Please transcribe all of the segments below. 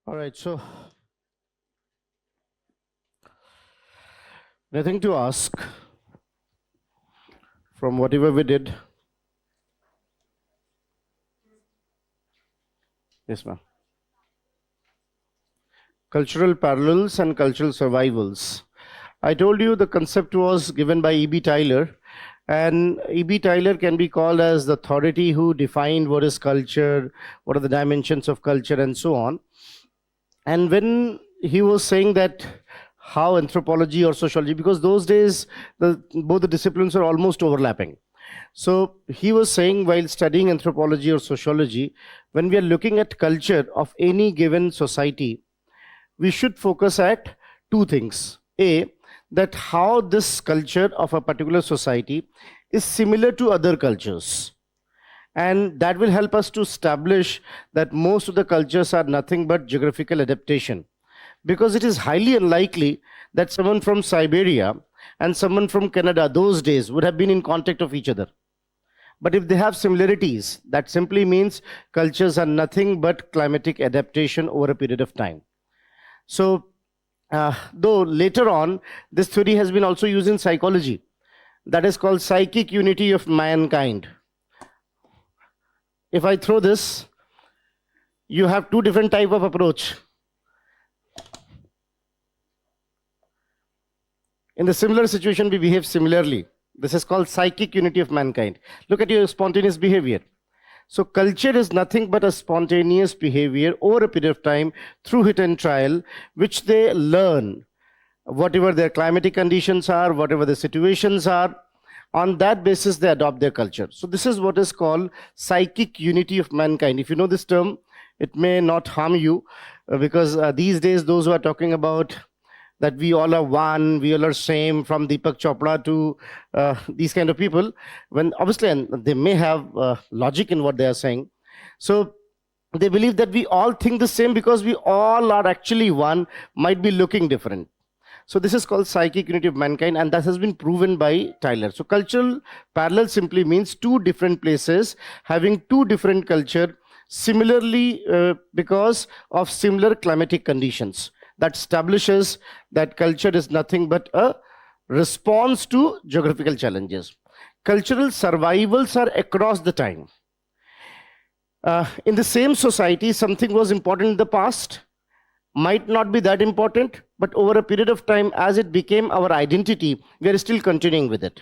All right, so nothing to ask from whatever we did. Yes, ma'am. Cultural parallels and cultural survivals. I told you the concept was given by E.B. Tyler, and E.B. Tyler can be called as the authority who defined what is culture, what are the dimensions of culture, and so on. And when he was saying that how anthropology or sociology, because those days both the disciplines are almost overlapping. So he was saying while studying anthropology or sociology, when we are looking at culture of any given society, we should focus at two things. A, that how this culture of a particular society is similar to other cultures. And that will help us to establish that most of the cultures are nothing but geographical adaptation. Because it is highly unlikely that someone from Siberia and someone from Canada those days would have been in contact of each other. But if they have similarities, that simply means cultures are nothing but climatic adaptation over a period of time. So, though later on, this theory has been also used in psychology. That is called psychic unity of mankind. If I throw this, you have two different type of approach. In the similar situation, we behave similarly. This is called psychic unity of mankind. Look at your spontaneous behavior. So culture is nothing but a spontaneous behavior over a period of time through hit and trial, which they learn, whatever their climatic conditions are, whatever the situations are. On that basis, they adopt their culture. So this is what is called psychic unity of mankind. If you know this term, it may not harm you because these days, those who are talking about that we all are one, we all are same, from Deepak Chopra to these kind of people, when obviously and they may have logic in what they are saying. So they believe that we all think the same because we all are actually one, might be looking different. So this is called psychic unity of mankind, and that has been proven by Tyler. So cultural parallel simply means two different places having two different culture, similarly because of similar climatic conditions. That establishes that culture is nothing but a response to geographical challenges. Cultural survivals are across the time. In the same society, something was important in the past, might not be that important, but over a period of time, as it became our identity, we are still continuing with it.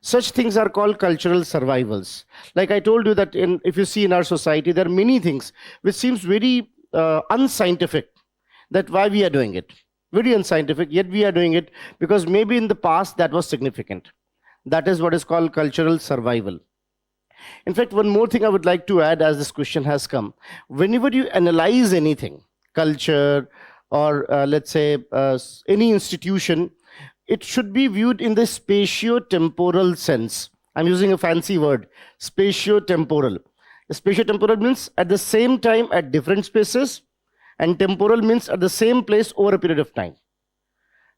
Such things are called cultural survivals. Like I told you that if you see in our society, there are many things which seems very unscientific, that why we are doing it. Very unscientific, yet we are doing it because maybe in the past that was significant. That is what is called cultural survival. In fact, one more thing I would like to add as this question has come. Whenever you analyze anything, culture, or let's say any institution, it should be viewed in the spatio-temporal sense. I'm using a fancy word, spatio-temporal. Spatio-temporal means at the same time at different spaces, and temporal means at the same place over a period of time.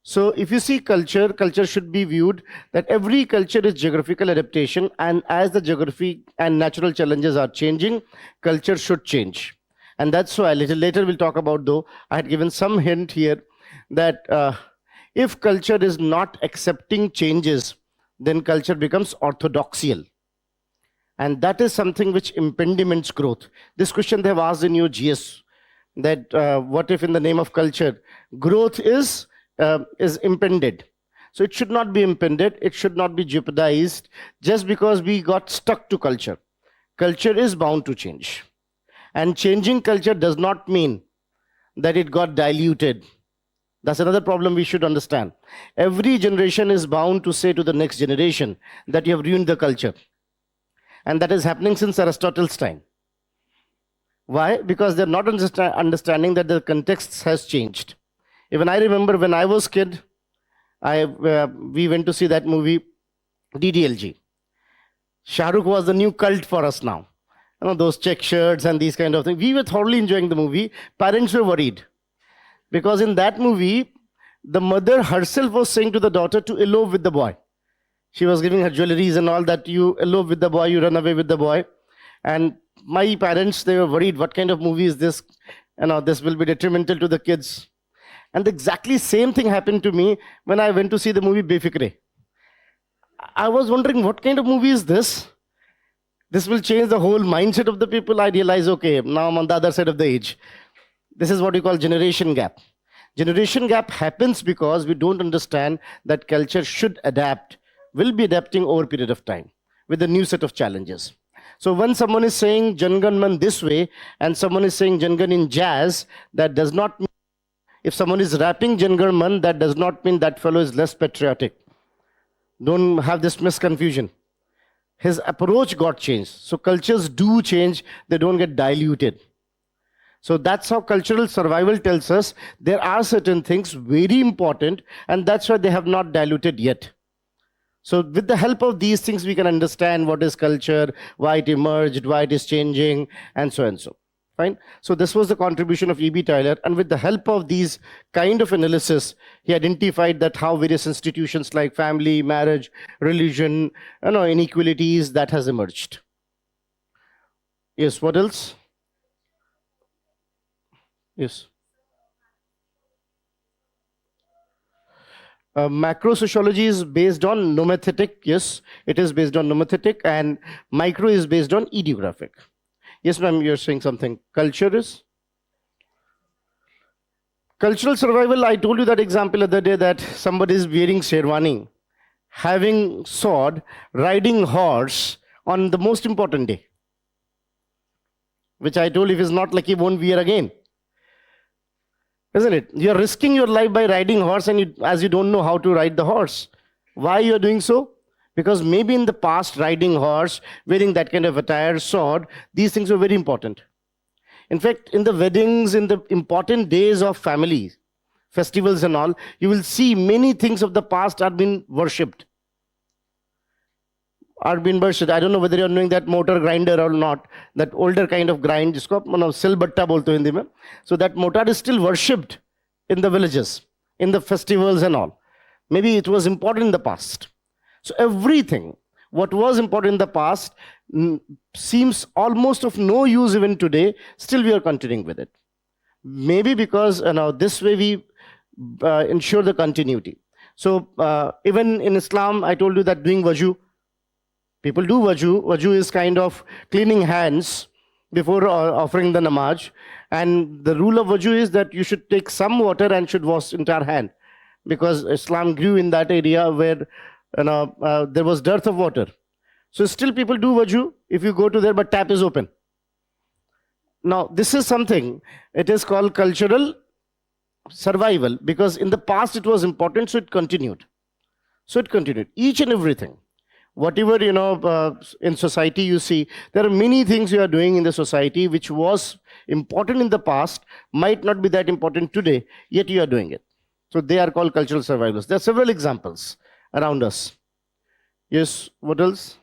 So if you see culture, culture should be viewed that every culture is geographical adaptation, and as the geography and natural challenges are changing, culture should change. And that's why a little later we'll talk about, though, I had given some hint here that if culture is not accepting changes, then culture becomes orthodoxial. And that is something which impediments growth. This question they have asked in your GS, that what if in the name of culture, growth is impeded. So it should not be impeded, it should not be jeopardized just because we got stuck to culture. Culture is bound to change. And changing culture does not mean that it got diluted. That's another problem we should understand. Every generation is bound to say to the next generation that you have ruined the culture. And that is happening since Aristotle's time. Why? Because they're not understanding that the context has changed. Even I remember when I was kid, we went to see that movie, DDLG. Shah Rukh was the new cult for us now. You know, those check shirts and these kind of things. We were thoroughly enjoying the movie. Parents were worried. Because in that movie, the mother herself was saying to the daughter to elope with the boy. She was giving her jewelries and all that. You elope with the boy, you run away with the boy. And my parents, they were worried, what kind of movie is this? This will be detrimental to the kids. And the exactly same thing happened to me when I went to see the movie Befikre. I was wondering, what kind of movie is this? This will change the whole mindset of the people. I realize, okay, now I'm on the other side of the age. This is what we call generation gap. Generation gap happens because we don't understand that culture should adapt, will be adapting over a period of time with a new set of challenges. So when someone is saying Jangan this way and someone is saying Jangan in jazz, that does not mean, if someone is rapping Jangan, that does not mean that fellow is less patriotic. Don't have this misconfusion. His approach got changed. So cultures do change, they don't get diluted. So that's how cultural survival tells us there are certain things very important, and that's why they have not diluted yet. So with the help of these things, we can understand what is culture, why it emerged, why it is changing, and so and so. Fine. So this was the contribution of E.B. Tyler, and with the help of these kind of analysis, he identified that how various institutions like family, marriage, religion, inequalities, that has emerged. Yes, what else? Yes. Macro sociology is based on nomothetic. Yes, it is based on nomothetic, and micro is based on idiographic. Yes, ma'am, you're saying something. Culture is? Cultural survival, I told you that example other day that somebody is wearing sherwani, having sword, riding horse on the most important day, which I told if it's not lucky, won't wear again. Isn't it? You're risking your life by riding horse, and as you don't know how to ride the horse. Why you're doing so? Because maybe in the past, riding horse, wearing that kind of attire, sword, these things were very important. In fact, in the weddings, in the important days of families, festivals and all, you will see many things of the past are being worshipped. I don't know whether you're knowing that mortar grinder or not, that older kind of grind, jisko silbatta bolte hain Hindi mein. So that mortar is still worshipped in the villages, in the festivals and all. Maybe it was important in the past. So everything, what was important in the past, seems almost of no use even today, still we are continuing with it. Maybe because this way we ensure the continuity. So even in Islam, I told you that doing waju, people do waju. Waju is kind of cleaning hands before offering the namaz. And the rule of waju is that you should take some water and should wash entire hand, because Islam grew in that area where there was dearth of water. So still people do waju if you go to there, but tap is open. Now this is something, it is called cultural survival, because in the past it was important, so it continued. Each and everything. Whatever, in society you see, there are many things you are doing in the society which was important in the past, might not be that important today, yet you are doing it. So they are called cultural survivors. There are several examples around us. Yes, what else?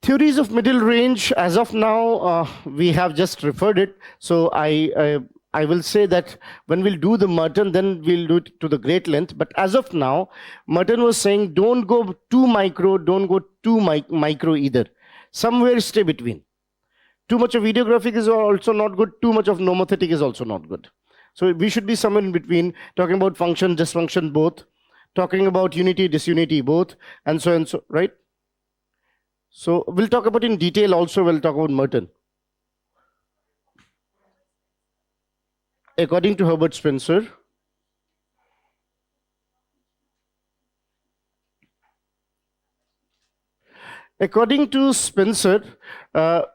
Theories of middle range, as of now, we have just referred it. So I will say that when we'll do the Merton, then we'll do it to the great length. But as of now, Merton was saying, don't go too micro, don't go too micro either. Somewhere stay between. Too much of videographic is also not good. Too much of nomothetic is also not good. So we should be somewhere in between, talking about function, dysfunction, both. Talking about unity, disunity, both. And so, right? So we'll talk about in detail also, we'll talk about Merton. According to Herbert Spencer,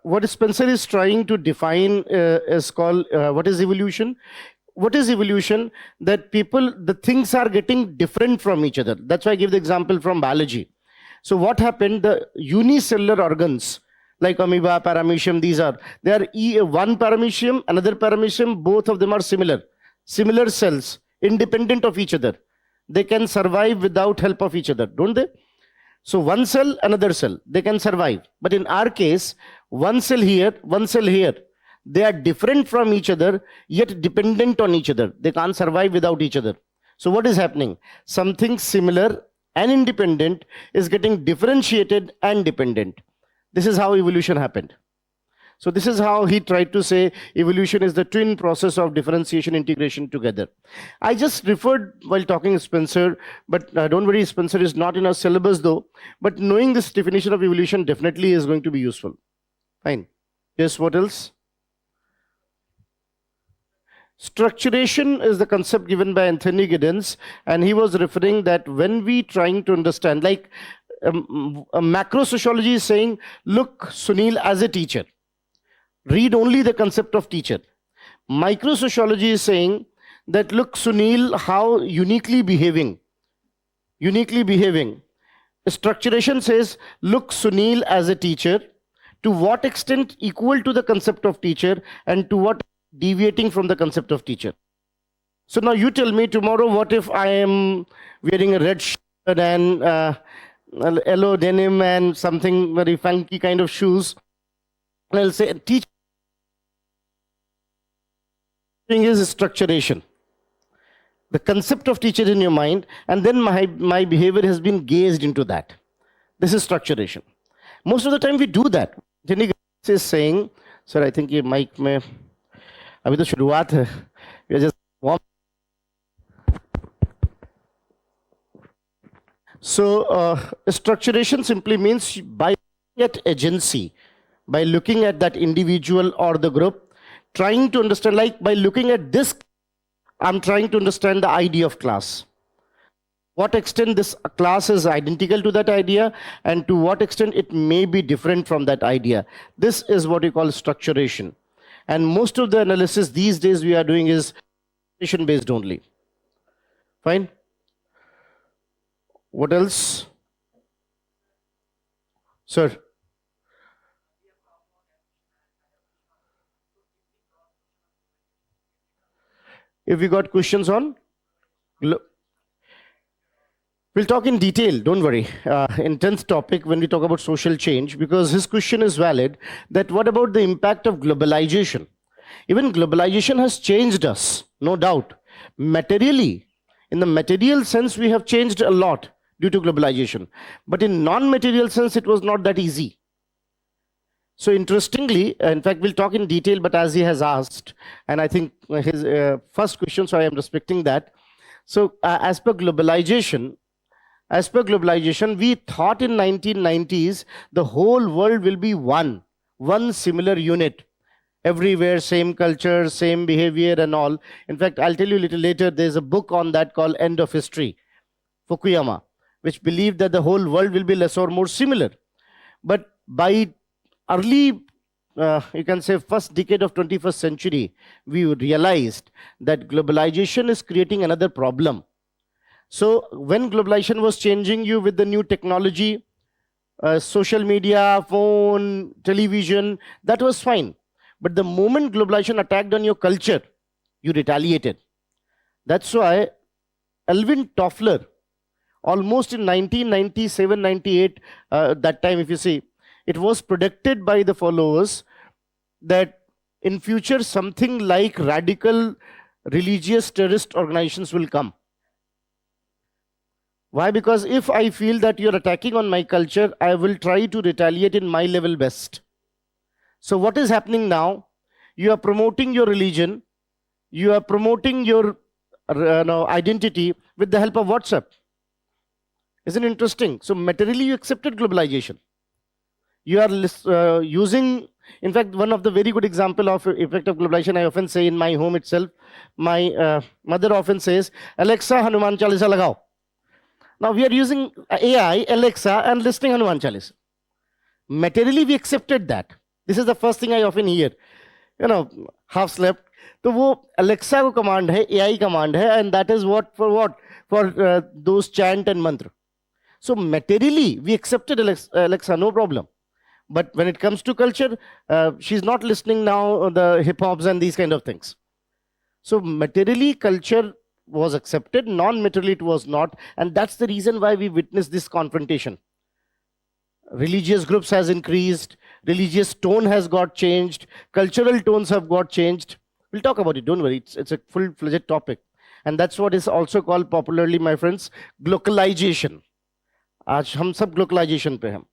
what Spencer is trying to define is called, what is evolution? What is evolution? That the things are getting different from each other. That's why I give the example from biology. So what happened, the unicellular organs, like amoeba, paramecium, they are one paramecium, another paramecium, both of them are similar cells, independent of each other. They can survive without help of each other, don't they? So one cell, another cell, they can survive. But in our case, one cell here, one cell here, they are different from each other, yet dependent on each other. They can't survive without each other. So what is happening? Something similar and independent is getting differentiated and dependent. This is how evolution happened. So this is how he tried to say evolution is the twin process of differentiation, integration together. I just referred while talking Spencer, but don't worry, Spencer is not in our syllabus though. But knowing this definition of evolution definitely is going to be useful. Fine. Yes, what else? Structuration is the concept given by Anthony Giddens, and he was referring that when we trying to understand, like macro sociology is saying, look, Sunil, as a teacher, read only the concept of teacher. Micro sociology is saying that, look, Sunil, how uniquely behaving. Structuration says, look, Sunil, as a teacher, to what extent equal to the concept of teacher and to what deviating from the concept of teacher. So now you tell me tomorrow, what if I am wearing a red shirt and yellow denim and something very funky kind of shoes? I'll say, teaching is structuration. The concept of teacher in your mind, and then my behavior has been gazed into that. This is structuration. Most of the time we do that. Jenny is saying, sir, I think ये mic में अभी तो शुरुआत है. We are just warm. So structuration simply means by looking at agency, by looking at that individual or the group, trying to understand, like by looking at this, I'm trying to understand the idea of class. What extent this class is identical to that idea, and to what extent it may be different from that idea. This is what we call structuration. And most of the analysis these days we are doing is based only. Fine. What else? Sir. If we got questions on, we'll talk in detail, don't worry. Intense topic when we talk about social change, because his question is valid, that what about the impact of globalization? Even globalization has changed us, no doubt. Materially, in the material sense, we have changed a lot due to globalization. But in non-material sense, it was not that easy. So interestingly, in fact, we'll talk in detail, but as he has asked, and I think his first question, so I am respecting that. So as per globalization, we thought in 1990s, the whole world will be one similar unit. Everywhere, same culture, same behavior and all. In fact, I'll tell you a little later, there's a book on that called End of History, Fukuyama, which believed that the whole world will be less or more similar. But by early, you can say first decade of 21st century, we realized that globalization is creating another problem. So when globalization was changing you with the new technology, social media, phone, television, that was fine. But the moment globalization attacked on your culture, you retaliated. That's why Alvin Toffler, almost in 1997, 98, that time if you see, it was predicted by the followers that in future something like radical religious terrorist organizations will come. Why? Because if I feel that you're attacking on my culture, I will try to retaliate in my level best. So what is happening now? You are promoting your religion, you are promoting your identity with the help of WhatsApp. Isn't it interesting? So materially you accepted globalization. You are using, in fact, one of the very good example of effect of globalization, I often say in my home itself, my mother often says, Alexa, Hanuman Chalisa lagao. Now we are using AI, Alexa, and listening Hanuman Chalisa. Materially we accepted that. This is the first thing I often hear. Half slept. So वो Alexa को command है, AI command है, and that is what? For those chant and mantra. So materially we accepted Alexa, no problem. But when it comes to culture, she's not listening now the hip hops and these kind of things. So materially culture was accepted, non-materially it was not, and that's the reason why we witnessed this confrontation. Religious groups has increased, religious tone has got changed, cultural tones have got changed. We'll talk about it, don't worry, it's a full-fledged topic. And that's what is also called popularly, my friends, globalization. आज हम सब globalization पे हैं.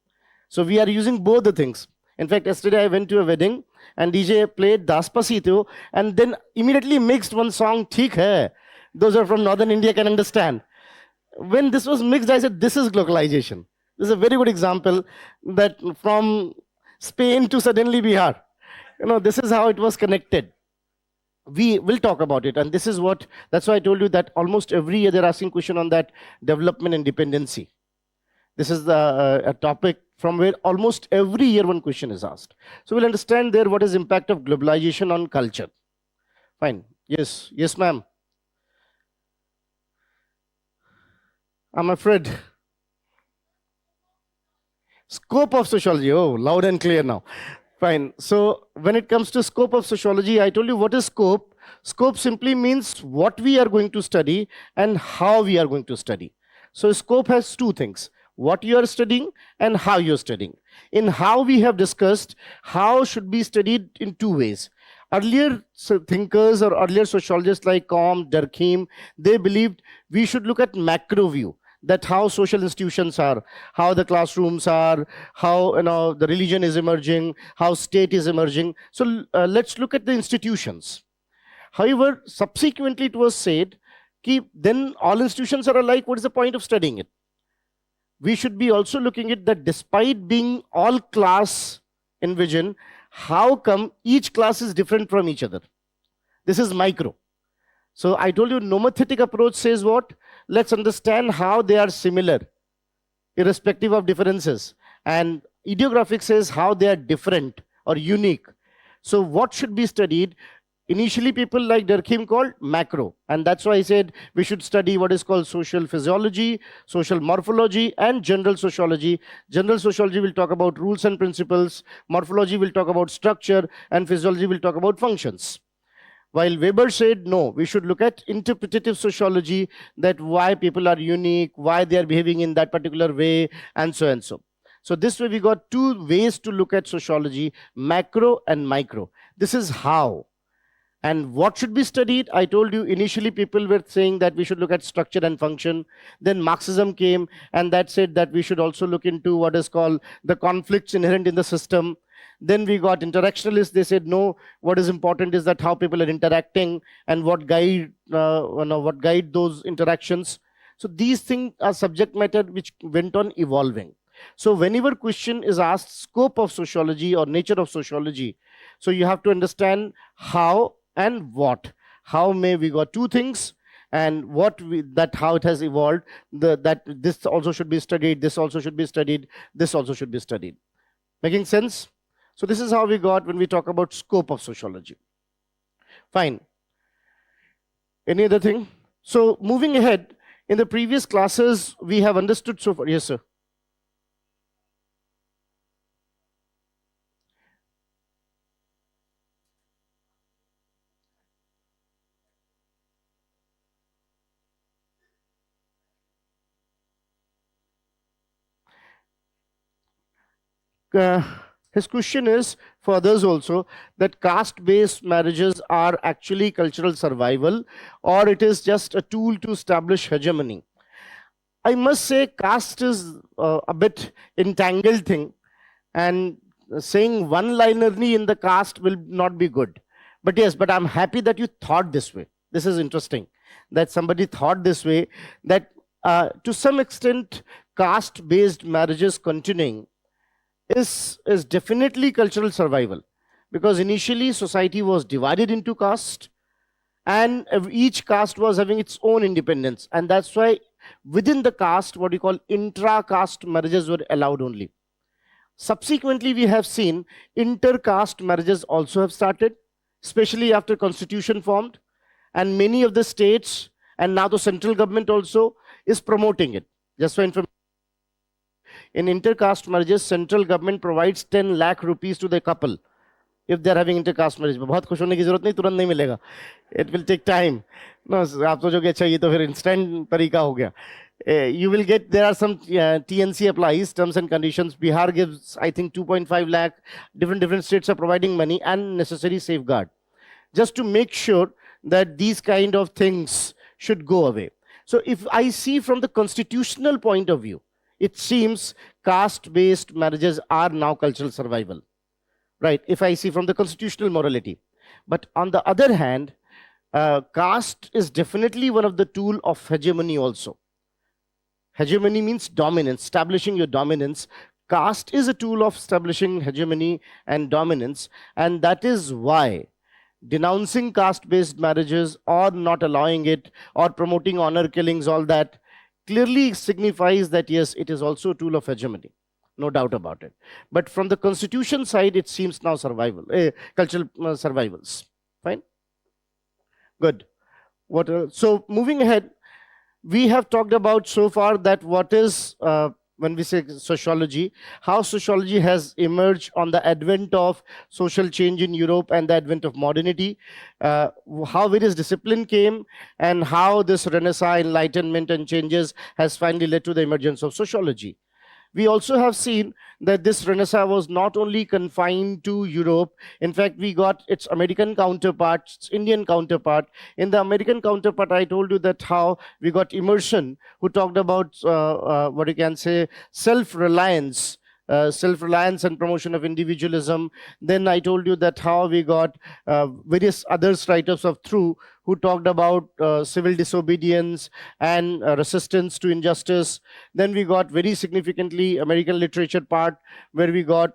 So we are using both the things. In fact, yesterday I went to a wedding and DJ played Daspacito and then immediately mixed one song, Theek Hai. Those are from Northern India can understand. When this was mixed, I said, this is localization. This is a very good example that from Spain to suddenly Bihar. This is how it was connected. We will talk about it, and this is what, that's why I told you that almost every year they're asking question on that development and dependency. This is a topic from where almost every year one question is asked. So we'll understand there what is impact of globalization on culture. Fine. Yes, ma'am. I'm afraid. Scope of sociology. Oh, loud and clear now. Fine. So when it comes to scope of sociology, I told you what is scope. Scope simply means what we are going to study and how we are going to study. So scope has two things: what you are studying and how you're studying. In how, we have discussed how should be studied in two ways. Earlier thinkers or earlier sociologists like Comte, Durkheim, they believed we should look at macro view, that how social institutions are, how the classrooms are, how the religion is emerging, how state is emerging. So let's look at the institutions. However, subsequently it was said, then all institutions are alike, what is the point of studying it? We should be also looking at that despite being all class in vision, how come each class is different from each other? This is micro. So I told you nomothetic approach says what? Let's understand how they are similar, irrespective of differences. And ideographic says how they are different or unique. So what should be studied? Initially, people like Durkheim called macro. And that's why I said we should study what is called social physiology, social morphology, and general sociology. General sociology will talk about rules and principles. Morphology will talk about structure. And physiology will talk about functions. While Weber said, no, we should look at interpretative sociology, that why people are unique, why they are behaving in that particular way, and so and so. So this way we got two ways to look at sociology, macro and micro. This is how. And what should be studied? I told you initially people were saying that we should look at structure and function. Then Marxism came and that said that we should also look into what is called the conflicts inherent in the system. Then we got interactionalists. They said, no, what is important is that how people are interacting and what guide those interactions. So these things are subject matter which went on evolving. So whenever question is asked, scope of sociology or nature of sociology, so you have to understand how and what. How may we got two things, and how it has evolved, that this also should be studied, this also should be studied, this also should be studied. Making sense? So this is how we got when we talk about scope of sociology. Fine. Any other thing? So moving ahead, in the previous classes, we have understood so far. Yes, sir. His question is for others also, that caste-based marriages are actually cultural survival, or it is just a tool to establish hegemony. I must say caste is a bit entangled thing, and saying one-linerly in the caste will not be good. But yes, but I'm happy that you thought this way. This is interesting that somebody thought this way, that to some extent caste-based marriages continuing is definitely cultural survival, because initially society was divided into caste and each caste was having its own independence, and that's why within the caste what we call intra-caste marriages were allowed only. Subsequently we have seen inter-caste marriages also have started, especially after constitution formed, and many of the states and now the central government also is promoting it. Just for information, in intercaste marriages, central government provides 10 lakh rupees to the couple if they're having intercaste marriage. बहुत खुश होने की जरूरत नहीं, तुरंत नहीं मिलेगा. It will take time. No, आप सोचोगे अच्छा ये तो फिर instant तरीका हो गया. You will get, there are some TNC applies, terms and conditions. Bihar gives, I think, 2.5 lakh. Different states are providing money and necessary safeguard, just to make sure that these kind of things should go away. So if I see from the constitutional point of view, it seems caste-based marriages are now cultural survival. right? If I see from the constitutional morality. But on the other hand, caste is definitely one of the tool of hegemony also. Hegemony means dominance, establishing your dominance. Caste is a tool of establishing hegemony and dominance, and that is why denouncing caste based marriages or not allowing it or promoting honor killings, all that clearly signifies that yes, it is also a tool of hegemony. No doubt about it. But from the constitution side, it seems now survival, cultural survivals. Fine? Good. What? So moving ahead, we have talked about so far that what is when we say sociology, how sociology has emerged on the advent of social change in Europe and the advent of modernity, how various discipline came, and how this renaissance, enlightenment and changes has finally led to the emergence of sociology. We also have seen that this renaissance was not only confined to Europe. In fact, we got its American counterpart, its Indian counterpart. In the American counterpart, I told you that how we got Emerson, who talked about what you can say, self-reliance. Self-reliance and promotion of individualism. Then I told you that how we got various other writers of Through, who talked about civil disobedience and resistance to injustice. Then we got very significantly American literature part, where we got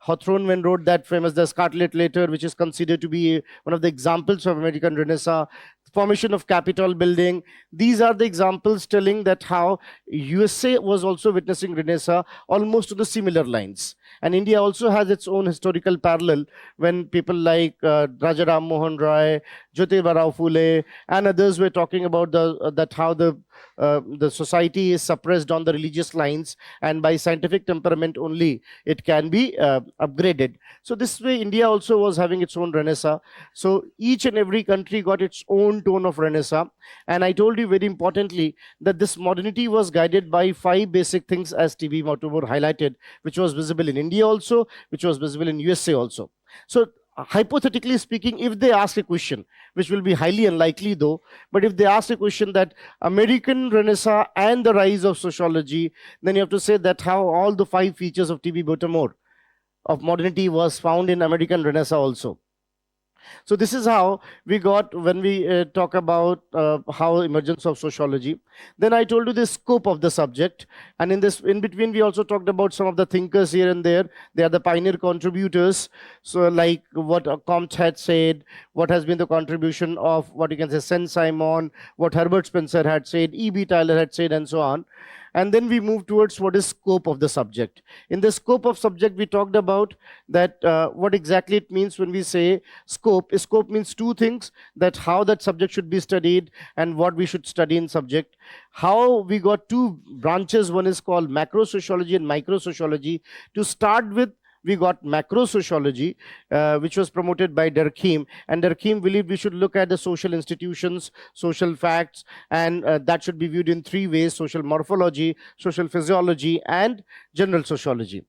Hawthorne when wrote that famous The Scarlet Letter, which is considered to be one of the examples of American Renaissance. Formation of Capitol building. These are the examples telling that how USA was also witnessing Renaissance almost to the similar lines. And India also has its own historical parallel when people like Raja Ram Mohan Roy, Jyotirao Phule, and others were talking about that how the society is suppressed on the religious lines, and by scientific temperament only it can be upgraded. So this way, India also was having its own Renaissance. So each and every country got its own tone of Renaissance. And I told you very importantly that this modernity was guided by 5 basic things, as TB Matubor highlighted, which was visible in India also, which was visible in USA also. So hypothetically speaking, if they ask a question, which will be highly unlikely though, but if they ask a question that American Renaissance and the rise of sociology, then you have to say that how all the 5 features of TB Baltimore of modernity was found in American Renaissance also. So this is how we got when we talk about how emergence of sociology. Then I told you the scope of the subject, and in between we also talked about some of the thinkers here and there. They are the pioneer contributors. So like what Comte had said, what has been the contribution of what you can say Saint-Simon, what Herbert Spencer had said, E.B. Tyler had said, and so on. And then we move towards what is scope of the subject. In the scope of subject, we talked about that what exactly it means when we say scope. Scope means 2 things, that how that subject should be studied and what we should study in subject. How we got 2 branches, one is called macro sociology and micro sociology. To start with, we got macro sociology, which was promoted by Durkheim. And Durkheim believed we should look at the social institutions, social facts, and that should be viewed in 3 ways: social morphology, social physiology, and general sociology.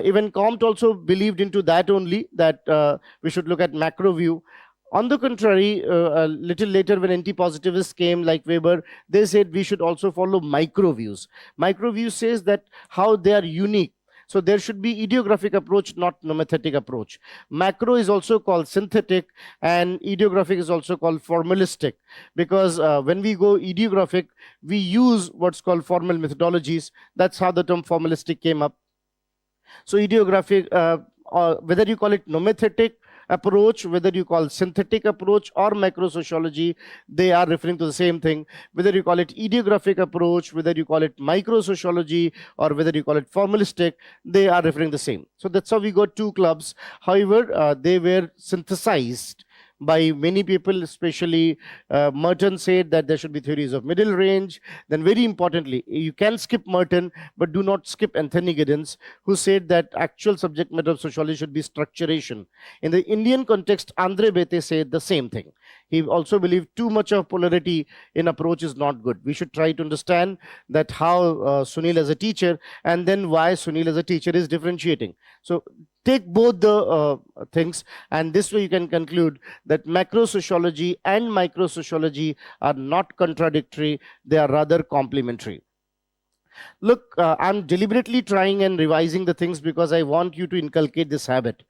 Even Comte also believed into that only, that we should look at macro view. On the contrary, a little later when anti-positivists came like Weber, they said we should also follow micro views. Micro view says that how they are unique. So there should be ideographic approach, not nomethetic approach. Macro is also called synthetic, and ideographic is also called formalistic, because when we go ideographic, we use what's called formal methodologies. That's how the term formalistic came up. So ideographic, whether you call it nomethetic approach, whether you call synthetic approach or macro sociology, they are referring to the same thing. Whether you call it ideographic approach, whether you call it micro sociology, or whether you call it formalistic, they are referring the same. So that's how we got 2 clubs. However, they were synthesized by many people, especially Merton said that there should be theories of middle range. Then very importantly, you can skip Merton, but do not skip Anthony Giddens, who said that actual subject matter of sociology should be structuration. In the Indian context, Andre Bete said the same thing. He also believed too much of polarity in approach is not good. We should try to understand that how Sunil as a teacher, and then why Sunil as a teacher is differentiating. So take both the things, and this way you can conclude that macro sociology and micro sociology are not contradictory, they are rather complementary. Look, I'm deliberately trying and revising the things because I want you to inculcate this habit.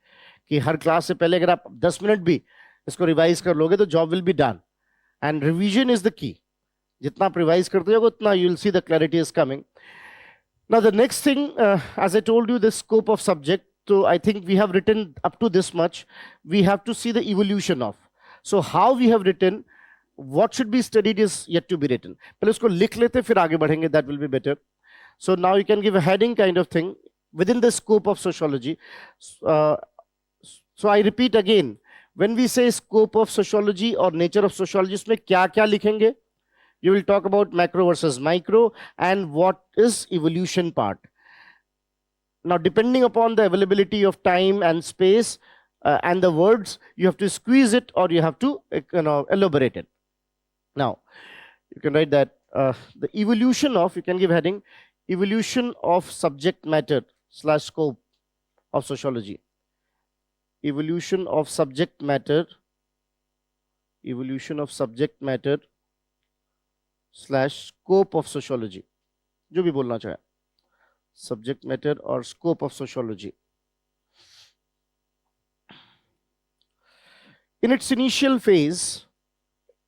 कि हर class से पहले अगर आप 10 minute भी इसको revise कर लोगे तो job will be done, and revision is the key. जितना आप रिवाइज करते हो उतना you will see the clarity is coming. Now, the next thing, as I told you, the scope of subject. So I think we have written up to this much. We have to see the evolution of. So how we have written, what should be studied is yet to be written. पहले उसको लिख लेते फिर आगे बढ़ेंगे. That will be better. So now you can give a heading kind of thing within the scope of sociology. Uh, so I repeat again, when we say scope of sociology or nature of sociology, उसमें क्या क्या लिखेंगे? You will talk about macro versus micro and what is evolution part. Now, depending upon the availability of time and space and the words, you have to squeeze it or you have to elaborate it. Now, you can write that the evolution of, you can give heading, evolution of subject matter / scope of sociology. Evolution of subject matter, evolution of subject matter / scope of sociology. जो भी बोलना चाहे, subject matter or scope of sociology. In its initial phase,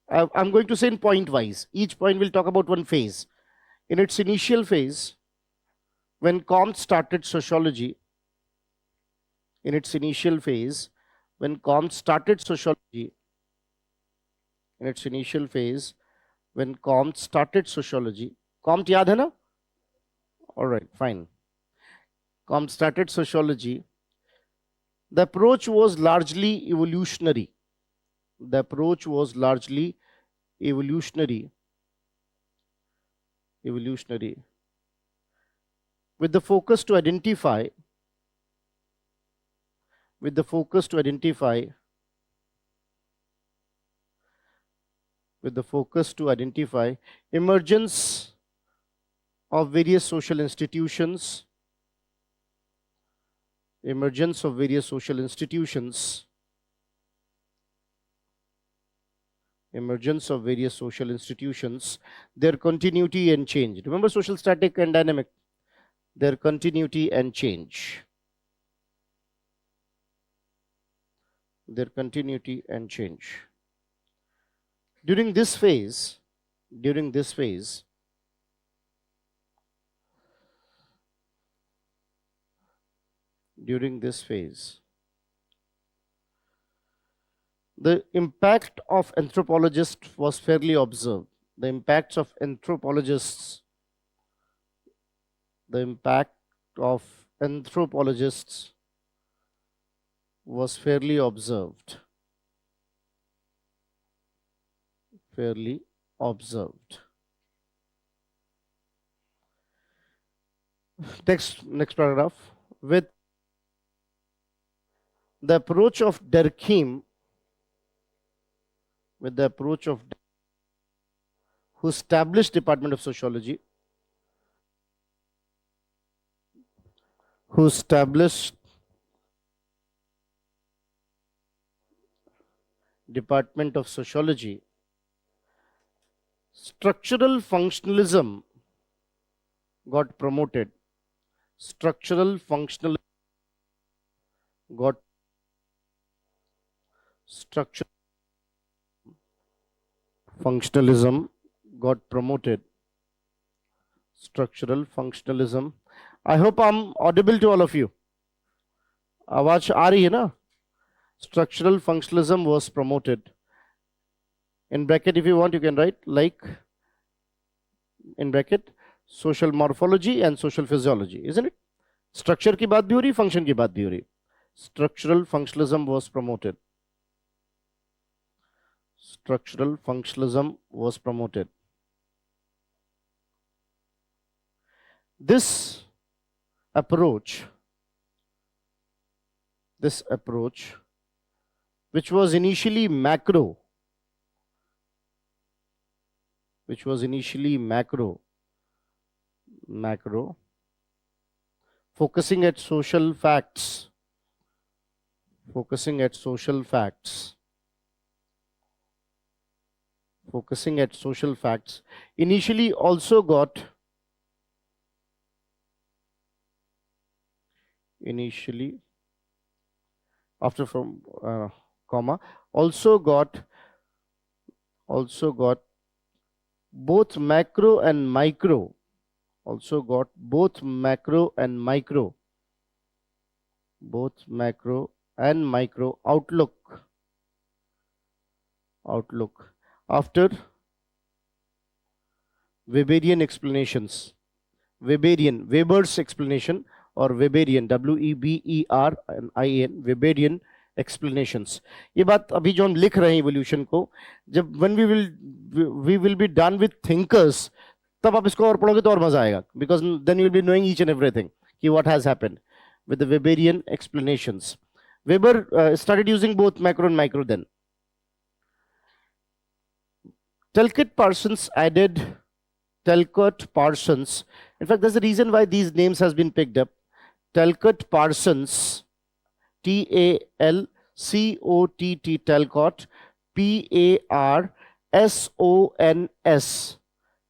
I'm going to say in point wise. Each point will talk about one phase. In its initial phase, when Comte started sociology, in its initial phase, when Comte started sociology, in its initial phase, when Comte started sociology, Comte याद है ना? All right, fine. Comte started sociology. The approach was largely evolutionary. The approach was largely evolutionary. Evolutionary. With the focus to identify, with the focus to identify, with the focus to identify emergence of various social institutions, emergence of various social institutions, emergence of various social institutions, their continuity and change. Remember social static and dynamic, their continuity and change. Their continuity and change. During this phase, during this phase, during this phase, the impact of anthropologists was fairly observed. The impacts of anthropologists, the impact of anthropologists was fairly observed. Fairly observed. Next paragraph. With the approach of Durkheim, with the approach of who established Department of Sociology, who established Department of Sociology, structural functionalism got promoted. Structural functionalism got structural functionalism got promoted. Structural functionalism. I hope I'm audible to all of you. आवाज आ रही है ना? Structural functionalism was promoted. In bracket, if you want, you can write like, in bracket, social morphology and social physiology, isn't it? Structure की बात भी हो रही, function की बात भी हो रही. Structural functionalism was promoted. Structural functionalism was promoted. This approach, which was initially macro, focusing at social facts, initially also got after from comma, also got both macro and micro, also got both macro and micro, both macro and micro outlook after Weberian explanations. Weber's explanation or Weberian, Weberian, Weberian explanations. ये बात अभी जो हम लिख रहे हैं evolution को, जब when we will be done with thinkers, तब आप इसको और पढ़ोगे तो और मजा आएगा, because then you will be knowing each and everything कि what has happened with the Weberian explanations. Weber started using both macro and micro then. Talcott Parsons added Talcott Parsons. In fact, there's a reason why these names has been picked up. Talcott Parsons, Talcott,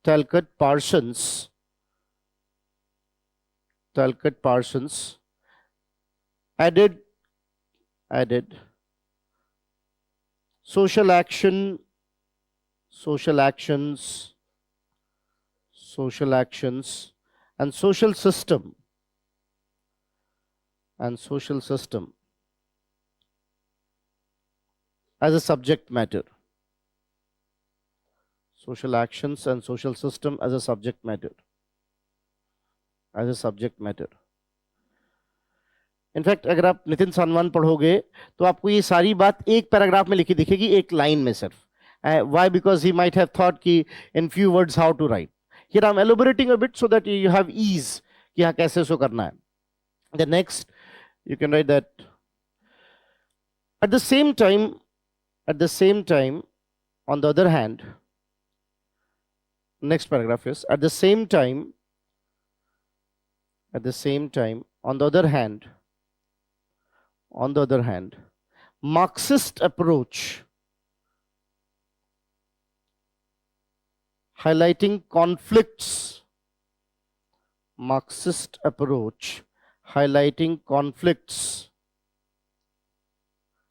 Talcott, Parsons, Talcott Parsons. Talcott Parsons added social actions, and social system as a subject matter. Social actions and social system as a subject matter. In fact अगर आप नितिन सानवान पढ़ोगे तो आपको ये सारी बात एक paragraph में लिखी दिखेगी, एक लाइन में सिर्फ. Why? Because he might have thought कि in few words how to write. Here I'm elaborating a bit so that you have ease कि हाँ कैसे इसको करना है. The next you can write that at the same time, on the other hand, next paragraph is at the same time, on the other hand, Marxist approach highlighting conflicts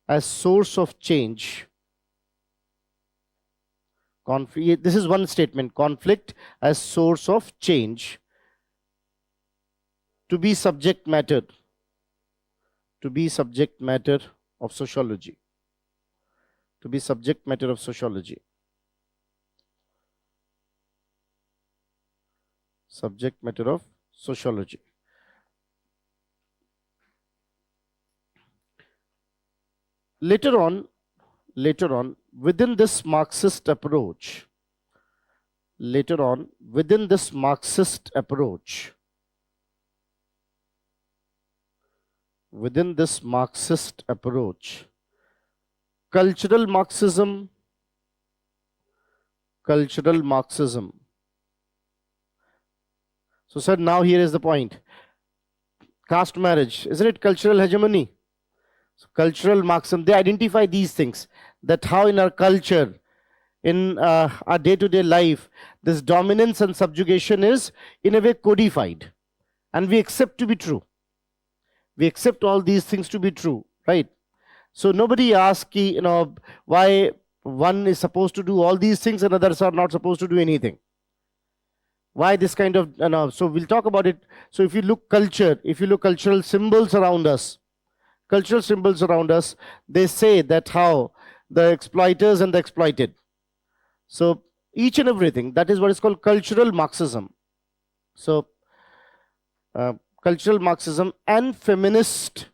as source of change. This is one statement, conflict as source of change, to be subject matter of sociology. Subject matter of sociology. Later on, within this Marxist approach, cultural Marxism. So, sir, now here is the point. Caste marriage, isn't it cultural hegemony? So, cultural Marxism, they identify these things, that how in our culture, in our day-to-day life, this dominance and subjugation is in a way codified, and we accept to be true. We accept all these things to be true, right? So nobody asks, why one is supposed to do all these things and others are not supposed to do anything. Why this kind of, so we'll talk about it. So if you look cultural symbols around us, they say that how the exploiters and the exploited. So each and everything, that is what is called cultural Marxism. So cultural Marxism and feminist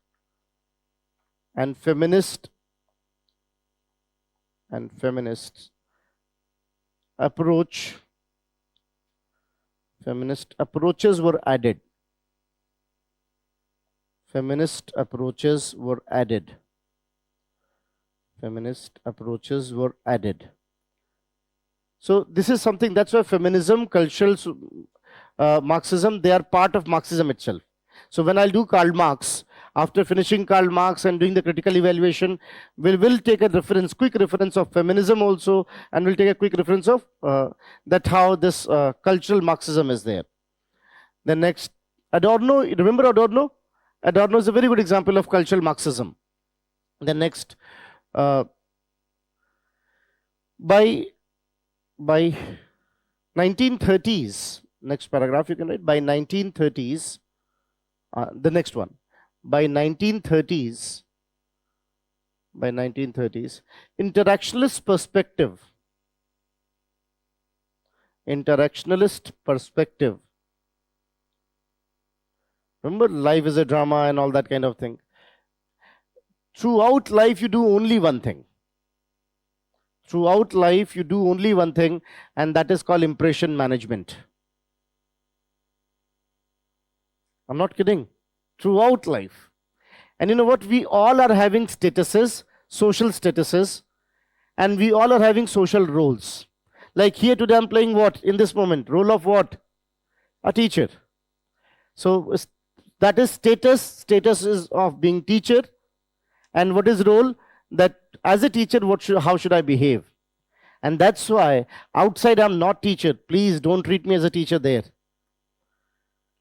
approach. Feminist approaches were added. So this is something, that's why feminism, cultural Marxism, they are part of Marxism itself. So when I'll do Karl Marx, after finishing Karl Marx and doing the critical evaluation, we'll take a quick reference of feminism also, and we'll take a quick reference of that how this cultural Marxism is there. The next, Adorno, remember Adorno? Adorno is a very good example of cultural Marxism. The next, uh, by by 1930s, next paragraph you can write, by 1930s, the next one, by 1930s, by 1930s, interactionalist perspective, interactionalist perspective. Remember, life is a drama and all that kind of thing. Throughout life, you do only one thing. Throughout life, you do only one thing, and that is called impression management. I'm not kidding. Throughout life. And you know what? We all are having statuses, social statuses, and we all are having social roles. Like here today, I'm playing what in this moment? Role of what? A teacher. So that is status. Status is of being teacher. And what is role? That as a teacher, how should I behave? And that's why outside I'm not teacher. Please don't treat me as a teacher there.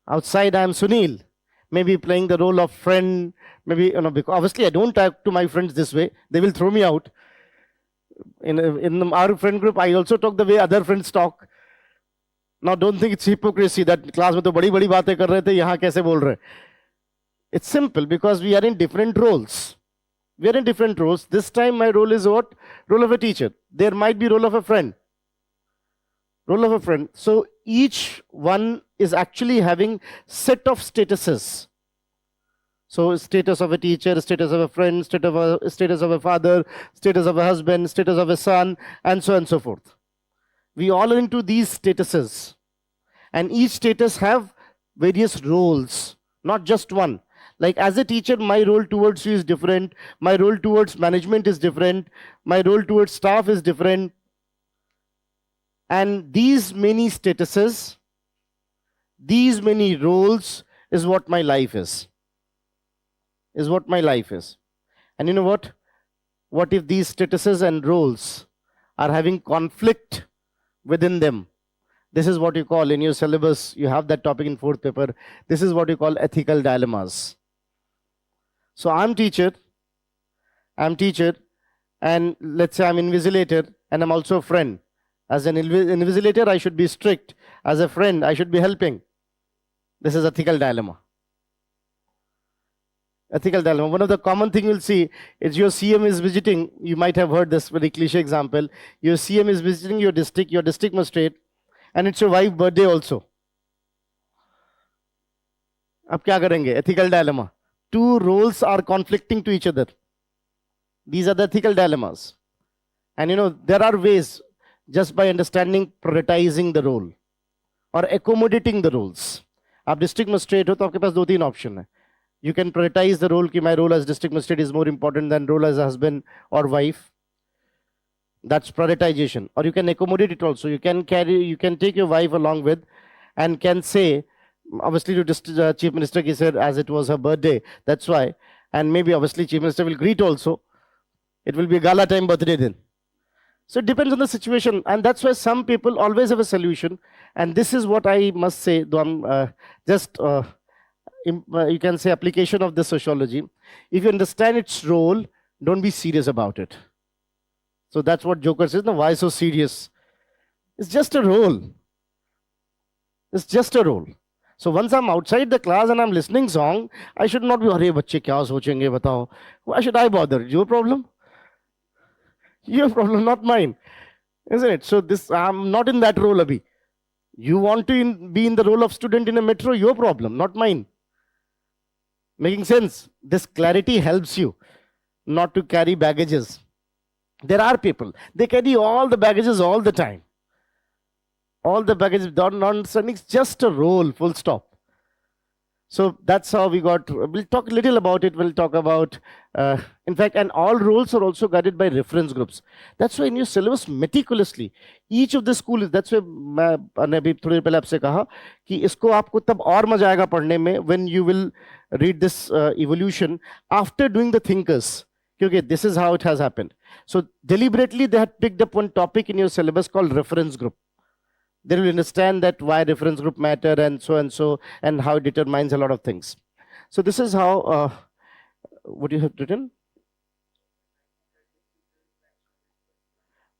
Outside I'm Sunil, maybe playing the role of friend, maybe, because obviously I don't talk to my friends this way. They will throw me out. In our friend group, I also talk the way other friends talk. Now don't think it's hypocrisy that class में तो बड़ी बड़ी बातें कर रहे थे, यहाँ कैसे बोल रहे? It's simple because we are in different roles. We are in different roles. This time my role is what? Role of a teacher. There might be role of a friend. Role of a friend. So each one is actually having set of statuses. So status of a teacher, status of a friend, status of a father, status of a husband, status of a son, and so on and so forth. We all are into these statuses. And each status have various roles, not just one. Like as a teacher, my role towards you is different. My role towards management is different. My role towards staff is different. And these many statuses, these many roles is what my life is. Is what my life is. And you know what? What if these statuses and roles are having conflict within them? This is what you call in your syllabus, you have that topic in fourth paper. This is what you call ethical dilemmas. So I'm teacher, and let's say I'm invigilator, and I'm also a friend. As an invigilator, I should be strict. As a friend, I should be helping. This is ethical dilemma. Ethical dilemma. One of the common thing you'll see is your CM is visiting. You might have heard this very cliche example. Your CM is visiting your district magistrate, and it's your wife's birthday also. अब क्या करेंगे? Ethical dilemma. Two roles are conflicting to each other. These are the ethical dilemmas. And there are ways just by understanding, prioritizing the role or accommodating the roles. आप district magistrate हो तो आपके पास 2-3 option है. You can prioritize the role, my role as district magistrate is more important than role as a husband or wife. That's prioritization. Or you can accommodate it also. You can take your wife along with and can say, obviously to Chief Minister ki said as it was her birthday, that's why. And maybe obviously Chief Minister will greet also. It will be a gala time birthday then. So it depends on the situation. And that's why some people always have a solution. And this is what I must say, though I'm you can say application of the sociology. If you understand its role, don't be serious about it. So that's what Joker says, no, why so serious? It's just a role. It's just a role. So once I'm outside the class and I'm listening song, I should not be, "Arey bachche kya sochenge batao." Why should I bother? Your problem? Your problem, not mine. Isn't it? So I'm not in that role, abhi. You want to be in the role of student in a metro, your problem, not mine. Making sense? This clarity helps you not to carry baggages. There are people, they carry all the baggages all the time. All the baggages, non-understanding, it's just a role, full stop. So that's how we'll talk a little about it. We'll talk about, in fact, and all roles are also guided by reference groups. That's why in your syllabus, meticulously, each of the school is, that's why मैंने अभी थोड़ी देर पहले आपसे कहा कि इसको आपको तब और मजा आएगा पढ़ने में when you will read this evolution after doing the thinkers. Okay, this is how it has happened. So deliberately they had picked up one topic in your syllabus called reference group. They will understand that why reference group matter and so, and how it determines a lot of things. So this is how, what you have written?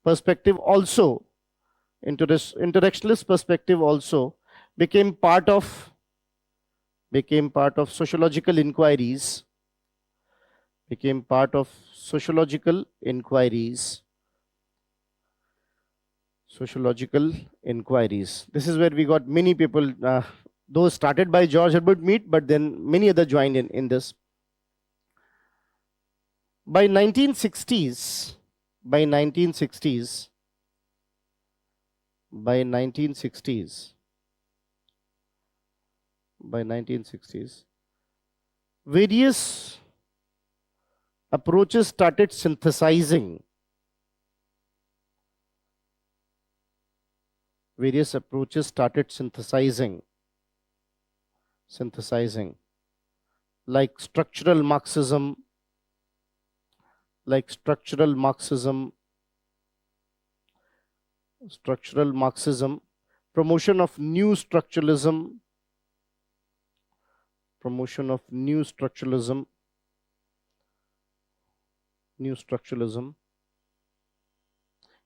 perspective also, interactionalist perspective also became part of sociological inquiries, became part of sociological inquiries. Sociological inquiries. This is where we got many people, those started by George Herbert Mead, but then many other joined in this. By 1960s, by 1960s, by 1960s, by 1960s, various approaches started synthesizing. Various approaches started synthesizing, like structural Marxism, promotion of new structuralism,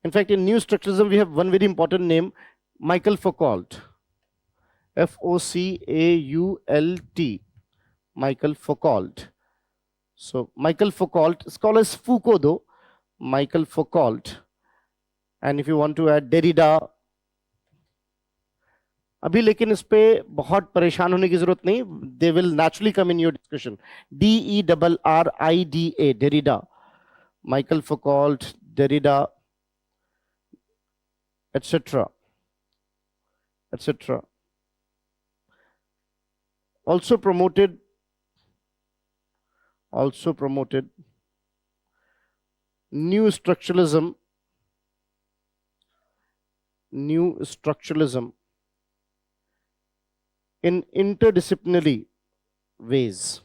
In fact, in new structuralism, we have one very important name, Michael Foucault. F-O-C-A-U-L-T. Michael Foucault. So Michael Foucault, scholars Foucault though, Michael Foucault. And if you want to add Derrida, अभी लेकिन इस पे बहुत परेशान होने की जरूरत नहीं, they will naturally come in your discussion. D-E-R-R-I-D-A, Derrida, Michael Foucault, Derrida, etc. Also promoted new structuralism in interdisciplinary ways.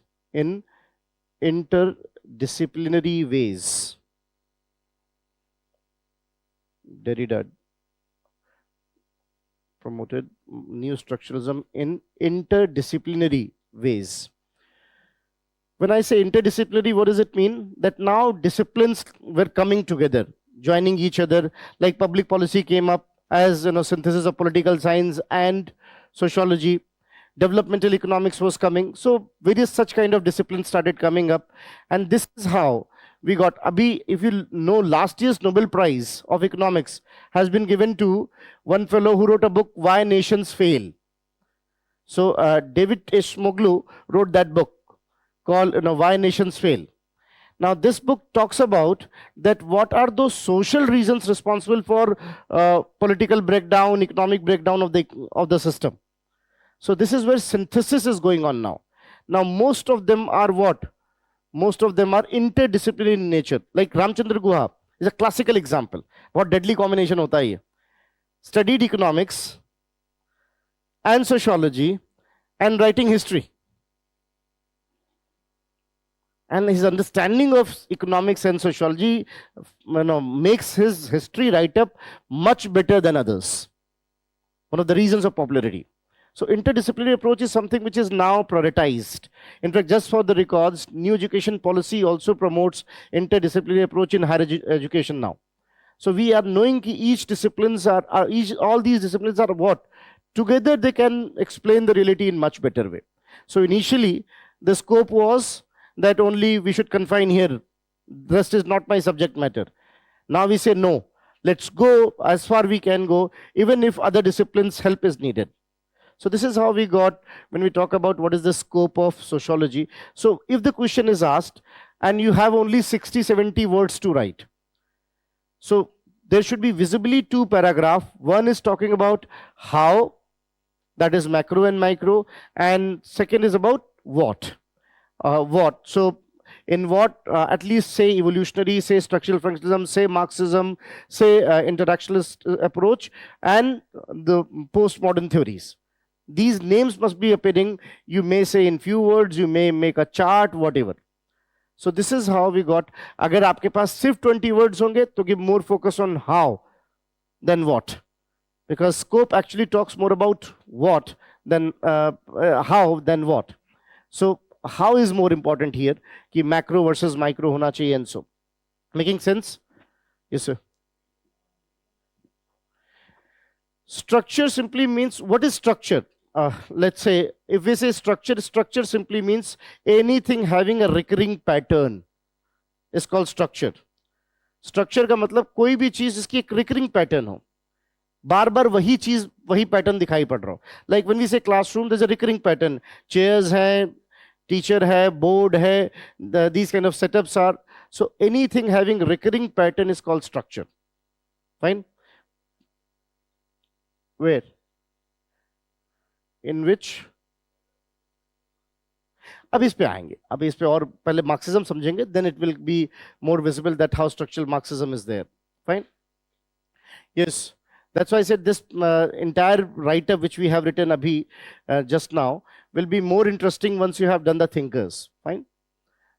Derrida promoted new structuralism in interdisciplinary ways. When I say interdisciplinary, what does it mean? That now disciplines were coming together, joining each other, like public policy came up as synthesis of political science and sociology. Developmental economics was coming. So various such kind of disciplines started coming up. And this is how we got, if you know, last year's Nobel Prize of Economics has been given to one fellow who wrote a book, Why Nations Fail. So David Ashmoglu wrote that book called Why Nations Fail. Now this book talks about that what are those social reasons responsible for political breakdown, economic breakdown of the system. So this is where synthesis is going on now. Now most of them are what? Most of them are interdisciplinary in nature. Like Ramchandra Guha is a classical example. What deadly combination hota hai? Studied economics and sociology and writing history. And his understanding of economics and sociology makes his history write-up much better than others. One of the reasons of popularity. So interdisciplinary approach is something which is now prioritized. In fact, just for the records, new education policy also promotes interdisciplinary approach in higher education now. So we are knowing each disciplines all these disciplines are what? Together they can explain the reality in much better way. So initially, the scope was that only we should confine here. The rest is not my subject matter. Now we say no. Let's go as far we can go, even if other disciplines' help is needed. So this is how we got when we talk about what is the scope of sociology. So if the question is asked and you have only 60, 70 words to write, so there should be visibly two paragraphs. One is talking about how, that is macro and micro, and second is about what. So in what, at least say evolutionary, say structural functionalism, say Marxism, say interactionalist approach, and the postmodern theories. These names must be appearing. You may say in few words, you may make a chart, whatever. So this is how we got. Agar aapke paas sirf 20 words honge, to give more focus on how than what. Because scope actually talks more about what than how than what. So how is more important here? Ki macro versus micro hona chahiye and so. Making sense? Yes, sir. Structure simply means, what is structure? Let's say, if we say structure, structure simply means anything having a recurring pattern is called structure. Structure का मतलब कोई भी चीज जिसकी एक recurring pattern हो, बार बार वही चीज वही पैटर्न दिखाई पड़ रहा हो. Like when we say classroom, there is a recurring pattern. Chairs है, टीचर है, बोर्ड है, these kind of setups are. So anything having recurring pattern is called structure. Fine. Where? In which? अब इस पे आएंगे, अब इस पे और पहले मार्क्सिज्म समझेंगे, then it will be more visible that how structural Marxism is there. Fine. Yes, that's why I said this entire write-up which we have written abhi just now will be more interesting once you have done the thinkers. Fine.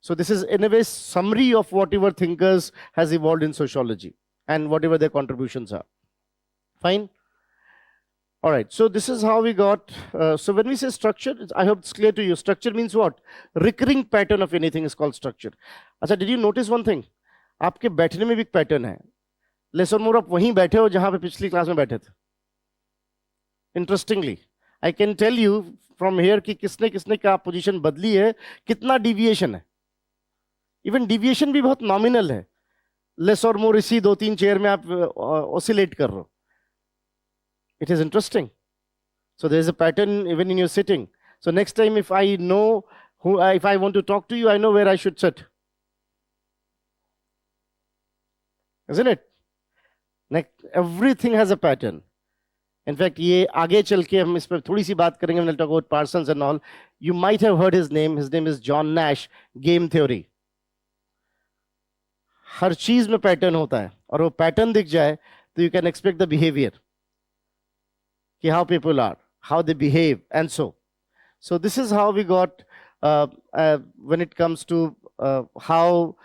So this is in a way summary of whatever thinkers has evolved in sociology and whatever their contributions are. Fine. All right, so this is how we got, so when we say structure, I hope it's clear to you. Structure means what? Recurring pattern of anything is called structure. अच्छा, did you notice one thing? आपके बैठने में भी एक pattern है. Less और मोर आप वहीं बैठे हो जहां पे पिछली क्लास में बैठे थे. Interestingly I can tell you from here कि किसने किसने क्या पोजीशन बदली है, कितना डिविएशन है. इवन डिविएशन भी बहुत नॉमिनल है. लेस और मोर इसी 2-3 चेयर में आप ऑसिलेट कर रहे हो. It is interesting. So there is a pattern even in your sitting. So next time if I know who, if I want to talk to you, I know where I should sit. Isn't it? Next, everything has a pattern. In fact, ये आगे चल के हम इस पर थोड़ी सी बात करेंगे. We'll talk about Parsons and all. You might have heard his name. His name is John Nash. Game theory. हर चीज में पैटर्न होता है, और वो पैटर्न दिख जाए तो you can expect the behavior. How people are, how they behave, and so. So this is how we got when it comes to how,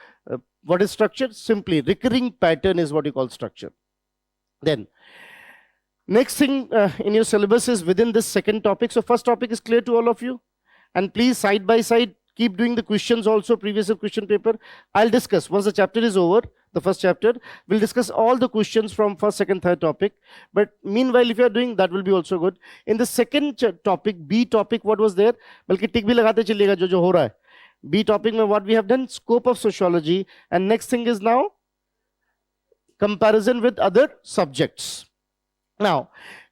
what is structure? Simply recurring pattern is what you call structure. Then next thing in your syllabus is within this second topic. So first topic is clear to all of you, and please side by side keep doing the questions also, previous question paper. I'll discuss once the chapter is over. The first chapter, we'll discuss all the questions from first, second, third topic. But meanwhile, if you are doing that, will be also good. In the second topic, B topic, what was there? बल्कि टिक भी लगाते चलिएगा जो जो हो रहा है. B topic में what we have done, scope of sociology, and next thing is now comparison with other subjects. Now,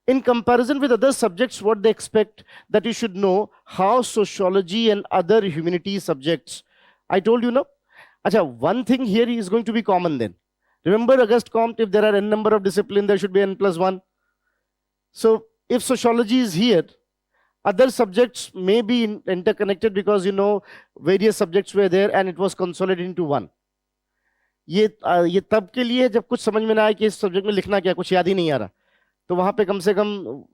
in comparison with other subjects, what they expect that you should know how sociology and other humanity subjects. I told you, no. Achha, one thing here is going to be common then. Remember August Comte, if there are n number of disciplines, there should be n+1. So if sociology is here, other subjects may be interconnected because you know various subjects were there and it was consolidated into one. ये तब के लिए जब कुछ समझ में ना आए कि इस सब्जेक्ट में लिखना क्या, कुछ याद ही नहीं आ रहा, तो वहां पे कम से कम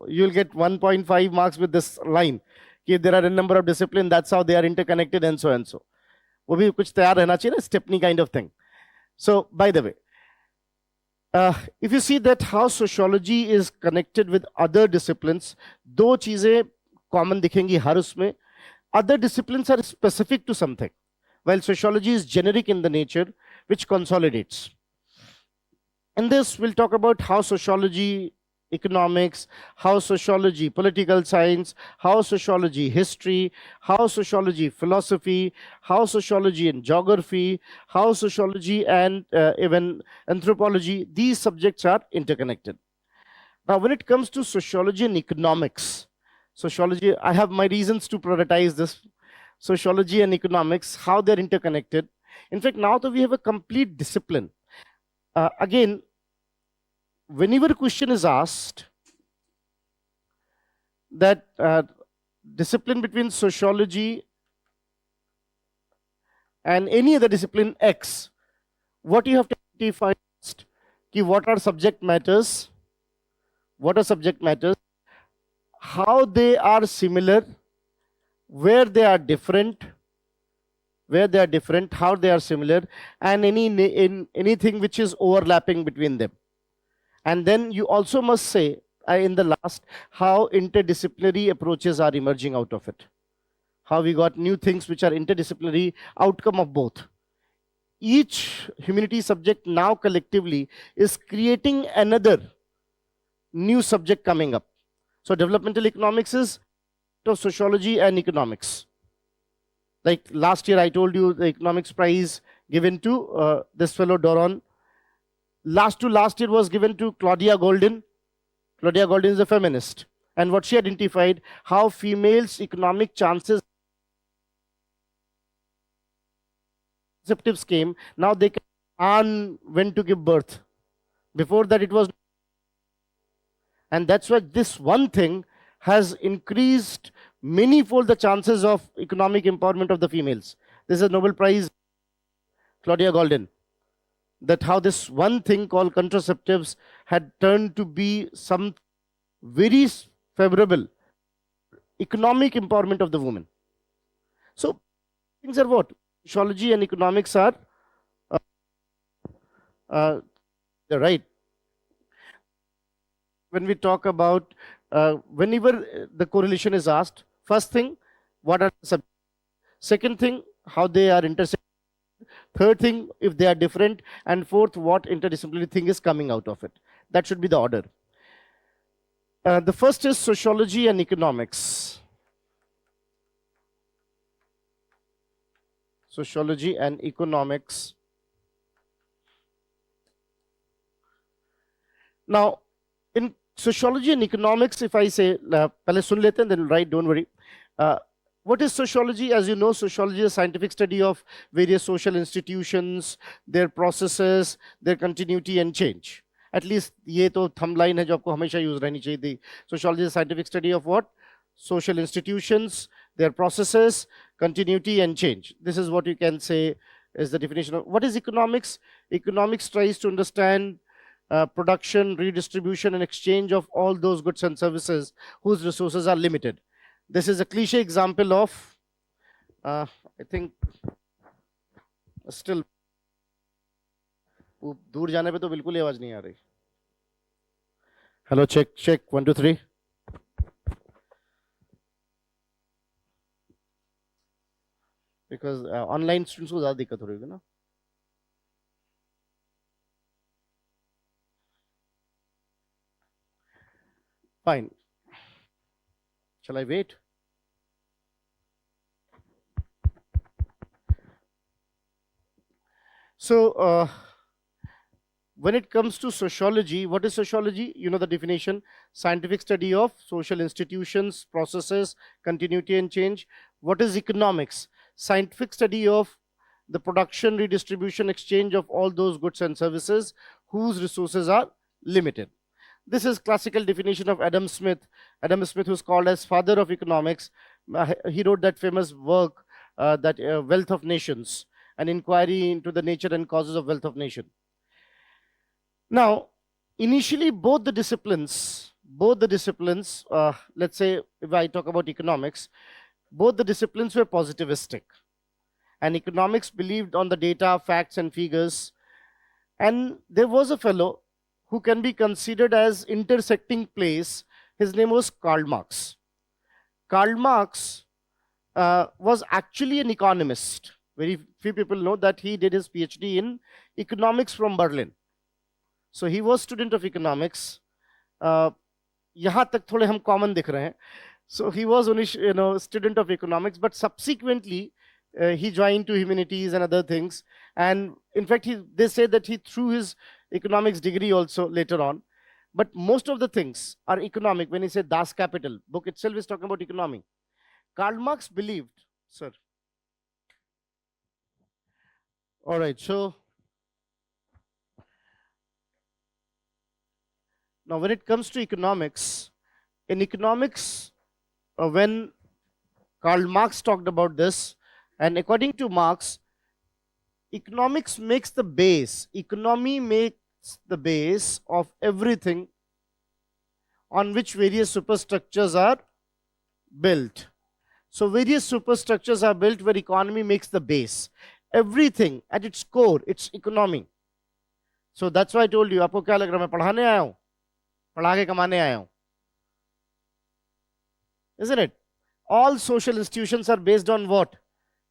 you will get 1.5 marks with this line कि there are n number of disciplines, that's how they are interconnected and so and so. वो भी कुछ तैयार रहना चाहिए ना, stepney kind of thing. So by the way, if you see that how sociology is connected with other disciplines, दो चीजें common दिखेंगी हर उसमें. Other disciplines are specific to something, while sociology is generic in the nature, which consolidates. In this, we'll talk about how sociology, economics, how sociology, political science, how sociology, history, how sociology, philosophy, how sociology and geography, how sociology and even anthropology, these subjects are interconnected. Now, when it comes to sociology and economics, sociology, I have my reasons to prioritize this. Sociology and economics, how they're interconnected. In fact, now that we have a complete discipline, again, whenever a question is asked that discipline between sociology and any other discipline X, what you have to identify first, what are subject matters, how they are similar, where they are different, how they are similar, and anything which is overlapping between them. And then you also must say, in the last, how interdisciplinary approaches are emerging out of it. How we got new things which are interdisciplinary outcome of both. Each humanity subject now collectively is creating another new subject coming up. So developmental economics is of sociology and economics. Like last year, I told you the economics prize given to this fellow Doron. Last year was given to Claudia Golden. Claudia Golden is a feminist. And what she identified, how females' economic chances came, now they can earn when to give birth. Before that, it was. And that's why this one thing has increased manyfold the chances of economic empowerment of the females. This is a Nobel Prize, Claudia Golden, that how this one thing called contraceptives had turned to be some very favorable economic empowerment of the woman. So things are what? Sociology and economics are right. When we talk about, whenever the correlation is asked, first thing, what are the subjects? Second thing, how they are intersecting. Third thing, if they are different. And fourth, what interdisciplinary thing is coming out of it. That should be the order. The first is sociology and economics. Sociology and economics. Now, in sociology and economics, if I say, pehle sun lete hain, then write, don't worry. What is sociology? As you know, sociology is a scientific study of various social institutions, their processes, their continuity and change. At least ये तो thumb line है जो आपको हमेशा use रहनी चाहिए थी. Sociology is a scientific study of what? Social institutions, their processes, continuity and change. This is what you can say is the definition of what is economics. Economics tries to understand production, redistribution and exchange of all those goods and services whose resources are limited. This is a cliche example of, I think, still, दूर जाने पे तो बिल्कुल ही आवाज नहीं आ रही. Hello, check 1 2 3. Because online students को ज़्यादा दिक्कत हो रही है ना. Fine. Shall I wait? So, when it comes to sociology, what is sociology? You know the definition: scientific study of social institutions, processes, continuity and change. What is economics? Scientific study of the production, redistribution, exchange of all those goods and services whose resources are limited. This is classical definition of Adam Smith. Adam Smith, who's called as father of economics. He wrote that famous work, that Wealth of Nations, an inquiry into the nature and causes of wealth of nation. Now, initially, both the disciplines, let's say if I talk about economics, both the disciplines were positivistic. And economics believed on the data, facts and figures. And there was a fellow who can be considered as intersecting place. His name was Karl Marx. Karl Marx was actually an economist. Very few people know that he did his PhD in economics from Berlin. So he was student of economics. यहाँ तक थोड़े हम common दिख रहे हैं. So he was only, student of economics, but subsequently he joined to humanities and other things. And in fact, they say that he threw his economics degree also later on. But most of the things are economic. When he said Das Kapital, book itself is talking about economy. Karl Marx believed, sir. All right, so now when it comes to economics, in economics, when Karl Marx talked about this, and according to Marx, economics makes the base, economy makes the base of everything on which various superstructures are built. So various superstructures are built where economy makes the base. Everything at its core, it's economy. So that's why I told you, आपको क्या लग रहा है मैं पढ़ाने आया हूँ, पढ़ा के कमाने आया हूँ, isn't it? All social institutions are based on what?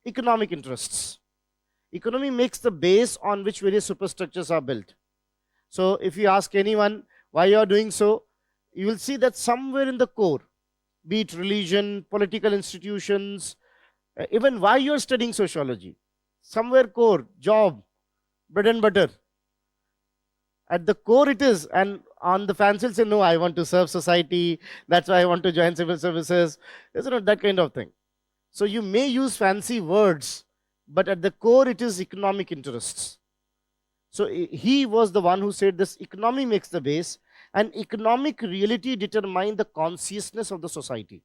Economic interests. Economy makes the base on which various superstructures are built. So if you ask anyone why you are doing so, you will see that somewhere in the core, be it religion, political institutions, even why you're studying sociology, somewhere core, job, bread and butter. At the core it is, and on the fans will say, no, I want to serve society, that's why I want to join civil services. Isn't it that kind of thing? So you may use fancy words, but at the core it is economic interests. So he was the one who said this economy makes the base, and economic reality determine the consciousness of the society.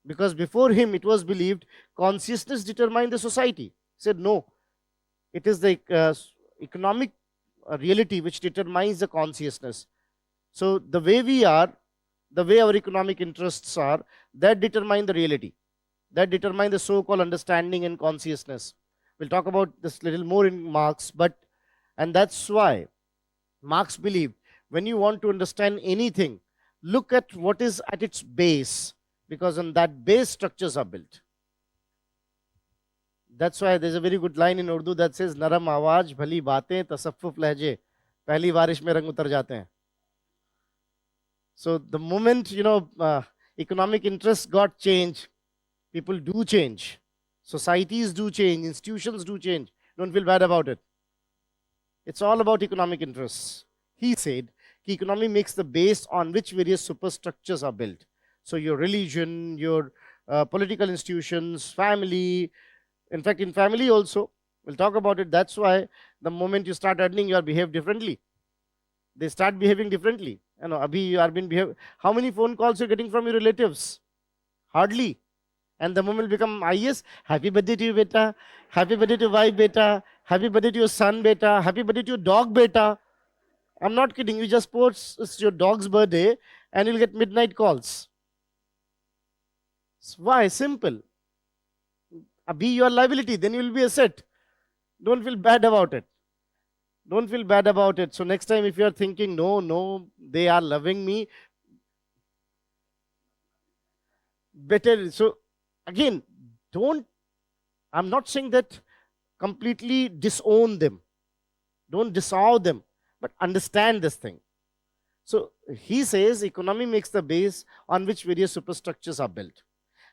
Because before him it was believed consciousness determined the society. He said no, it is the economic reality which determines the consciousness. So the way we are, the way our economic interests are, that determine the reality, that determine the so-called understanding and consciousness. We'll talk about this little more in Marx, and that's why Marx believed when you want to understand anything, look at what is at its base, because on that base structures are built. That's why there's a very good line in Urdu that says, Naram आवाज भली बातें तसफ्फुफ लहजे पहली बारिश में रंग उतर जाते हैं. So the moment economic interests got changed, people do change, societies do change, institutions do change. Don't feel bad about it. It's all about economic interests. He said, economy makes the base on which various superstructures are built. So your religion, your political institutions, family. In fact, in family also, we'll talk about it. That's why the moment you start earning, you are behave differently. They start behaving differently. Abhi you are how many phone calls you're getting from your relatives? Hardly. And the moment you become IS, happy birthday to you, beta. Happy birthday to wife, beta. Happy birthday to your son, beta. Happy birthday to your dog, beta. I'm not kidding. You just post it's your dog's birthday and you'll get midnight calls. Why? Simple. Be your liability, then you will be asset. Don't feel bad about it. Don't feel bad about it. So next time if you are thinking, no, they are loving me, better. So again, I'm not saying that completely disown them. Don't disown them, but understand this thing. So he says economy makes the base on which various superstructures are built.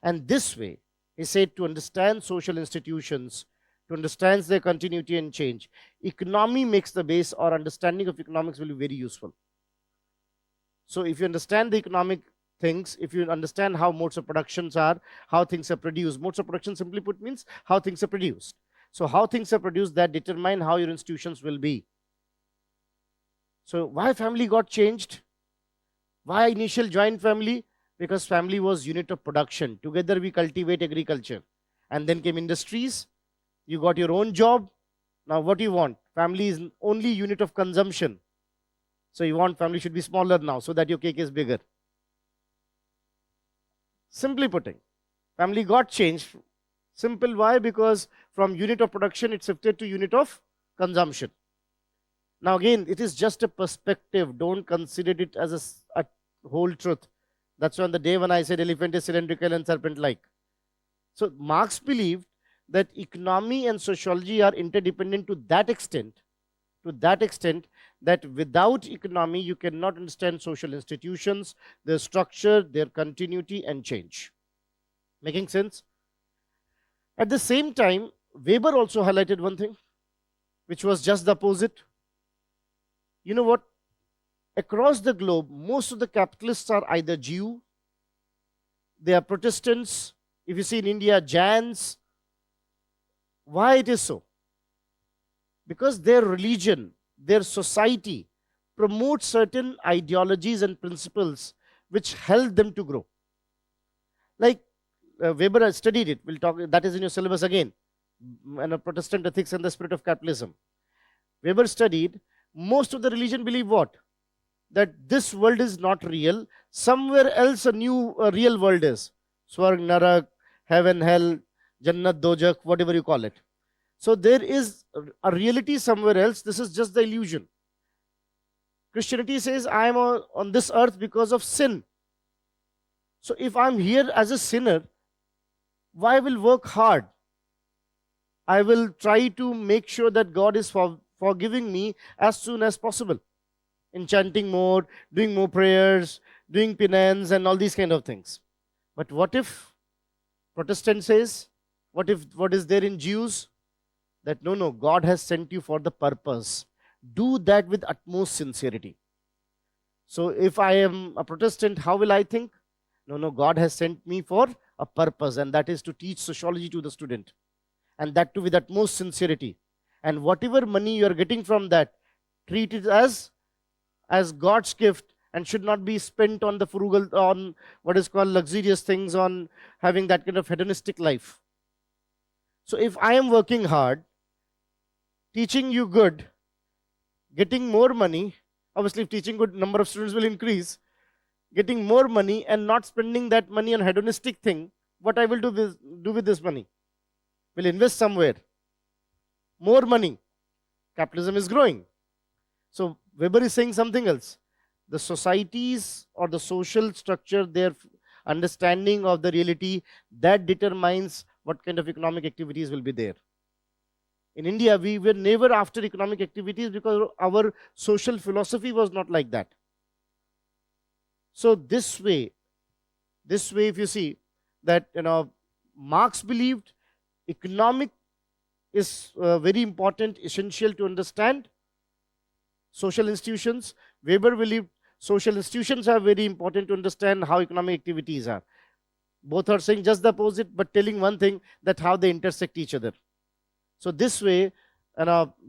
And this way, he said, to understand social institutions, to understand their continuity and change, economy makes the base, or understanding of economics will be very useful. So if you understand the economic things, if you understand how modes of productions are, how things are produced, modes of production simply put means how things are produced. So how things are produced, that determine how your institutions will be. So why family got changed? Why initial joint family? Because family was unit of production. Together we cultivate agriculture. And then came industries. You got your own job. Now what do you want? Family is only unit of consumption. So you want family should be smaller now so that your cake is bigger. Simply putting, family got changed. Simple why? Because from unit of production it shifted to unit of consumption. Now again, it is just a perspective. Don't consider it as a whole truth. That's on the day when I said elephant is cylindrical and serpent-like. So Marx believed that economy and sociology are interdependent to that extent that without economy you cannot understand social institutions, their structure, their continuity and change. Making sense? At the same time, Weber also highlighted one thing, which was just the opposite. You know what? Across the globe, most of the capitalists are either Jew, they are Protestants. If you see in India, Jains. Why it is so? Because their religion, their society promotes certain ideologies and principles which help them to grow. Like Weber has studied it. We'll talk, that is in your syllabus again. And Protestant ethics and the spirit of capitalism. Weber studied, most of the religion believe what? That this world is not real. Somewhere else a real world is. Swarg, Narak, heaven, hell, Jannat, Dojak, whatever you call it. So there is a reality somewhere else. This is just the illusion. Christianity says I am on this earth because of sin. So if I'm here as a sinner, why will work hard? I will try to make sure that God is forgiving me as soon as possible. in chanting more, doing more prayers, doing penance, and all these kind of things. But what if Protestant says, what is there in Jews? That no, God has sent you for the purpose. Do that with utmost sincerity. So if I am a Protestant, how will I think? No, God has sent me for a purpose, and that is to teach sociology to the student, and that too with utmost sincerity. And whatever money you are getting from that, treat it as God's gift, and should not be spent on the frugal, on what is called luxurious things, on having that kind of hedonistic life. So if I am working hard, teaching you good, getting more money, obviously if teaching good, number of students will increase, getting more money and not spending that money on hedonistic thing, what I will do with this money? Will invest somewhere. More money. Capitalism is growing. So Weber is saying something else. The societies or the social structure, their understanding of the reality, that determines what kind of economic activities will be there. In India, we were never after economic activities because our social philosophy was not like that. So this way, if you see that, Marx believed economic is very important, essential to understand social institutions. Weber believed social institutions are very important to understand how economic activities are. Both are saying just the opposite, but telling one thing, that how they intersect each other. So this way,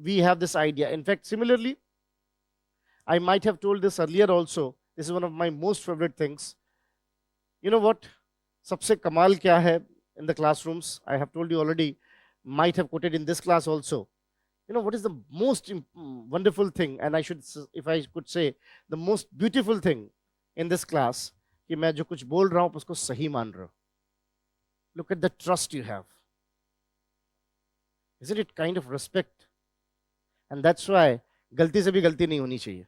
we have this idea. In fact, similarly, I might have told this earlier also. This is one of my most favorite things. You know what? Sabse kamal kya hai in the classrooms? I have told you already, might have quoted in this class also. You know what is the most wonderful thing, and if I could say, the most beautiful thing in this class, कि मैं जो कुछ बोल रहा हूं उसको सही मान रहा हूं. Look at the trust you have. Isn't it kind of respect? And that's why गलती से भी गलती नहीं होनी चाहिए.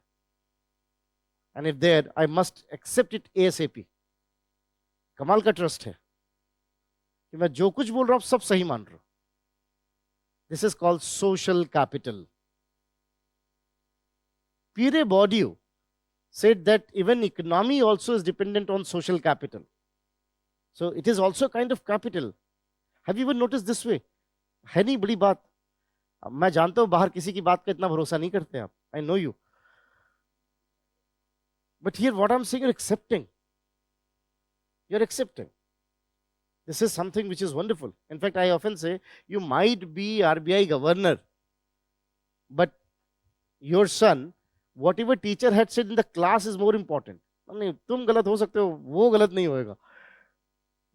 And if there, I must accept it ASAP. कमाल का ट्रस्ट है कि मैं जो कुछ बोल रहा हूं सब सही मान रहा हूं. This is called social capital. Pierre Bourdieu said that even economy also is dependent on social capital. So it is also kind of capital. Have you ever noticed this way? है नहीं बड़ी बात. मैं जानता हूं बाहर किसी की बात का इतना भरोसा नहीं करते आप. I know you. But here what I'm saying, you're accepting. You're accepting. This is something which is wonderful. In fact, I often say, you might be RBI governor, but your son, whatever teacher had said in the class is more important. नहीं, तुम गलत हो सकते हो, वो गलत नहीं होएगा.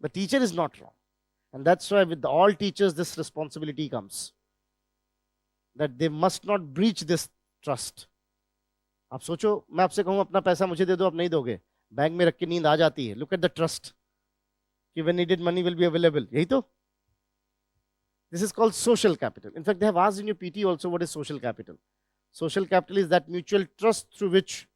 The teacher is not wrong. And that's why with all teachers, this responsibility comes. That they must not breach this trust. आप सोचो, मैं आपसे कहूँ अपना पैसा मुझे दे दो, आप नहीं दोगे. बैंक में रख के नींद आ जाती है. Look at the trust. When needed money will be available. यही तो? This is called social capital. In fact, they have asked in your PT also what is social capital. Social capital is that mutual trust through which.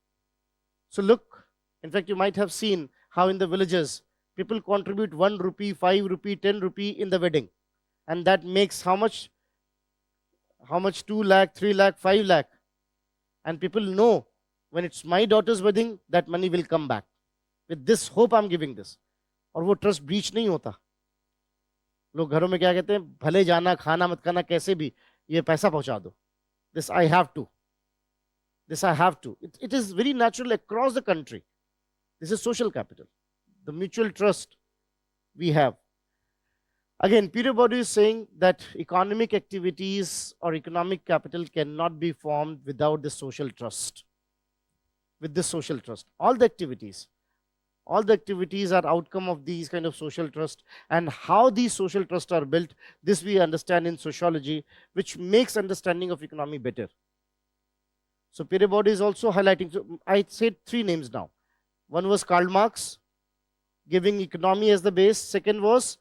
So look, in fact, you might have seen how in the villages, people contribute 1 rupee, 5 rupee, 10 rupee in the wedding. And that makes how much? How much? 2 lakh, 3 lakh, 5 lakh. And people know when it's my daughter's wedding, that money will come back. With this hope, I'm giving this. और वो trust breach नहीं होता. लोग घरों में क्या कहते हैं, भले जाना, खाना मत खाना, कैसे भी ये पैसा पहुंचा दो. This I have to. This I have to. It is very natural across the country. This is social capital. The mutual trust we have. Again, Pierre Bourdieu is saying that economic activities or economic capital cannot be formed without this social trust. With this social trust. All the activities are outcome of these kind of social trust, and how these social trusts are built, this we understand in sociology, which makes understanding of economy better. So Pierre Bourdieu is also highlighting, so I said 3 names now. One was Karl Marx, giving economy as the base. Second was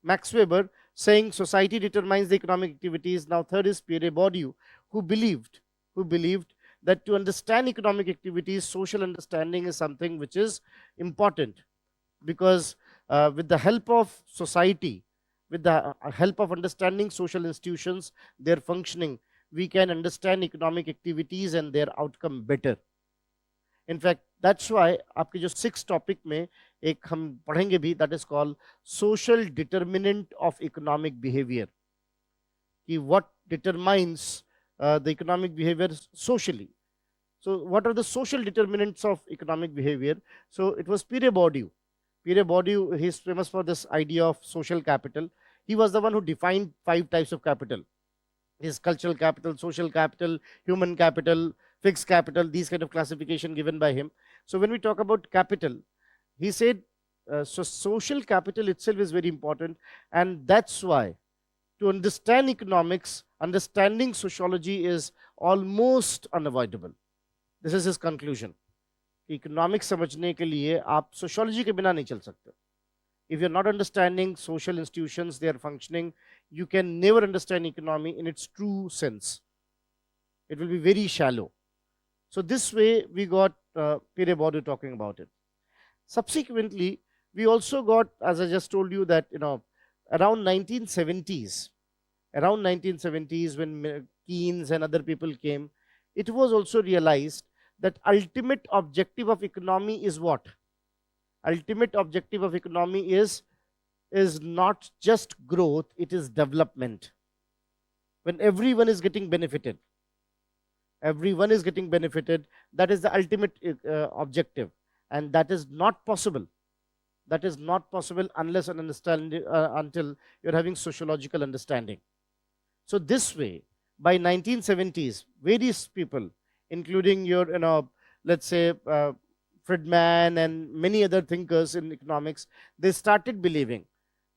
Max Weber, saying society determines the economic activities. Now third is Pierre Bourdieu, who believed that to understand economic activities, social understanding is something which is important, because with the help of society, with the help of understanding social institutions, their functioning, we can understand economic activities and their outcome better. In fact, that's why आपके जो 6 topic में एक हम पढ़ेंगे भी, that is called social determinant of economic behavior. कि what determines the economic behavior socially. So what are the social determinants of economic behavior? So it was Pierre Bourdieu. Pierre Bourdieu, he is famous for this idea of social capital. He was the one who defined 5 types of capital. Is cultural capital, social capital, human capital, fixed capital, these kind of classification given by him. So when we talk about capital, he said, so social capital itself is very important, and that's why to understand economics, understanding sociology is almost unavoidable. This is his conclusion. Economics समझने के लिए आप sociology के बिना नहीं चल सकते. If you're not understanding social institutions, their functioning, you can never understand economy in its true sense. It will be very shallow. So this way we got Pierre Bourdieu talking about it. Subsequently, we also got, as I just told you, that around 1970s, when Keynes and other people came, it was also realized that ultimate objective of economy is what? Ultimate objective of economy is not just growth, it is development. When everyone is getting benefited, that is the ultimate objective, and that is not possible. That is not possible unless and until you're having sociological understanding. So this way, by 1970s, various people, including your, let's say, Friedman and many other thinkers in economics, they started believing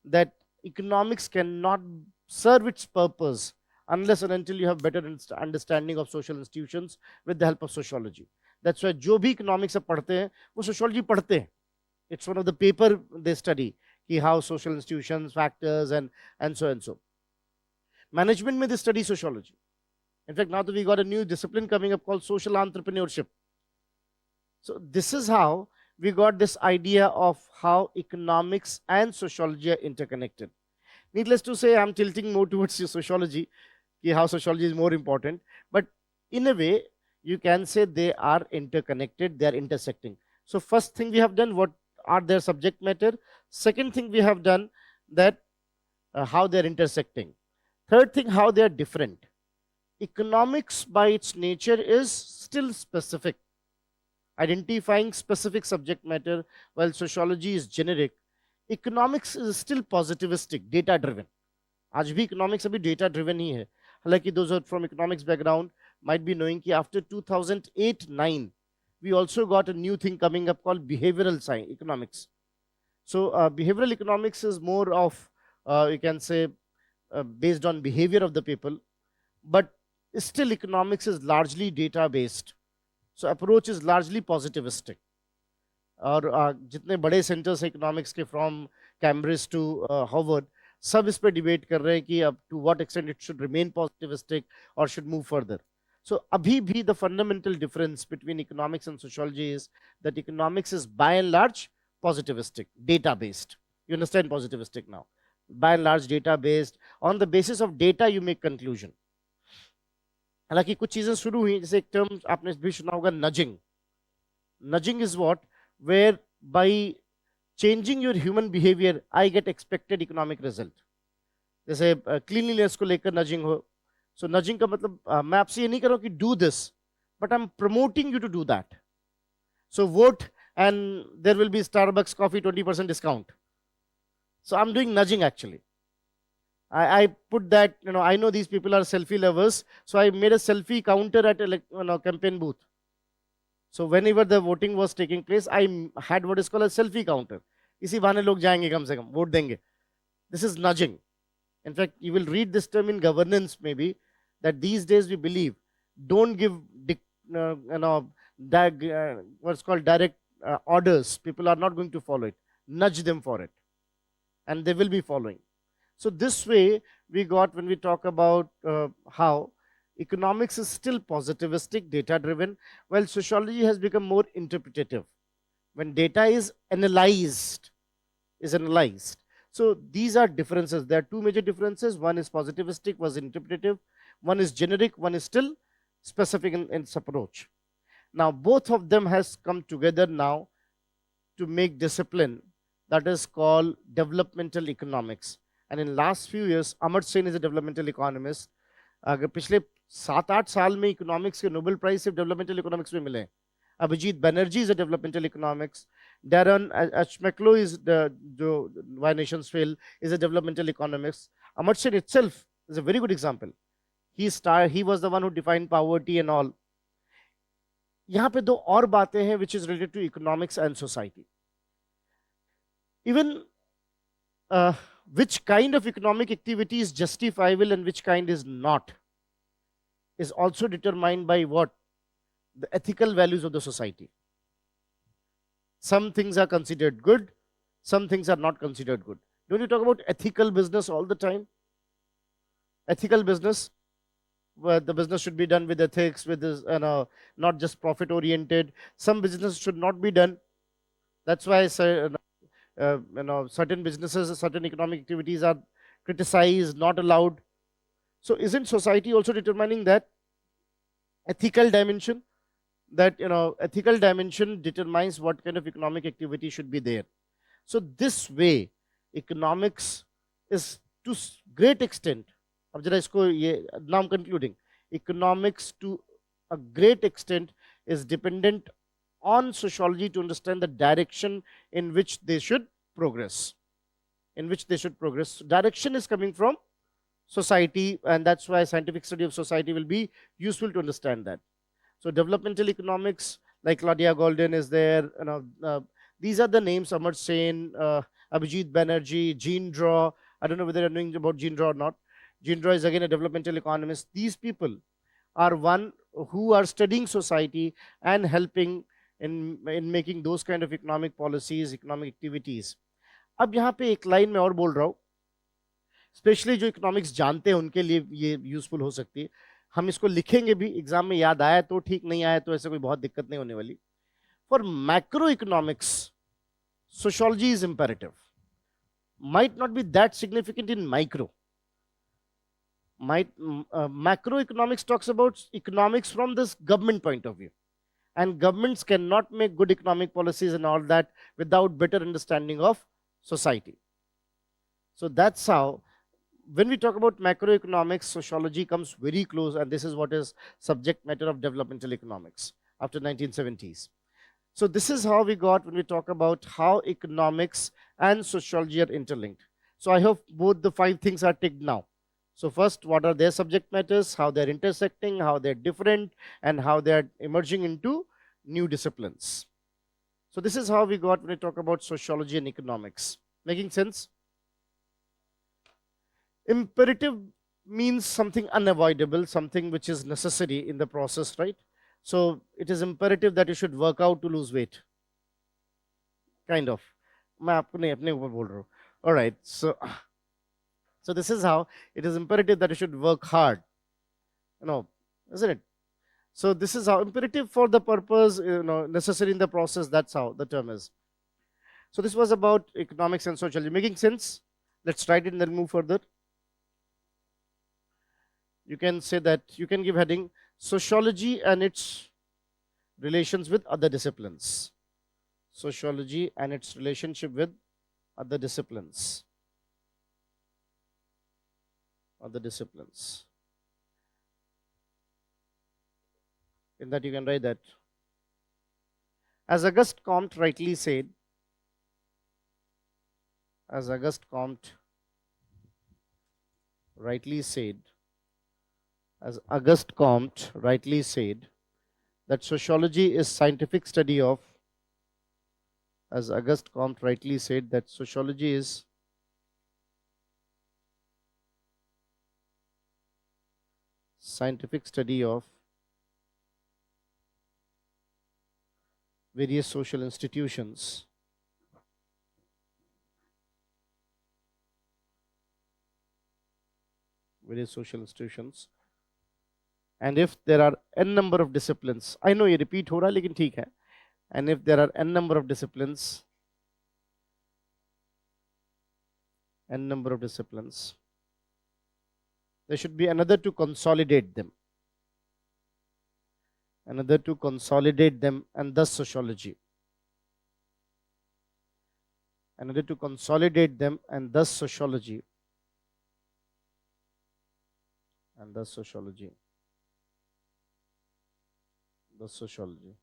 that economics cannot serve its purpose unless and until you have better understanding of social institutions with the help of sociology. That's why जो भी economics से पढ़ते हैं वो sociology पढ़ते हैं. It's one of the paper they study, how social institutions, factors, and so and so. Management में they study sociology. In fact, now that we got a new discipline coming up called social entrepreneurship. So this is how we got this idea of how economics and sociology are interconnected. Needless to say, I'm tilting more towards sociology, how sociology is more important. But in a way, you can say they are interconnected, they are intersecting. So first thing we have done, what are their subject matter? Second thing we have done, that how they are intersecting. Third thing, how they are different. Economics by its nature is still specific, identifying specific subject matter, while sociology is generic. Economics is still positivistic, data driven. आज भी economics अभी data driven ही है. हालांकि those who are from economics background might be knowing कि after 2008-9 we also got a new thing coming up called behavioral science economics. So behavioral economics is more of you can say based on behavior of the people, but still economics is largely data based. So approach is largely positivistic. और जितने बड़े centres economics के from Cambridge to Harvard सब इस पे debate कर रहे हैं कि अब to what extent it should remain positivistic और शुड मूव फर्दर. So अभी भी the fundamental difference between economics and sociology is that economics is by and large positivistic, data based. You understand positivistic now? By and large data based. On the basis of data you make conclusion. हालांकि कुछ चीजें शुरू हुई, जैसे एक term आपने भी सुना होगा, nudging. Nudging is what? Where by changing your human behavior, I get expected economic result. जैसे cleanliness को लेकर nudging हो. So nudging का मतलब मैं आपसे ये नहीं कर रहा हूँ कि do this, but I'm promoting you to do that. So vote and there will be Starbucks coffee 20% discount. So I'm doing nudging actually. I put that, I know these people are selfie lovers, so I made a selfie counter at a campaign booth. So whenever the voting was taking place, I had what is called a selfie counter. इसी बहाने लोग जाएंगे कम से कम vote देंगे. This is nudging. In fact, you will read this term in governance maybe, that these days we believe don't give what's called direct orders. People are not going to follow it. Nudge them for it, and they will be following. So this way we got, when we talk about how economics is still positivistic, data driven, while sociology has become more interpretative. When data is analyzed. So these are differences. There are two major differences. One is positivistic, was interpretative, One is generic, one is still specific in its approach. Now, both of them has come together now to make discipline that is called developmental economics. And in last few years, Amar Sen is a developmental economist. अगर पिछले 7-8 साल में economics के Nobel prize सिर्फ developmental economics में मिले. Abhijit Banerjee is a developmental economics. Darren Ashmeklo is the Why Nations Fail is a developmental economics. Amartya Sen itself is a very good example. He was the one who defined poverty and all. यहाँ पे दो और बातें हैं which is related to economics and society. Even which kind of economic activity is justifiable and which kind is not is also determined by what? The ethical values of the society. Some things are considered good, some things are not considered good. Don't you talk about ethical business all the time? Ethical business, where the business should be done with ethics, with this, not just profit oriented. Some business should not be done. That's why certain businesses, certain economic activities are criticized, not allowed. So isn't society also determining that ethical dimension? That ethical dimension determines what kind of economic activity should be there. So this way, economics is to great extent. Now I'm concluding. Economics to a great extent is dependent on sociology to understand the direction in which they should progress. Direction is coming from society, and that's why scientific study of society will be useful to understand that. So developmental economics, like Claudia Golden is there. These are the names: Amar Sen, Abhijit Banerjee, Jean Draw. I don't know whether you're knowing about Jean Draw or not. Jean Draw is again a developmental economist. These people are one who are studying society and helping in making those kind of economic policies, economic activities. अब यहाँ पे एक line में और बोल रहा हूँ, specially जो इकोनॉमिक्स जानते हैं उनके लिए ये यूजफुल हो सकती है. हम इसको लिखेंगे भी, एग्जाम में याद आया तो ठीक, नहीं आया तो ऐसे कोई बहुत दिक्कत नहीं होने वाली. For macro economics, sociology is imperative. Might not be that significant in micro. Macroeconomics talks about economics from this government point of view. And governments cannot make good economic policies and all that without better understanding of society. So that's how, when we talk about macroeconomics, sociology comes very close, and this is what is subject matter of developmental economics after 1970s. So this is how we got when we talk about how economics and sociology are interlinked. So I hope both the 5 things are ticked now. So first, what are their subject matters, how they're intersecting, how they're different, and how they're emerging into new disciplines. So this is how we got when we talk about sociology and economics. Making sense? Imperative means something unavoidable, something which is necessary in the process, right? So it is imperative that you should work out to lose weight. Kind of. All right. So this is how it is imperative that you should work hard. Isn't it? So this is how imperative for the purpose, necessary in the process. That's how the term is. So this was about economics and sociology. Making sense? Let's write it and then move further. You can say that, you can give heading sociology and its relations with other disciplines. Sociology and its relationship with other disciplines. Other disciplines. In that you can write that. As Auguste Comte rightly said, that sociology is scientific study of, scientific study of various social institutions. And if there are n number of disciplines, I know ये repeat हो रहा है लेकिन ठीक है. And if there are n number of disciplines, There should be another to consolidate them. Another to consolidate them, and thus sociology. Another to consolidate them, and thus sociology. And thus sociology. Thus sociology.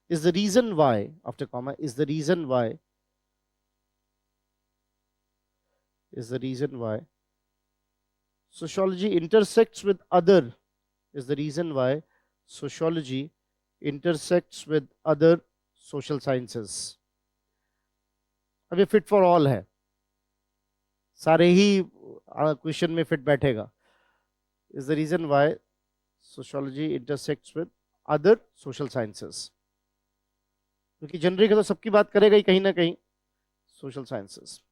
Is the reason why, after comma, is the reason why sociology intersects with other, is the reason why sociology intersects with other social sciences. अब ये fit for all है, सारे ही question में fit बैठेगा. Is the reason why sociology intersects with other social sciences. क्योंकि generally तो सबकी बात करेगा ही कहीं ना कहीं, social sciences.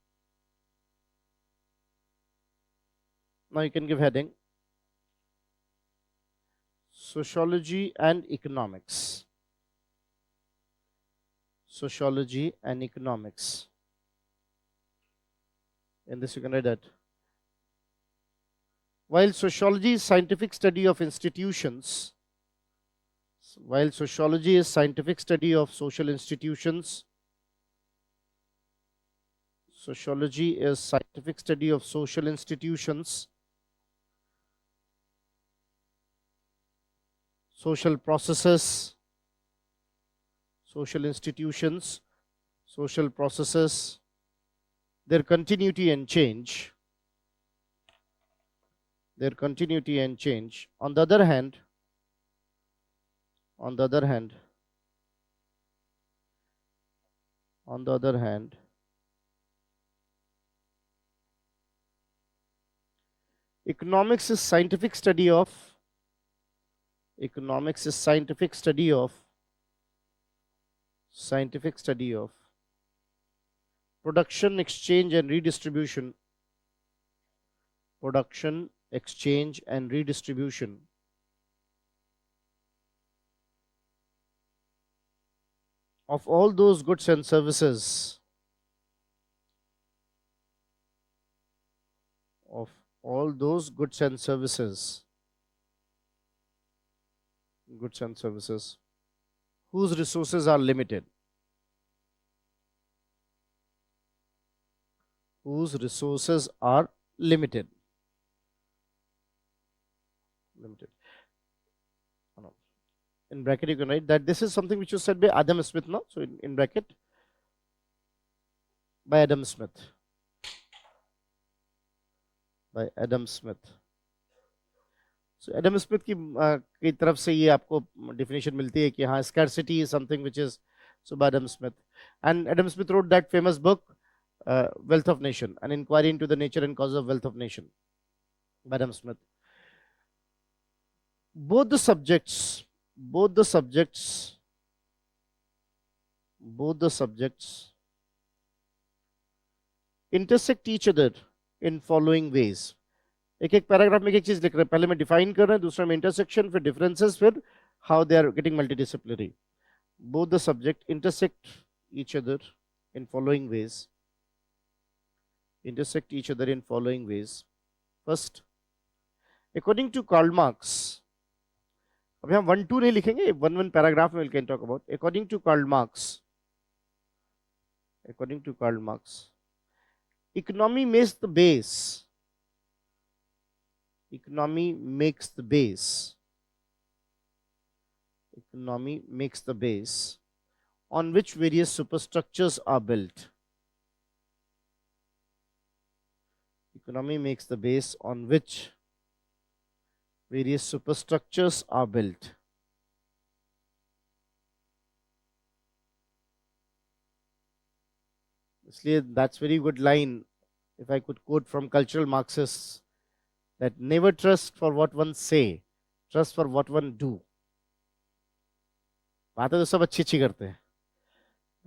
Now you can give heading sociology and economics. Sociology and economics. In this you can write that. While sociology is scientific study of institutions, while sociology is scientific study of social institutions, sociology is scientific study of social institutions, social processes, social institutions, social processes, their continuity and change. Their continuity and change. On the other hand, economics is scientific study of production, exchange and redistribution. Production, exchange and redistribution of all those goods and services, whose resources are limited. In bracket you can write that this is something which was said by Adam Smith, no? So in bracket, by Adam Smith. So Adam Smith की तरफ से ये आपको definition मिलती है कि हाँ, scarcity is something which is, so by Adam Smith. And Adam Smith wrote that famous book, Wealth of Nation, an inquiry into the nature and causes of wealth of nation, by Adam Smith. Both the subjects intersect each other in following ways. एक paragraph में एक चीज लिख रहे हैं, पहले में define कर रहे हैं, दूसरा में इंटरसेक्शन, फिर डिफरेंसेस, फिर how they are getting multidisciplinary. Both the subject intersect each other in following ways. First, according to Karl Marx, अभी हम 1-2 नहीं लिखेंगे, 1 पैराग्राफ में we can talk about. According to Karl Marx, economy makes the base. Economy makes the base on which various superstructures are built. Economy makes the base on which various superstructures are built. इसलिए that's very good line, if I could quote from cultural Marxists, that never trust for what one say, trust for what one do. बातें तो सब अच्छी अच्छी करते हैं,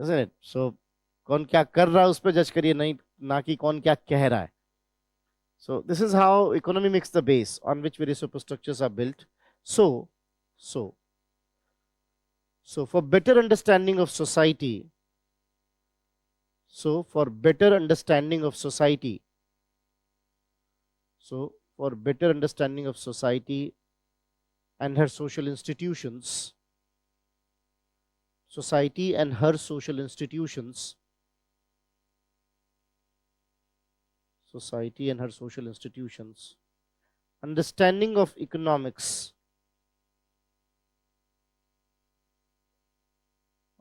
isn't it? So कौन क्या कर रहा है उस पर जज करिए, नहीं ना कि कौन क्या कह रहा है. So this is how economy makes the base on which various superstructures are built. So for better understanding of society, for better understanding of society and her social institutions, society and her social institutions, society and her social institutions, understanding of economics,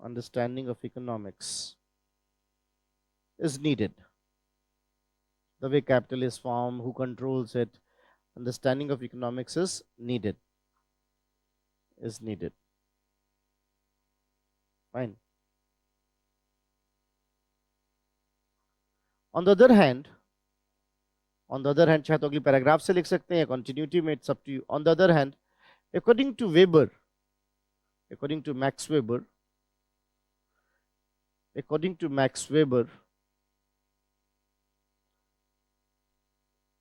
understanding of economics is needed. The way capital is formed, who controls it, understanding of economics is needed. Is needed. Fine. On the other hand, चाहे तो अगली paragraph से लिख सकते हैं, continuity में, it's up to you. On the other hand, according to Weber, according to Max Weber, according to Max Weber,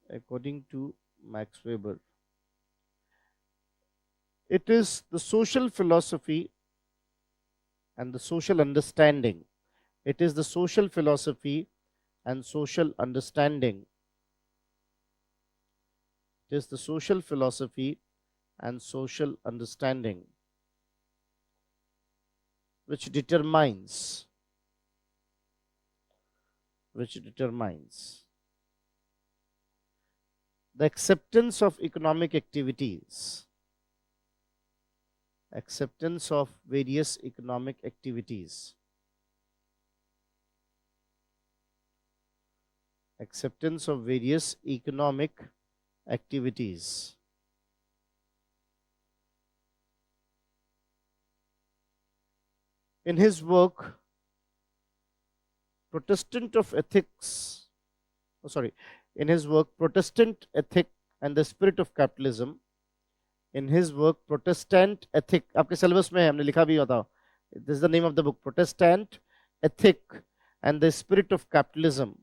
according to Max Weber, it is the social philosophy and the social understanding. It is the social philosophy and social understanding. It is the social philosophy and social understanding which determines the acceptance of economic activities, acceptance of various economic activities, acceptance of various economic activities. In his work, Protestant Ethic and the Spirit of Capitalism, in his work, Protestant Ethic, आपके syllabus में हमने लिखा भी होता, this is the name of the book, Protestant Ethic and the Spirit of Capitalism.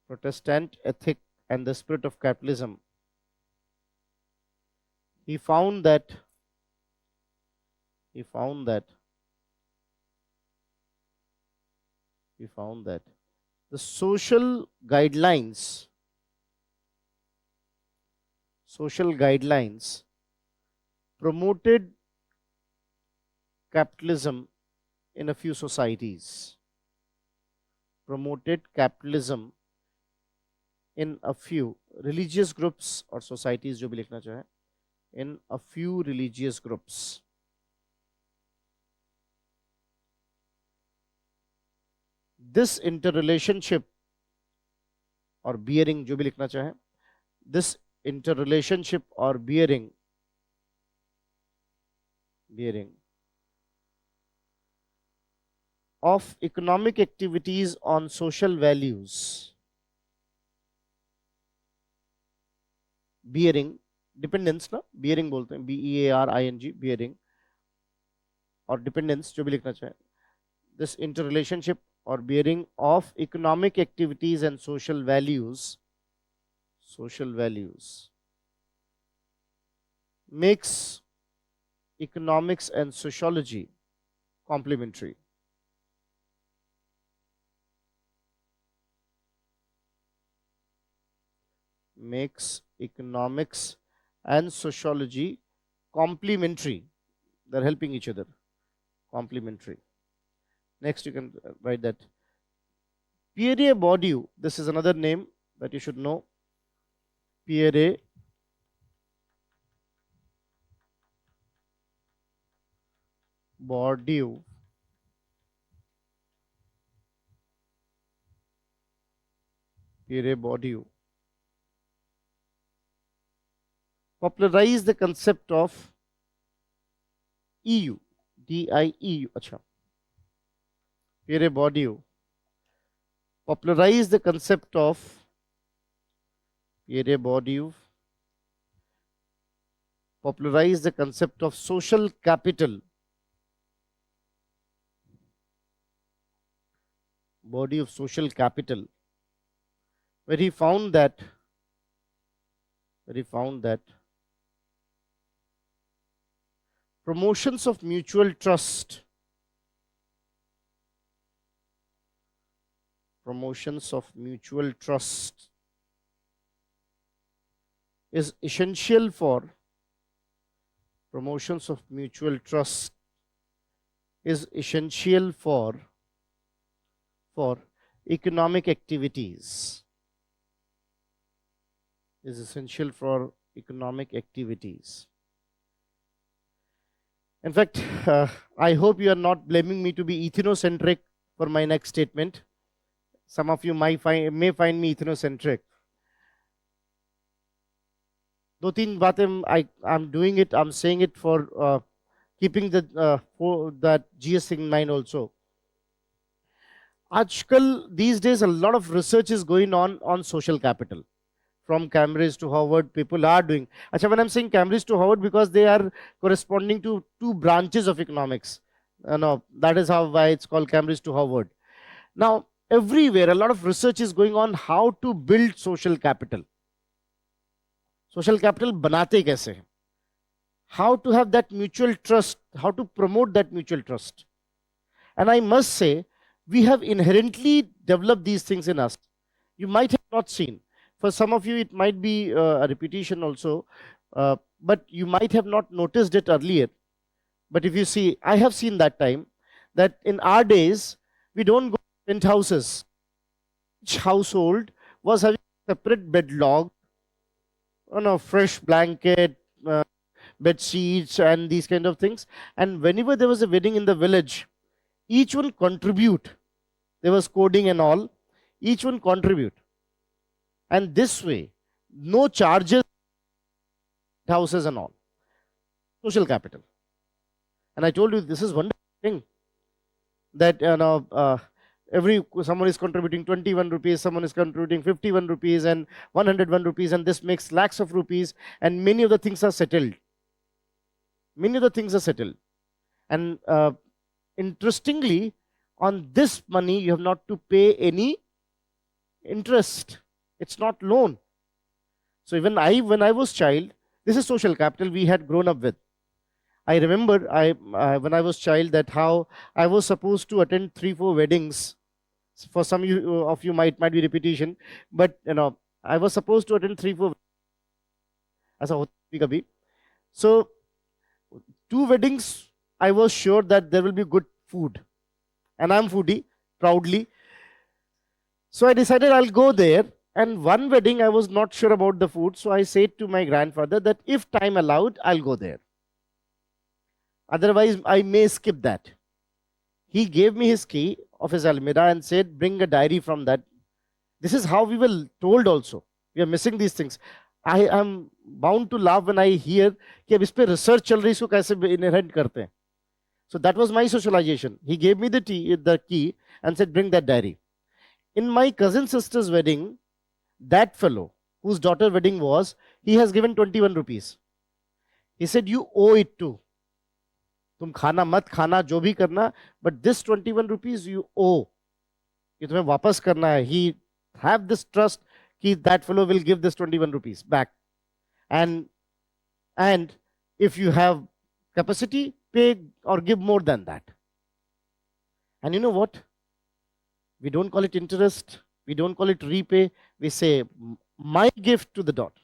Protestant Ethic and the Spirit of Capitalism. He found that the social guidelines promoted capitalism in a few societies. Promoted capitalism in a few religious groups or societies, जो भी लिखना चाहे, in a few religious groups. This interrelationship or bearing, जो भी लिखना चाहे, this interrelationship or bearing of economic activities on social values. Bearing, dependence ना, bearing बोलते हैं, B-E-A-R-I-N-G, bearing, और dependence जो भी लिखना चाहे, this interrelationship or bearing of economic activities and social values makes economics and sociology complementary. Makes economics and sociology complementary. They're helping each other. Complementary. Next, you can write that. Pierre Bourdieu, this is another name that you should know. Pierre Bourdieu. Pierre Bourdieu popularized the concept of EU, D-I-E-U. अच्छा. Pierre Bourdieu popularized the concept of social capital. Bourdieu of social capital, where he found that promotions of mutual trust, is essential for promotions of mutual trust, is essential for economic activities, is essential for economic activities. In fact, I hope you are not blaming me to be ethnocentric for my next statement. Some of you may find me ethnocentric. दो तीन बातें I'm doing it, I'm saying it for keeping for that GS in mind also. Aajkal, these days, a lot of research is going on social capital. From Cambridge to Harvard, people are doing. Achha, when I'm saying Cambridge to Harvard, because they are corresponding to two branches of economics. No, that is why it's called Cambridge to Harvard. Now, everywhere, a lot of research is going on how to build social capital. Social capital banate kaise? How to have that mutual trust, how to promote that mutual trust. And I must say, we have inherently developed these things in us. You might have not seen. For some of you, it might be a repetition also, but you might have not noticed it earlier. But if you see, I have seen that time, that in our days, we don't go to penthouses. Each household was having a separate bed log, fresh blanket, bed sheets, and these kind of things. And whenever there was a wedding in the village, each one contribute. There was coding and all. Each one contribute. And this way, no charges, houses and all. Social capital. And I told you, this is one thing. That, someone is contributing 21 rupees, someone is contributing 51 rupees and 101 rupees, and this makes lakhs of rupees, and many of the things are settled. Many of the things are settled. And interestingly, on this money, you have not to pay any interest. It's not loan. So even when I was child, this is social capital we had grown up with. I remember when I was child that how I was supposed to attend 3-4 weddings. For some of you might be repetition, but I was supposed to attend 3-4. ऐसा होता है कभी. So 2 weddings, I was sure that there will be good food, and I'm foodie proudly. So I decided I'll go there. And one wedding, I was not sure about the food, so I said to my grandfather that if time allowed, I'll go there. Otherwise, I may skip that. He gave me his key of his Almirah and said, bring a diary from that. This is how we were told also. We are missing these things. I am bound to laugh when I hear कि अब इस पे research चल रही, इसको कैसे inherent करते हैं. So that was my socialization. He gave me the key and said, bring that diary. In my cousin sister's wedding, that fellow whose daughter wedding was, he has given 21 rupees. He said, you owe it to. तुम खाना मत खाना जो भी करना, but this 21 rupees you owe. ये तुम्हें वापस करना है. He have this trust कि that fellow will give this 21 rupees back. And if you have capacity, pay or give more than that. And you know what? We don't call it interest. We don't call it repay. We say, my gift to the daughter.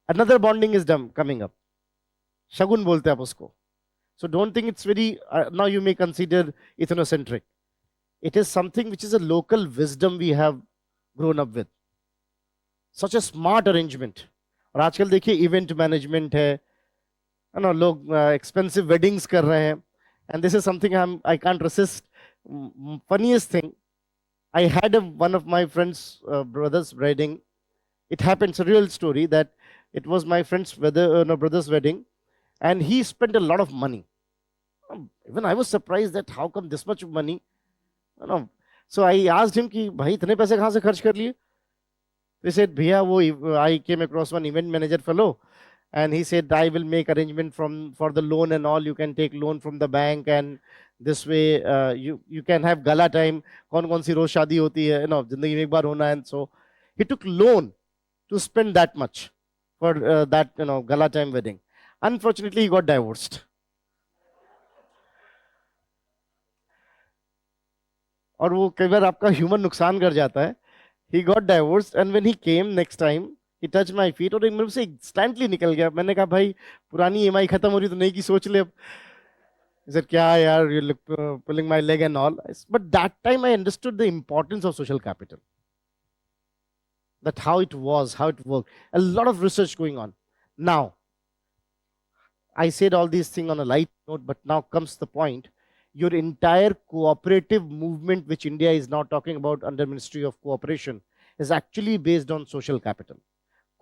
Another bonding is coming up. Shagun bolte aap usko. So don't think it's very, now you may consider ethnocentric. It is something which is a local wisdom we have grown up with. Such a smart arrangement. और आजकल देखिए event management है ना, लोग expensive weddings कर रहे हैं. And this is something I can't resist. Funniest thing, I had one of my friend's brother's wedding. It happened, it's a real story, that it was my friend's brother's wedding, and he spent a lot of money. Even I was surprised that how come this much money? So I asked him कि भाई इतने पैसे कहाँ से खर्च कर लिए? He said, भैया I came across one event manager fellow, and he said, I will make arrangement for the loan and all. You can take loan from the bank, and this way you can have gala time. कौन सी रोज शादी होती है, जिंदगी में एक बार होना. And so he took loan to spend that much for that gala time wedding. Unfortunately, he got divorced. और वो कई बार आपका ह्यूमन नुकसान कर जाता है. He got divorced, and when he came next time, He touched my feet और मेरे से instantly निकल गया. मैंने कहा भाई पुरानी EMI खत्म हो रही तो नई की सोच ले अब. He said, "क्या यार, you look pulling my leg and all." But that time I understood the importance of social capital. That how it was, how it worked. A lot of research going on. Now, I said all these things on a light note, but now comes the point. Your entire cooperative movement, which India is now talking about under Ministry of Cooperation, is actually based on social capital.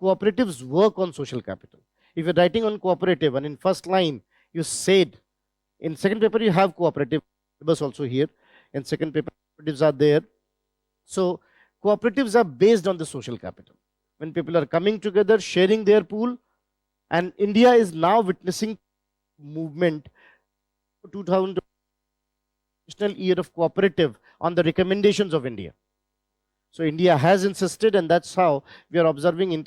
Cooperatives work on social capital. If you're writing on cooperative and in first line, you said, in second paper, you have cooperative members also here. In second paper, cooperatives are there. So cooperatives are based on the social capital. When people are coming together, sharing their pool, and India is now witnessing movement 2000 National Year of Cooperative on the recommendations of India. So India has insisted, and that's how we are observing in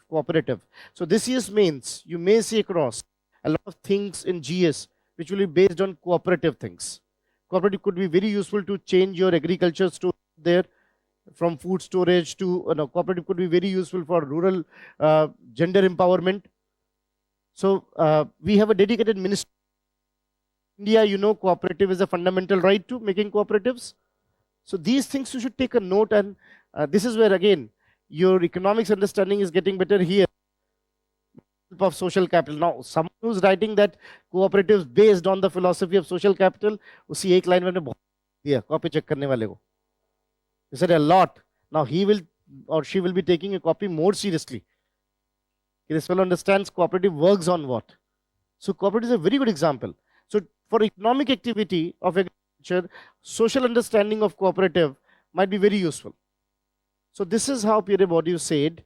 cooperative. So this year's means you may see across a lot of things in GS which will be based on cooperative things. Cooperative could be very useful to change your agriculture store there from food storage to cooperative could be very useful for rural gender empowerment. So we have a dedicated ministry. India, cooperative is a fundamental right to making cooperatives. So these things you should take a note, and this is where again your economics understanding is getting better here. Of social capital. Now, someone who's writing that cooperatives based on the philosophy of social capital, उसी एक line में बहुत दिया copy check करने वाले को. He said a lot. Now he will or she will be taking a copy more seriously. This fellow understands cooperative works on what. So cooperative is a very good example. So for economic activity of agriculture, social understanding of cooperative might be very useful. So this is how Pierre Bourdieu said,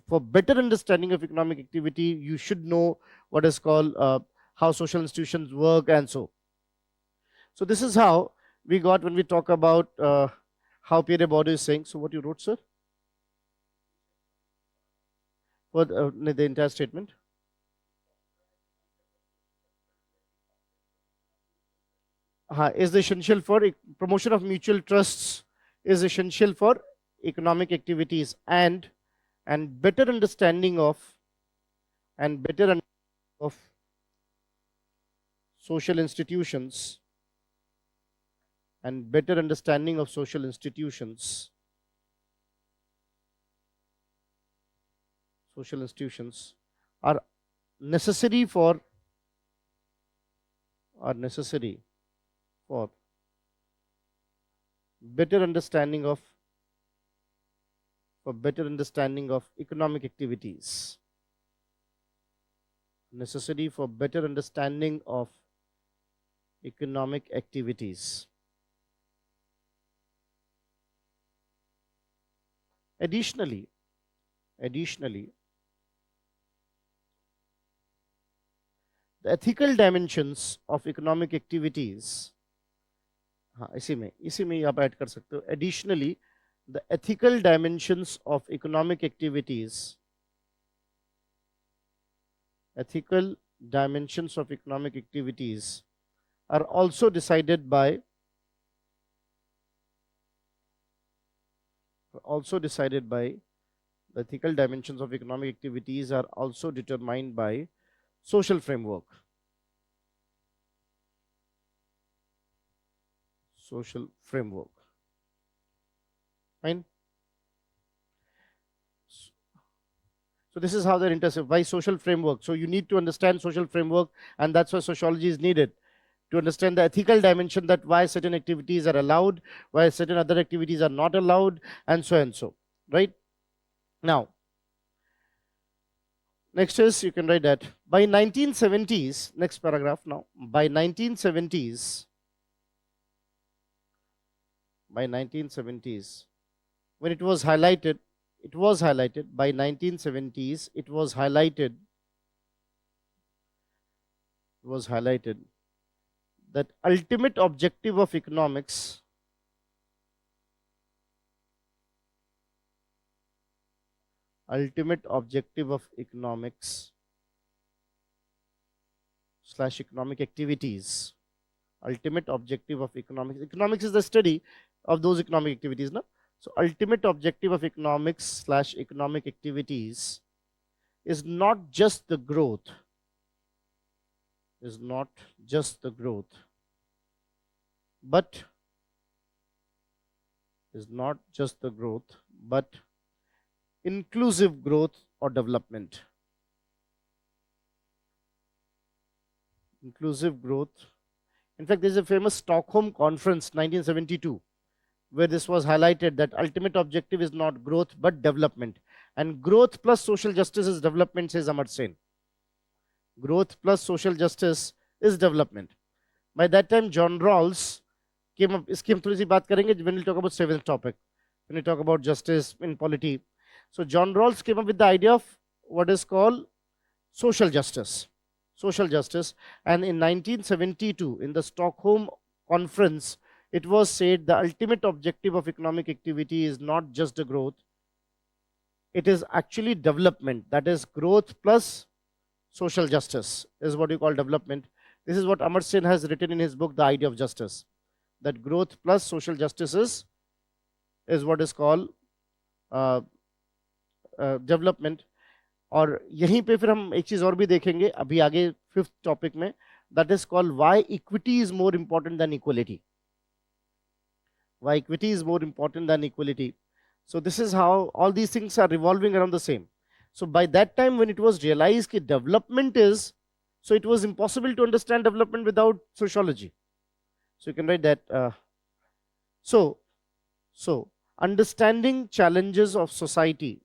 for better understanding of economic activity, you should know what is called how social institutions work and so. So this is how we got when we talk about how Pierre Bourdieu is saying. So what you wrote, sir? For the entire statement. Is essential for promotion of mutual trusts is essential for economic activities and better understanding of social institutions and better understanding of social institutions are necessary for better understanding of economic activities. Necessary for better understanding of economic activities. Additionally, the ethical dimensions of economic activities. इसी में आप add कर सकते हो. Additionally, the ethical dimensions of economic activities are also decided by the ethical dimensions of economic activities are also determined by social framework. Fine. So this is how they're intersect. Why social framework? So you need to understand social framework, and that's why sociology is needed to understand the ethical dimension, that why certain activities are allowed, why certain other activities are not allowed, and so and so. Right? Now, next is, you can write that by 1970s, next paragraph now, by 1970s, when it was highlighted by 1970s, it was highlighted that ultimate objective of economics slash economic activities. Ultimate objective of economics. Economics is the study of those economic activities, no? So ultimate objective of economics slash economic activities is not just the growth, is not just the growth, but is not just the growth, but inclusive growth or development. Inclusive growth. In fact, there's a famous Stockholm conference, 1972, where this was highlighted that ultimate objective is not growth but development. And growth plus social justice is development, says Amar Sen. Growth plus social justice is development. By that time, John Rawls came up, इसकी हम थोड़ी सी बात करेंगे when we talk about seventh topic, when we talk about justice in polity. So John Rawls came up with the idea of what is called social justice. Social justice. And in 1972, in the Stockholm conference, it was said the ultimate objective of economic activity is not just the growth, it is actually development. That is, growth plus social justice is what you call development. This is what Amar Sen has written in his book, The Idea of Justice. That growth plus social justice is what is called development. और यहीं पे फिर हम एक चीज और भी देखेंगे अभी आगे फिफ्थ टॉपिक में, that is called why equity is more important than equality. Why equity is more important than equality. So this is how all these things are revolving around the same. So by that time, when it was realized that development is, so it was impossible to understand development without sociology. So you can write that. So understanding challenges of society.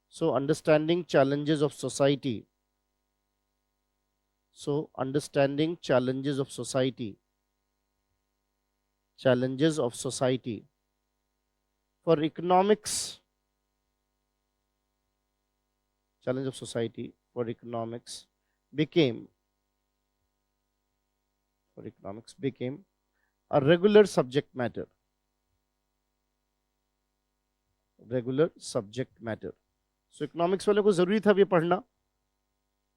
So understanding challenges of society. So understanding challenges of society. Challenges of society. For economics, challenge of society for economics became a regular subject matter. Regular subject matter. So economics वाले को जरूरी था ये पढ़ना,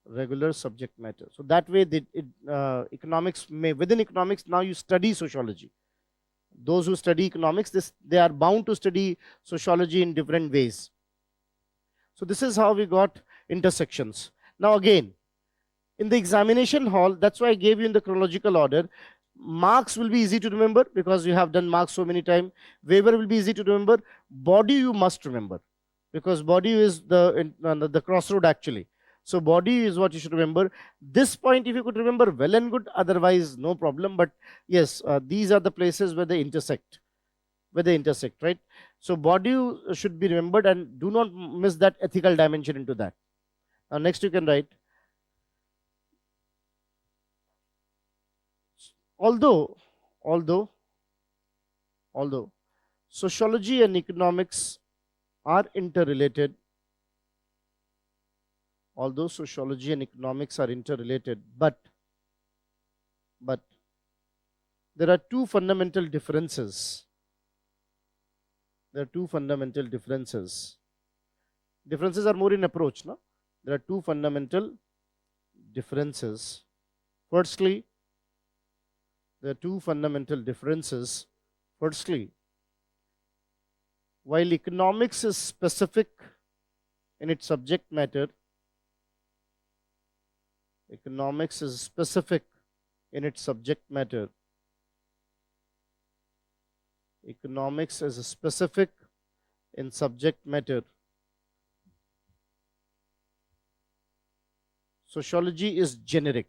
regular subject matter. So that way, economics may, within economics now you study sociology. Those who study economics, they are bound to study sociology in different ways. So this is how we got intersections. Now again, in the examination hall, that's why I gave you in the chronological order. Marx will be easy to remember because you have done Marx so many times. Weber will be easy to remember. Body you must remember because body is the crossroad actually. So body is what you should remember. This point, if you could remember, well and good. Otherwise, no problem. But yes, these are the places where they intersect. Right? So body should be remembered, and do not miss that ethical dimension into that. Now next you can write. Although sociology and economics are interrelated, but there are two fundamental differences. Differences are more in approach, no? There are two fundamental differences. Firstly, while economics is specific in its subject matter, economics is specific in its subject matter. Economics is specific in subject matter. Sociology is generic.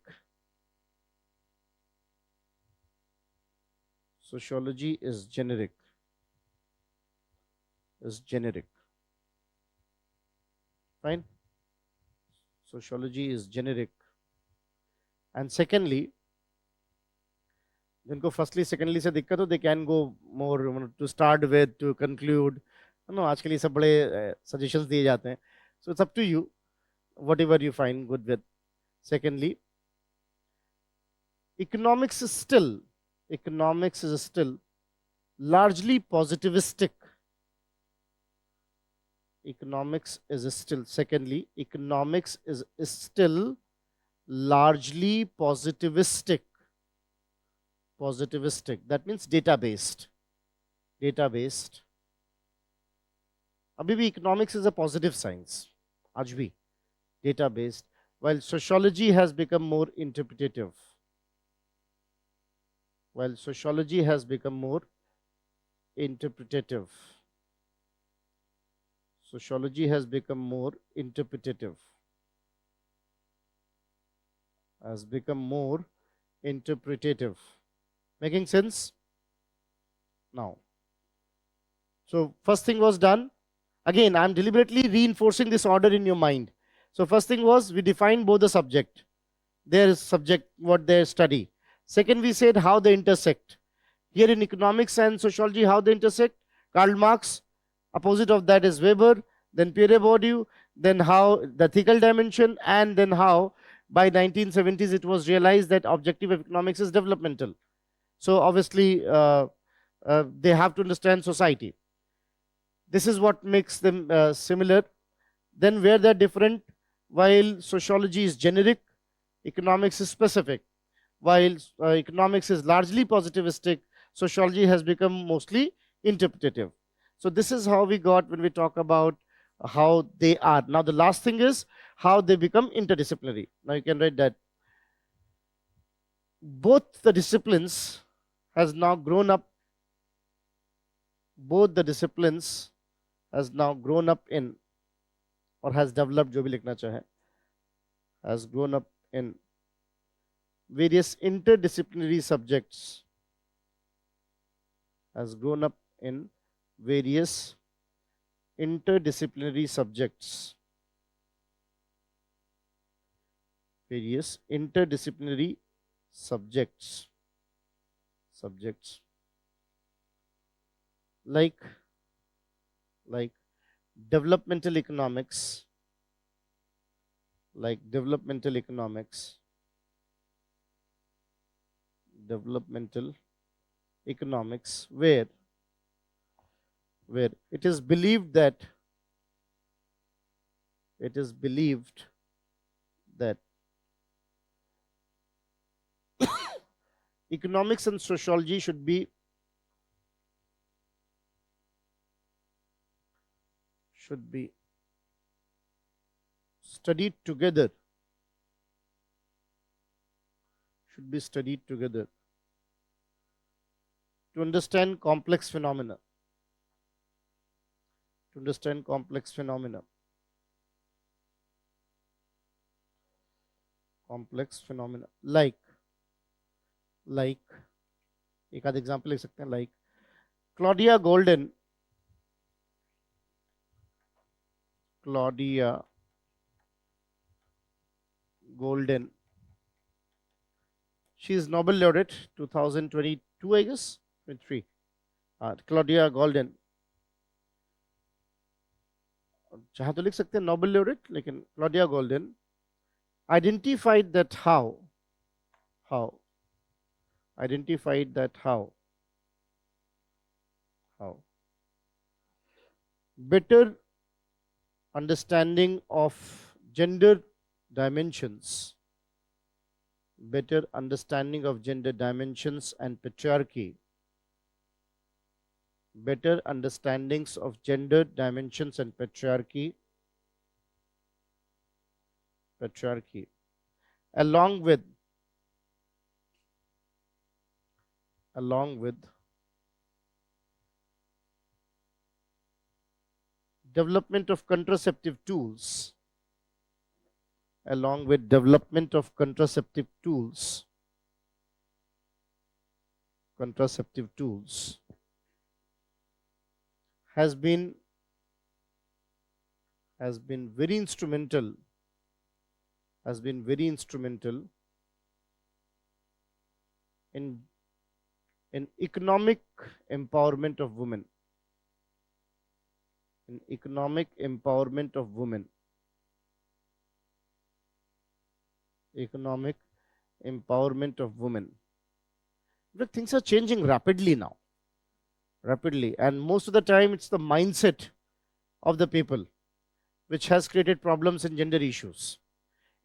Sociology is generic. Fine. Sociology is generic. And secondly, जिनको firstly, secondly से दिक्कत हो, they can go more to start with, to conclude. No, आज के लिए सब बड़े suggestions दिए जाते हैं. So it's up to you, whatever you find good with. Secondly, economics is still largely positivistic. Economics is still largely positivistic. That means data based. अभी भी economics is a positive science, आज भी data based, while sociology has become more interpretative. While sociology has become more interpretative. Sociology has become more interpretative. Has become more interpretative. Making sense? Now. So first thing was done. Again, I'm deliberately reinforcing this order in your mind. So first thing was we defined both the subject, their subject, what they study. Second, we said how they intersect. Here in economics and sociology, how they intersect. Karl Marx, opposite of that is Weber, then Pierre Bourdieu, then how the ethical dimension, and then how by 1970s it was realized that objective of economics is developmental. So obviously they have to understand society. This is what makes them similar. Then where they're different, while sociology is generic, economics is specific. While economics is largely positivistic, sociology has become mostly interpretative. So this is how we got when we talk about how they are. Now the last thing is how they become interdisciplinary. Now you can write that. Both the disciplines has now grown up. Both the disciplines has now grown up in, or has developed, जो भी लिखना चाहे, has grown up in various interdisciplinary subjects, has grown up in various interdisciplinary subjects, various interdisciplinary subjects, like developmental economics, developmental economics, where it is believed that economics and sociology should be studied together, to understand complex phenomena, like एक आध example लिख सकते हैं, like Claudia Golden, she is Nobel laureate 2022, I guess, 23. Claudia Golden, चाहे तो लिख सकते हैं Nobel laureate, लेकिन Claudia Golden identified that how better understanding of gender dimensions, and patriarchy, better understandings of gender dimensions and patriarchy, along with development of contraceptive tools, has been very instrumental in economic empowerment of women, But things are changing rapidly now, and most of the time it's the mindset of the people which has created problems in gender issues.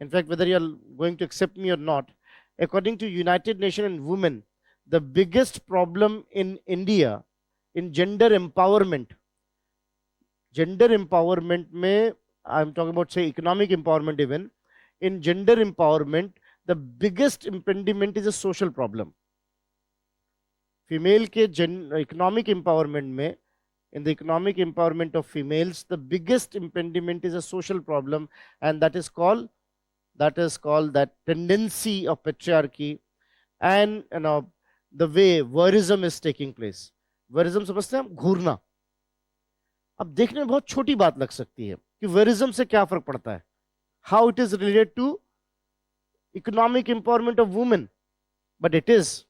In fact, whether you are going to accept me or not, according to United Nations and Women, the biggest problem in India in gender empowerment, gender empowerment में, I am talking about say economic empowerment, even in gender empowerment the biggest impediment is a social problem. Female के economic empowerment में, in the economic empowerment of females, the biggest impediment is a social problem, and that is called that tendency of patriarchy, and the way voyeurism is taking place. voyeurism समझते हैं हम, घूरना. अब देखने में बहुत छोटी बात लग सकती है कि voyeurism से क्या फर्क पड़ता है, how it is related to economic empowerment of women, but it is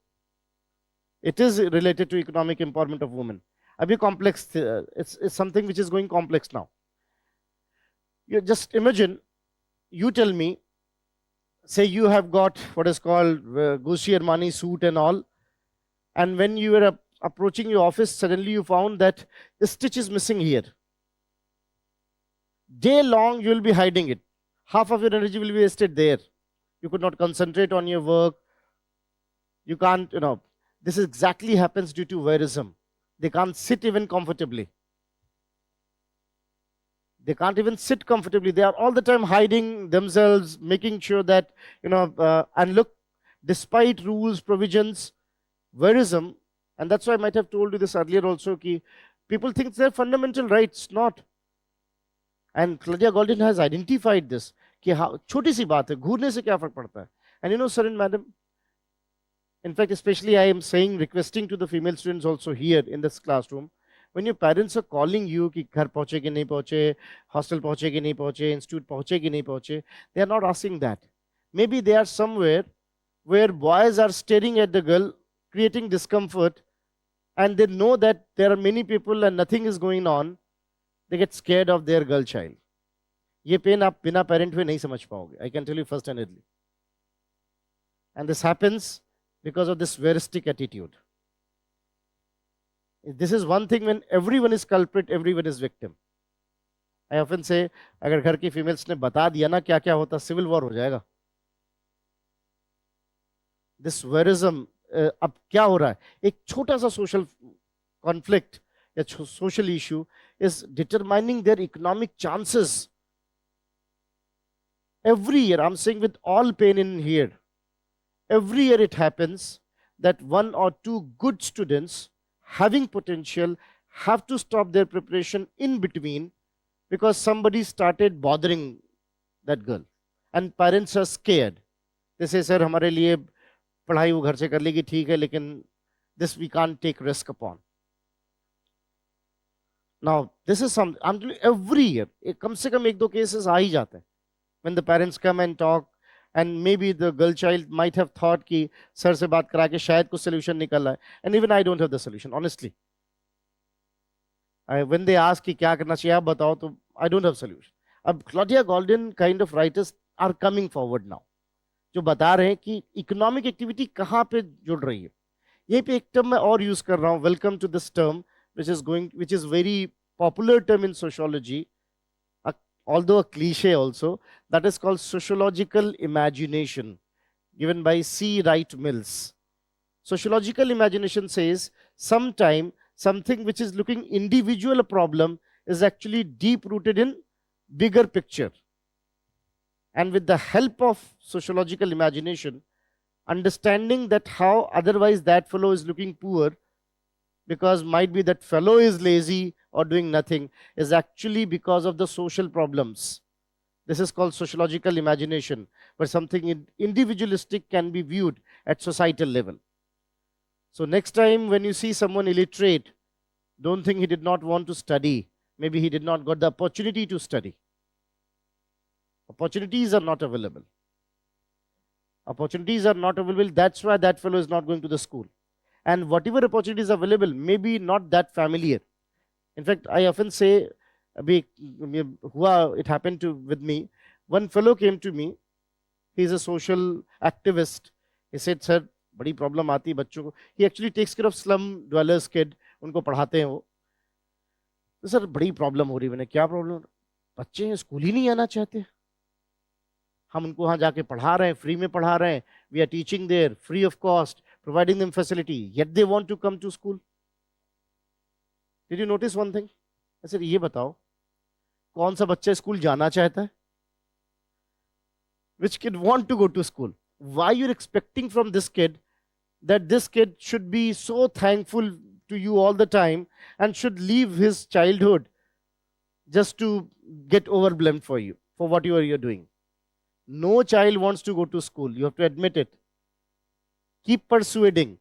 related to economic empowerment of women. Abhi complex, it's something which is going complex now. You just imagine, you tell me, say you have got what is called Gucci Armani suit and all, and when you were approaching your office, suddenly you found that the stitch is missing here. Day long you will be hiding it. Half of your energy will be wasted there. You could not concentrate on your work. You can't, this exactly happens due to voyeurism. They can't sit even comfortably. They can't even sit comfortably. They are all the time hiding themselves, making sure that, and look, despite rules, provisions, voyeurism, and that's why I might have told you this earlier also, ki people think they're fundamental rights, not. And Claudia Golden has identified this, कि हाँ छोटी सी बात है, घूरने से क्या फर्क पड़ता है. And sir and madam, in fact, especially I am saying, requesting to the female students also here in this classroom, when your parents are calling you कि घर पहुंचे कि नहीं पहुंचे, hostel पहुंचे कि नहीं पहुंचे, institute पहुंचे कि नहीं पहुंचे, they are not asking that. Maybe they are somewhere where boys are staring at the girl, creating discomfort, and they know that there are many people and nothing is going on. They get scared of their girl child. ये pen आप बिना parent हुए नहीं समझ पाओगे. I can tell you first-handedly. And this happens because of this voyeuristic attitude. This is one thing when everyone is culprit, everyone is victim. I often say, अगर घर की females ने बता दिया ना क्या क्या होता, civil war हो जाएगा. This voyeurism, अब क्या हो रहा है? एक छोटा सा social conflict या social issue is determining their economic chances. Every year, I'm saying with all pain in here, every year it happens that one or two good students having potential have to stop their preparation in between because somebody started bothering that girl. And parents are scared. They say, sir, हमारे लिए पढ़ाई वो घर से कर लेगी ठीक है, लेकिन this we can't take risk upon. Now, this is some, I'm telling you, every year, कम से कम एक दो cases आ ही जाते हैं. When the parents come and talk, and maybe the girl child might have thought कि सर से बात करा के शायद कुछ solution निकल रहा है, and even I don't have the solution, honestly. When they ask कि क्या करना चाहिए आप बताओ, तो I don't have solution. अब Claudia Golden kind of writers are coming forward now, जो बता रहे हैं कि economic activity कहाँ पे जुड़ रही है. यहीं पे एक term मैं और use कर रहा हूँ. Welcome to this term, which is very popular term in sociology, although a cliche also, that is called sociological imagination, given by C. Wright Mills. Sociological imagination says sometime something which is looking individual a problem is actually deep rooted in bigger picture. And with the help of sociological imagination, understanding that how otherwise that fellow is looking poor, because might be that fellow is lazy or doing nothing, is actually because of the social problems. This is called sociological imagination, where something individualistic can be viewed at societal level. So next time when you see someone illiterate, don't think he did not want to study. Maybe he did not got the opportunity to study. Opportunities are not available. Opportunities are not available. That's why that fellow is not going to the school. And whatever opportunities are available, maybe not that familiar. In fact, I often say, it happened with me. One fellow came to me. He is a social activist. He said, sir, बड़ी problem आती है बच्चों को. He actually takes care of slum dwellers kid. उनको पढ़ाते हैं वो. तो सर बड़ी problem हो रही है. मैंने क्या problem? बच्चे स्कूल ही नहीं आना चाहते. हम उनको वहाँ जाके पढ़ा रहे हैं, फ्री में पढ़ा रहे हैं. We are teaching there, free of cost, providing them facility. Yet they want to come to school. Did you notice one thing? I said, ये बताओ, कौन सा बच्चा स्कूल जाना चाहता है? Which kid want to go to school? Why you're expecting from this kid that this kid should be so thankful to you all the time and should leave his childhood just to get overwhelmed for you, for what you're doing? No child wants to go to school. You have to admit it. Keep persuading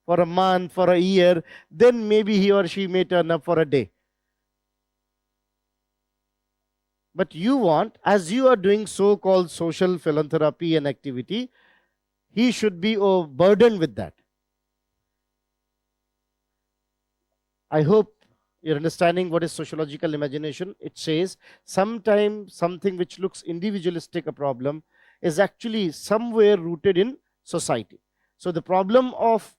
for a month, for a year, then maybe he or she may turn up for a day. But you want, as you are doing so-called social philanthropy and activity, he should be burdened with that. I hope you're understanding what is sociological imagination. It says sometimes something which looks individualistic, a problem, is actually somewhere rooted in society. So the problem of,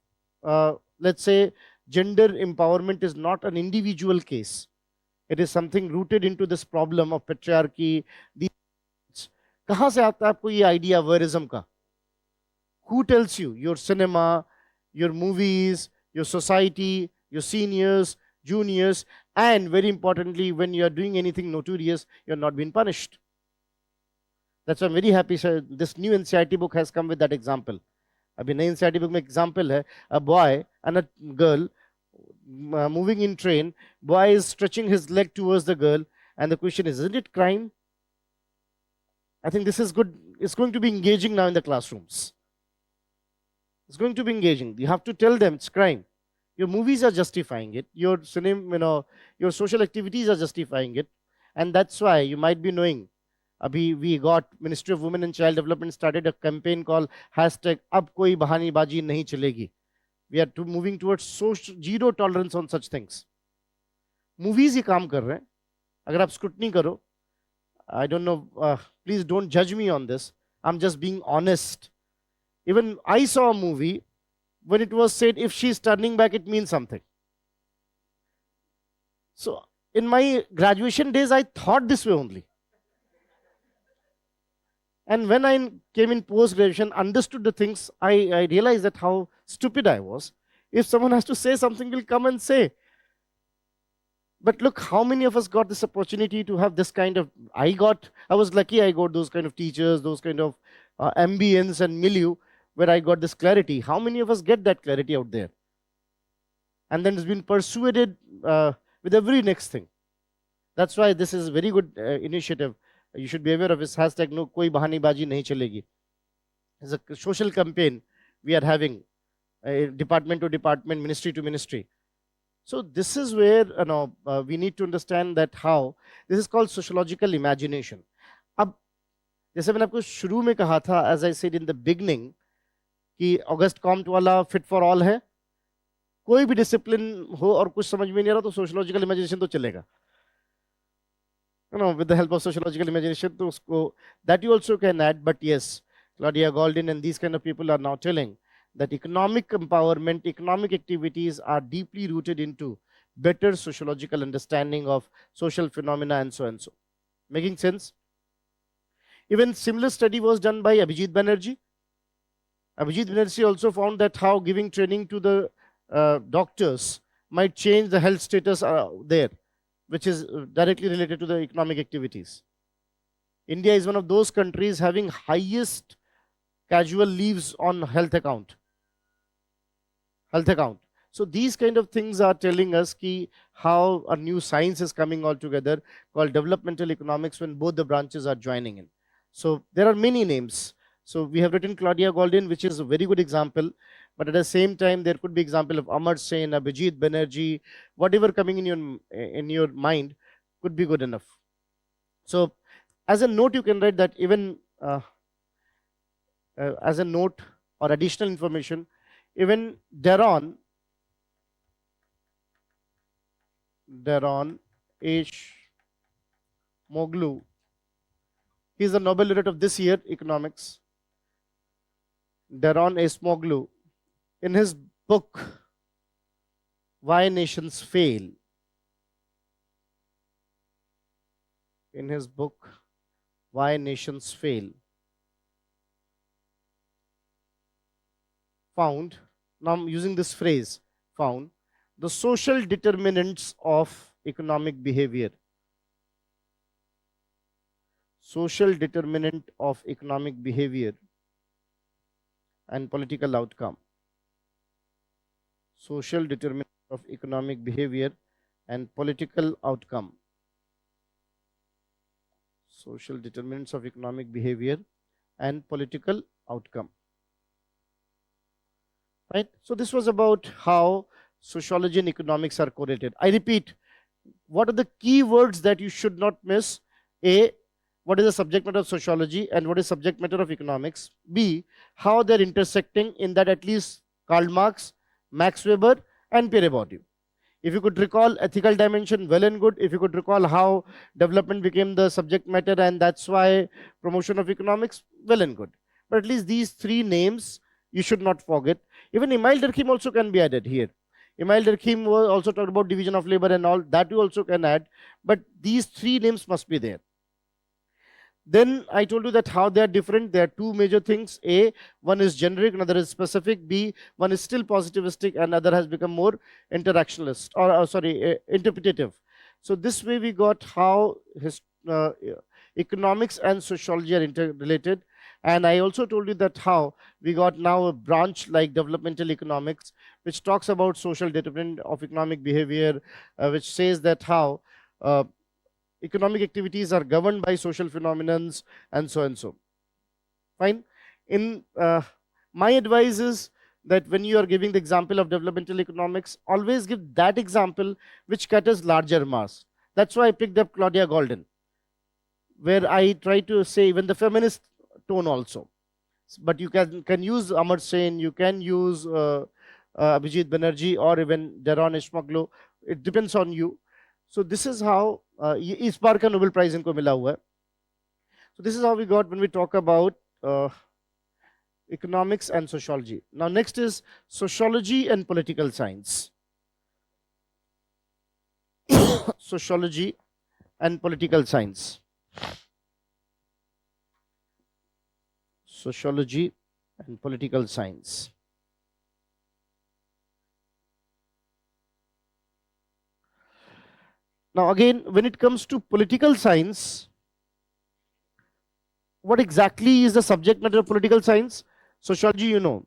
let's say, gender empowerment is not an individual case. It is something rooted into this problem of patriarchy. कहाँ से आता है आपको ये idea voyeurism का? Who tells you? Your cinema, your movies, your society, your seniors, juniors, and very importantly, when you are doing anything notorious, you're not being punished. That's why I'm very happy, sir. This new NCRT book has come with that example. अभी नई NCRT book में example है, a boy and a girl moving in train. Boy is stretching his leg towards the girl, and the question is, isn't it crime? I think this is good. It's going to be engaging now in the classrooms. It's going to be engaging. You have to tell them it's crime. Your movies are justifying it. Your cinema, your social activities are justifying it, and that's why you might be knowing. Abhi we got Ministry of Women and Child Development started a campaign called hashtag "Ab koi bahani baji nahi chalegi." We are moving towards zero tolerance on such things. Movies ही काम कर रहे हैं. अगर आप scrutiny करो, I don't know. Please don't judge me on this. I'm just being honest. Even I saw a movie when it was said if she's turning back, it means something. So in my graduation days, I thought this way only. And when I came in post-graduation, understood the things, I realized that how stupid I was. If someone has to say something, we'll come and say. But look, how many of us got this opportunity to have this kind of, I was lucky I got those kind of teachers, those kind of ambience and milieu where I got this clarity. How many of us get that clarity out there? And then it's been persuaded with every next thing. That's why this is a very good initiative. You should be aware of this hashtag no koi bahani baji nahi chalegi. It's a social campaign we are having, department to department, ministry to ministry. So this is where we need to understand that how this is called sociological imagination. अब जैसे मैंने आपको शुरू में कहा था, as I said in the beginning, कि Auguste Comte वाला फिट फॉर ऑल है. कोई भी डिसिप्लिन हो और कुछ समझ में नहीं आ रहा तो सोशियोलॉजिकल इमेजिनेशन तो चलेगा. With the help of sociological imagination, तो उसको that you also can add. But yes, Claudia Goldin and these kind of people are now telling that economic empowerment, economic activities are deeply rooted into better sociological understanding of social phenomena and so and so. Making sense? Even similar study was done by Abhijit Banerjee. Abhijit Banerjee also found that how giving training to the doctors might change the health status there, which is directly related to the economic activities. India is one of those countries having highest casual leaves on health account. So these kind of things are telling us how a new science is coming all together called developmental economics when both the branches are joining in. So there are many names. So we have written Claudia Goldin, which is a very good example. But at the same time, there could be example of Amar Sen, Abhijit Banerjee, whatever coming in your mind could be good enough. So as a note, you can write that even as a note or additional information, even Daron H. Moglu, he is the Nobel laureate of this year, economics. Daron H. Moglu, in his book, Why Nations Fail, found, now I'm using this phrase, found the social determinants of economic behavior. social determinant of economic behavior and political outcome. Social determinant of economic behavior and political outcome. Social determinants of economic behavior and political outcome. Right? So this was about how sociology and economics are correlated. I repeat, what are the key words that you should not miss? A, what is the subject matter of sociology and what is subject matter of economics? B, how they're intersecting, in that at least Karl Marx, Max Weber and Pierre Bourdieu. If you could recall ethical dimension, well and good. If you could recall how development became the subject matter and that's why promotion of economics, well and good. But at least these three names you should not forget. Even Emile Durkheim also can be added here. Emile Durkheim also talked about division of labor and all that you also can add, but these three names must be there. Then I told you that how they are different. There are two major things. A, one is generic, another is specific. B, one is still positivistic and other has become more interactionalist or interpretative. So this way we got how economics and sociology are interrelated. And I also told you that how we got now a branch like developmental economics, which talks about social determinant of economic behavior, which says that how economic activities are governed by social phenomena and so and so. Fine. In my advice is that when you are giving the example of developmental economics, always give that example which caters larger mass. That's why I picked up Claudia Golden, where I try to say even the feminist tone also. But you can use Amar Sen, you can use Abhijit Banerjee or even Daron Ishmoglu. It depends on you. So this is how इस बार का Nobel Prize इनको मिला हुआ है. So this is how we got when we talk about economics and sociology. Now next is sociology and political science. Sociology and political science. Sociology and political science. Now again, when it comes to political science, what exactly is the subject matter of political science? Sociology, you know.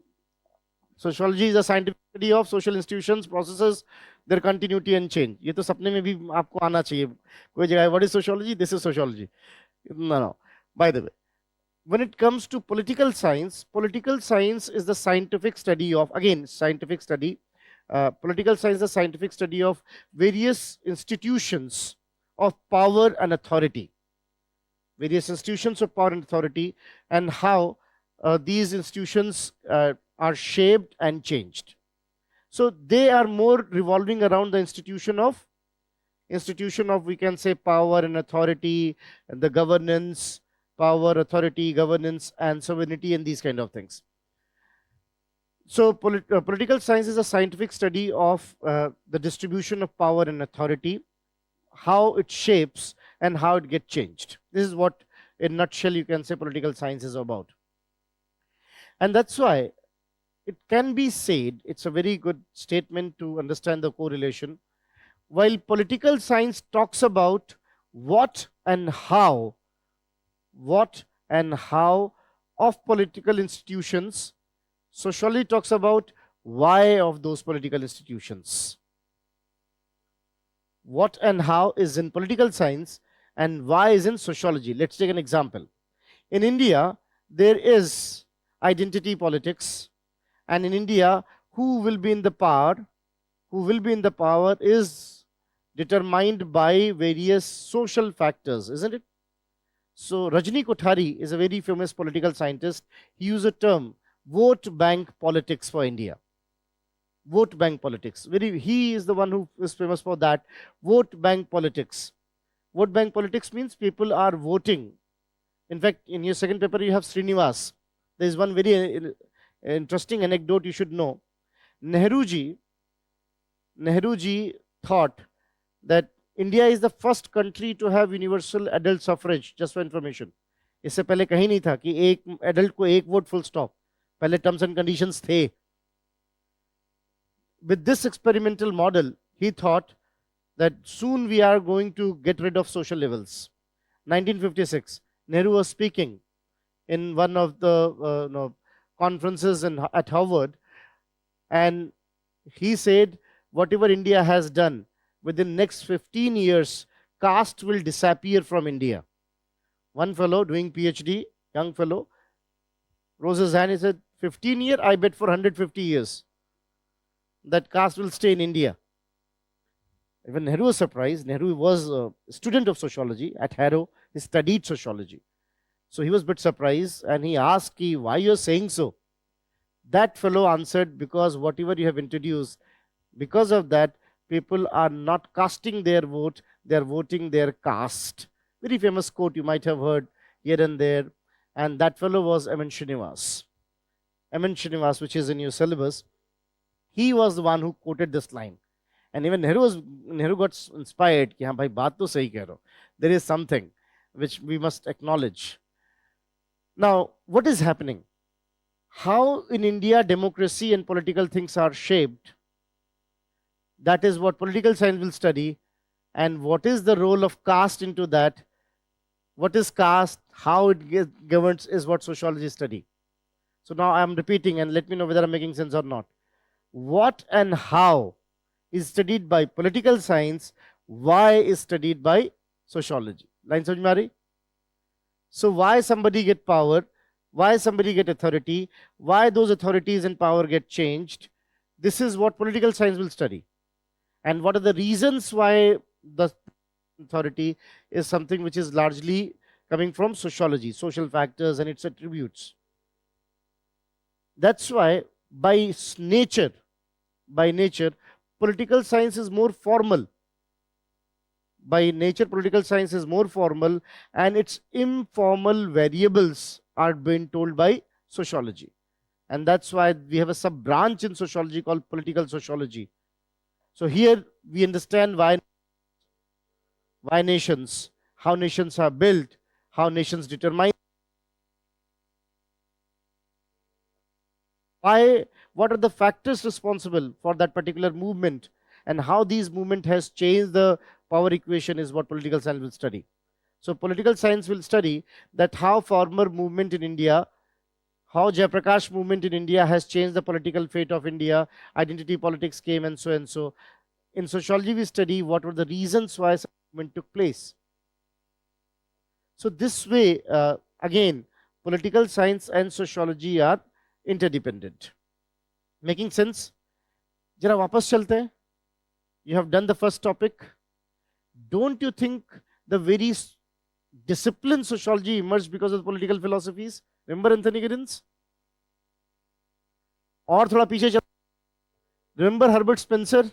Sociology is a scientific study of social institutions, processes, their continuity and change. ये तो सपने में भी आपको आना चाहिए. कोई जगह, what is sociology? This is sociology. No. By the way, when it comes to political science is the scientific study of, again, scientific study. Political science is the scientific study of various institutions of power and authority. Various institutions of power and authority, and how these institutions are shaped and changed. So they are more revolving around the institution of we can say power and authority, and the governance, power, authority, governance, and sovereignty, and these kind of things. So political science is a scientific study of the distribution of power and authority, how it shapes and how it gets changed. This is what, in a nutshell, you can say political science is about. And that's why it can be said, it's a very good statement to understand the correlation. While political science talks about what and how of political institutions, sociology talks about why of those political institutions. What and how is in political science and why is in sociology. Let's take an example. In India, there is identity politics, and in India, who will be in the power is determined by various social factors, isn't it? So Rajni Kothari is a very famous political scientist. He used a term, vote bank politics, for India. Vote bank politics. He is the one who is famous for that. Vote bank politics. Vote bank politics means people are voting. In fact, in your second paper, you have Srinivas. There is one very interesting anecdote you should know. Nehruji thought that India is the first country to have universal adult suffrage, just for information. इससे पहले कहीं नहीं था कि एक adult को एक vote full stop. पहले terms and conditions थे. With this experimental model, he thought that soon we are going to get rid of social levels. 1956. Nehru was speaking in one of the conferences at Harvard, and he said, whatever India has done within next 15 years, caste will disappear from India. One fellow doing PhD, young fellow, rose his hand. He said, 15 year, I bet for 150 years that caste will stay in India. Even Nehru was surprised. Nehru was a student of sociology at Harrow. He studied sociology. So he was a bit surprised and he asked, why you're saying so? That fellow answered, because whatever you have introduced, because of that, people are not casting their vote, they are voting their caste. Very famous quote you might have heard here and there. And that fellow was M.N. Srinivas. M.N. Srinivas, which is in your syllabus, he was the one who quoted this line. And even Nehru got inspired. Ki, haan, bhai, baat to sahi keh rahe ho. There is something which we must acknowledge. Now, what is happening? How in India democracy and political things are shaped, that is what political science will study. And what is the role of caste into that? What is caste? How it governs is what sociology study. So now I am repeating and let me know whether I'm making sense or not. What and how is studied by political science, why is studied by sociology. Line samajh mein aa rahi? So why somebody get power, why somebody get authority, why those authorities and power get changed, this is what political science will study. And what are the reasons why the authority is something which is largely coming from sociology, social factors and its attributes. That's why by nature, political science is more formal. By nature, political science is more formal, and its informal variables are being told by sociology. And that's why we have a sub branch in sociology called political sociology. So here we understand why nations, how nations are built, how nations determine, what are the factors responsible for that particular movement, and how these movement has changed the power equation is what political science will study. So political science will study that how farmer movement in India, how Jayaprakash movement in India has changed the political fate of India, identity politics came and so and so. In sociology, we study what were the reasons why such movement took place. So this way, again, political science and sociology are interdependent. Making sense? Jara wapas chalte hain. You have done the first topic. Don't you think the very discipline sociology emerged because of political philosophies? Remember Anthony Giddens? Or thoda piche chal. Remember Herbert Spencer?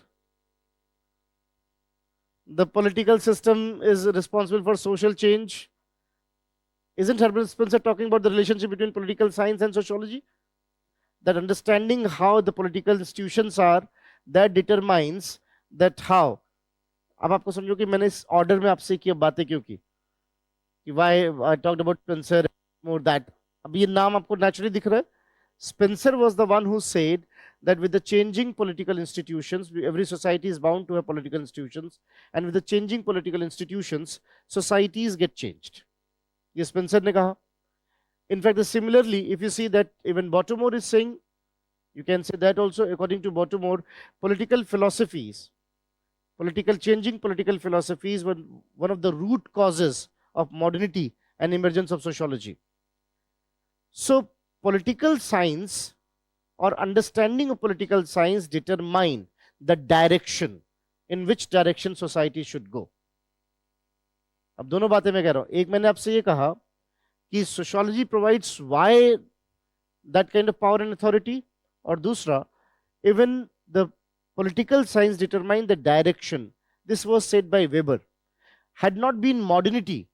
The political system is responsible for social change. Isn't Herbert Spencer talking about the relationship between political science and sociology? That understanding how the political institutions are, that determines that how. अब आपको समझो कि मैंने इस order में आपसे की बातें क्यों की कि why I talked about Spencer more that. अब ये नाम आपको naturally दिख रहा है. Spencer was the one who said that with the changing political institutions, every society is bound to have political institutions, and with the changing political institutions, societies get changed. ये Spencer ने कहा. In fact, similarly, if you see that even Baltimore is saying, you can say that also according to Baltimore, changing political philosophies were one of the root causes of modernity and emergence of sociology. So political science or understanding of political science determine the direction in which direction society should go. अब दोनों बातें मैं कह रहा हूं. एक मैंने आपसे ये कहा कि sociology provides why that kind of power and authority, और दूसरा, even the political science determine the direction. This was said by Weber. Had not been modernity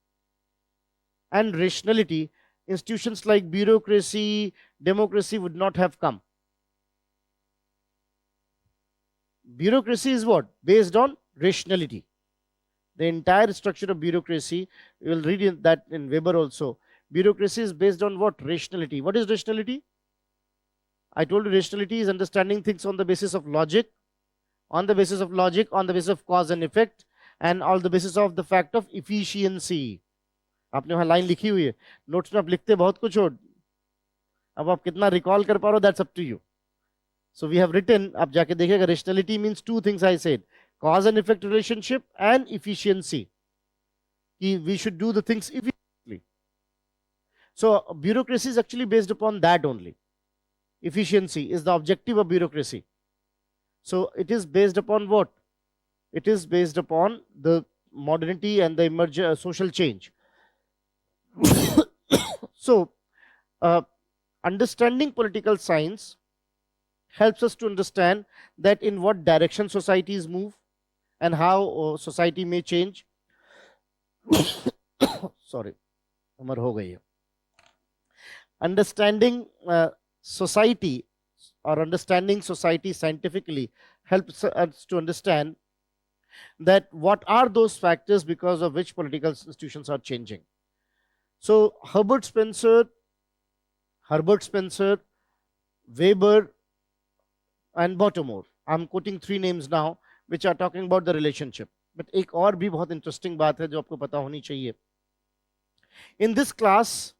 and rationality, institutions like bureaucracy, democracy would not have come. Bureaucracy is what? Based on rationality. The entire structure of bureaucracy, you will read that in Weber also. Bureaucracy is based on what? Rationality. What is rationality? I told you rationality is understanding things on the basis of logic, on the basis of cause and effect, and on the basis of the fact of efficiency. आपने वहां line लिखी हुई है, notes में आप लिखते बहुत कुछ हो, अब आप कितना रिकॉल कर पा रहे हो that's up to you. So we have written, आप जाके देखिएगा, rationality means two things I said, cause and effect relationship and efficiency. We should do the things efficiently. So bureaucracy is actually based upon that only. Efficiency is the objective of bureaucracy. So it is based upon what? It is based upon the modernity and the social change. So understanding political science helps us to understand that in what direction societies move and how society may change. Sorry, umar ho gayi hai. Understanding society or understanding society scientifically helps us to understand that what are those factors because of which political institutions are changing. So Herbert Spencer, Weber, and Baltimore. I'm quoting three names now which are talking about the relationship. But एक और भी बहुत interesting बात है जो आपको पता होनी चाहिए. In this class,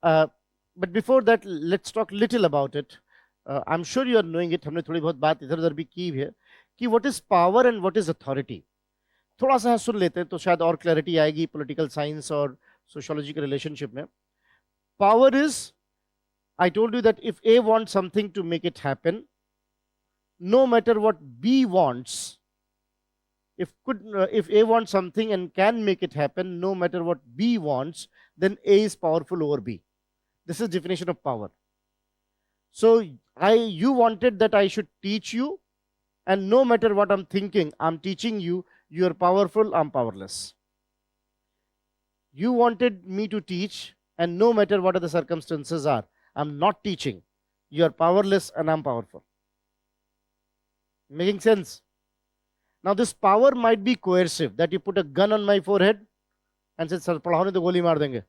but before that, let's talk little about it. I'm sure you are knowing it. हमने थोड़ी बहुत बात इधर उधर भी की है कि what is power and what is authority. थोड़ा सा सुन लेते हैं तो शायद और clarity आएगी political science और sociology के relationship में. Power is, I told you that if A wants something to make it happen, no matter what B wants, if A wants something and can make it happen, no matter what B wants, then A is powerful over B. This is definition of power. So you wanted that I should teach you, and no matter what I'm thinking, I'm teaching you. You are powerful, I'm powerless. You wanted me to teach, and no matter what the circumstances are, I'm not teaching. You are powerless and I'm powerful. Making sense? Now this power might be coercive, that you put a gun on my forehead and said, sir, पढ़ाओ नहीं तो गोली मार देंगे.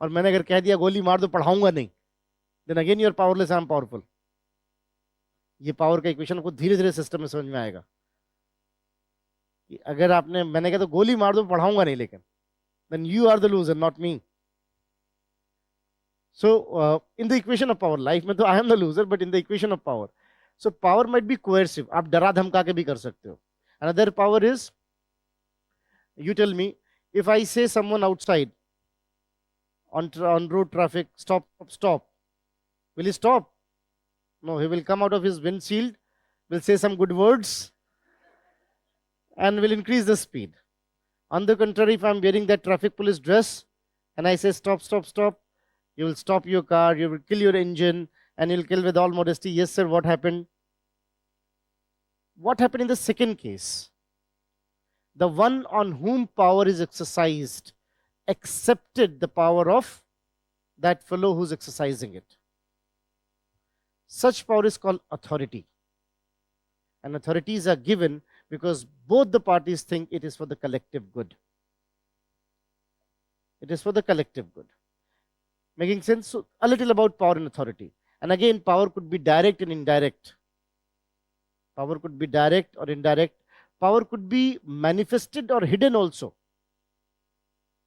और मैंने अगर कह दिया गोली मार दो पढ़ाऊंगा नहीं, then again you are powerless and I am powerful. ये पावर का इक्वेशन को धीरे धीरे सिस्टम में समझ में आएगा कि अगर आपने मैंने कहा तो गोली मार दो पढ़ाऊंगा नहीं, लेकिन then you are the loser, not me. So in the equation of power, life में तो I am the loser, but in the equation of power, so power might be coercive. आप डरा धमका के भी कर सकते हो. Another power is, you tell me, if I say someone outside on road traffic, stop, stop, will he stop? No, he will come out of his windshield, will say some good words, and will increase the speed. On the contrary, if I'm wearing that traffic police dress and I say stop, stop, stop, you will stop your car, you will kill your engine, and you'll kill with all modesty. Yes, sir, what happened? What happened in the second case? The one on whom power is exercised accepted the power of that fellow who's exercising it. Such power is called authority. And authorities are given because both the parties think it is for the collective good. It is for the collective good. Making sense? So a little about power and authority. And again, power could be direct and indirect. Power could be direct or indirect. Power could be manifested or hidden also.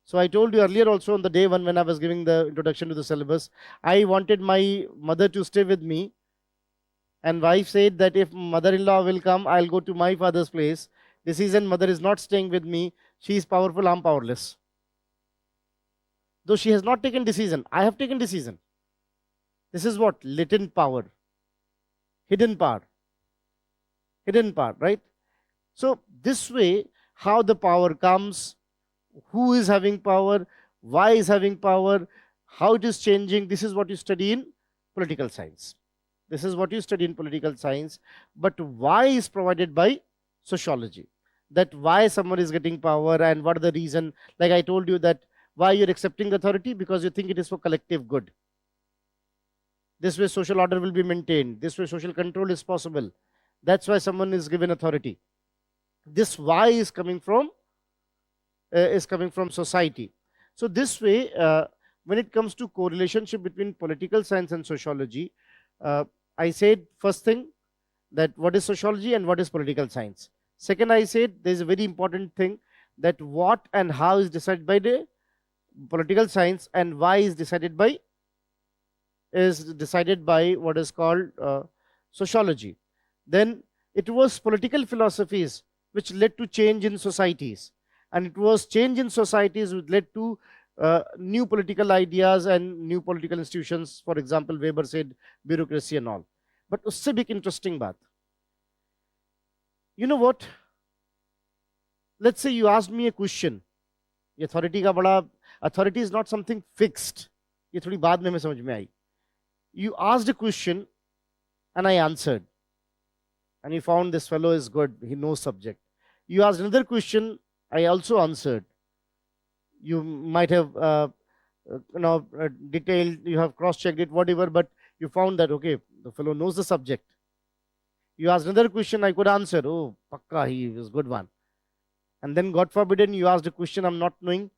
So I told you earlier also on the day one when I was giving the introduction to the syllabus, I wanted my mother to stay with me. And wife said that if mother-in-law will come, I'll go to my father's place. Decision, mother is not staying with me. She is powerful, I'm powerless. Though she has not taken decision, I have taken decision. This is what? Latent power. Hidden power. Hidden power, right? So this way, how the power comes, who is having power, why is having power, how it is changing, this is what you study in political science. This is what you study in political science. But why is provided by sociology. That why someone is getting power and what are the reason. Like I told you that why you're accepting authority, because you think it is for collective good. This way social order will be maintained. This way social control is possible. That's why someone is given authority. This why is coming from society. So this way, when it comes to correlationship between political science and sociology, I said first thing that what is sociology and what is political science. Second, I said there is a very important thing that what and how is decided by the political science, and why is decided by what is called sociology. Then it was political philosophies which led to change in societies, and it was change in societies which led to new political ideas and new political institutions. For example, Weber said bureaucracy and all. But usse bhi ek interesting baat, you know what, let's say you asked me a question. ये authority का बड़ा, authority is not something fixed, ये थोड़ी बाद में समझ में आई. You asked a question and I answered, and you found this fellow is good, he knows subject. You asked another question, I also answered. You might have detailed, you have cross-checked it, whatever, but you found that okay, the fellow knows the subject. You asked another question, I could answer, oh pakka, he is good one. And then God forbidden, you asked a question I'm not knowing.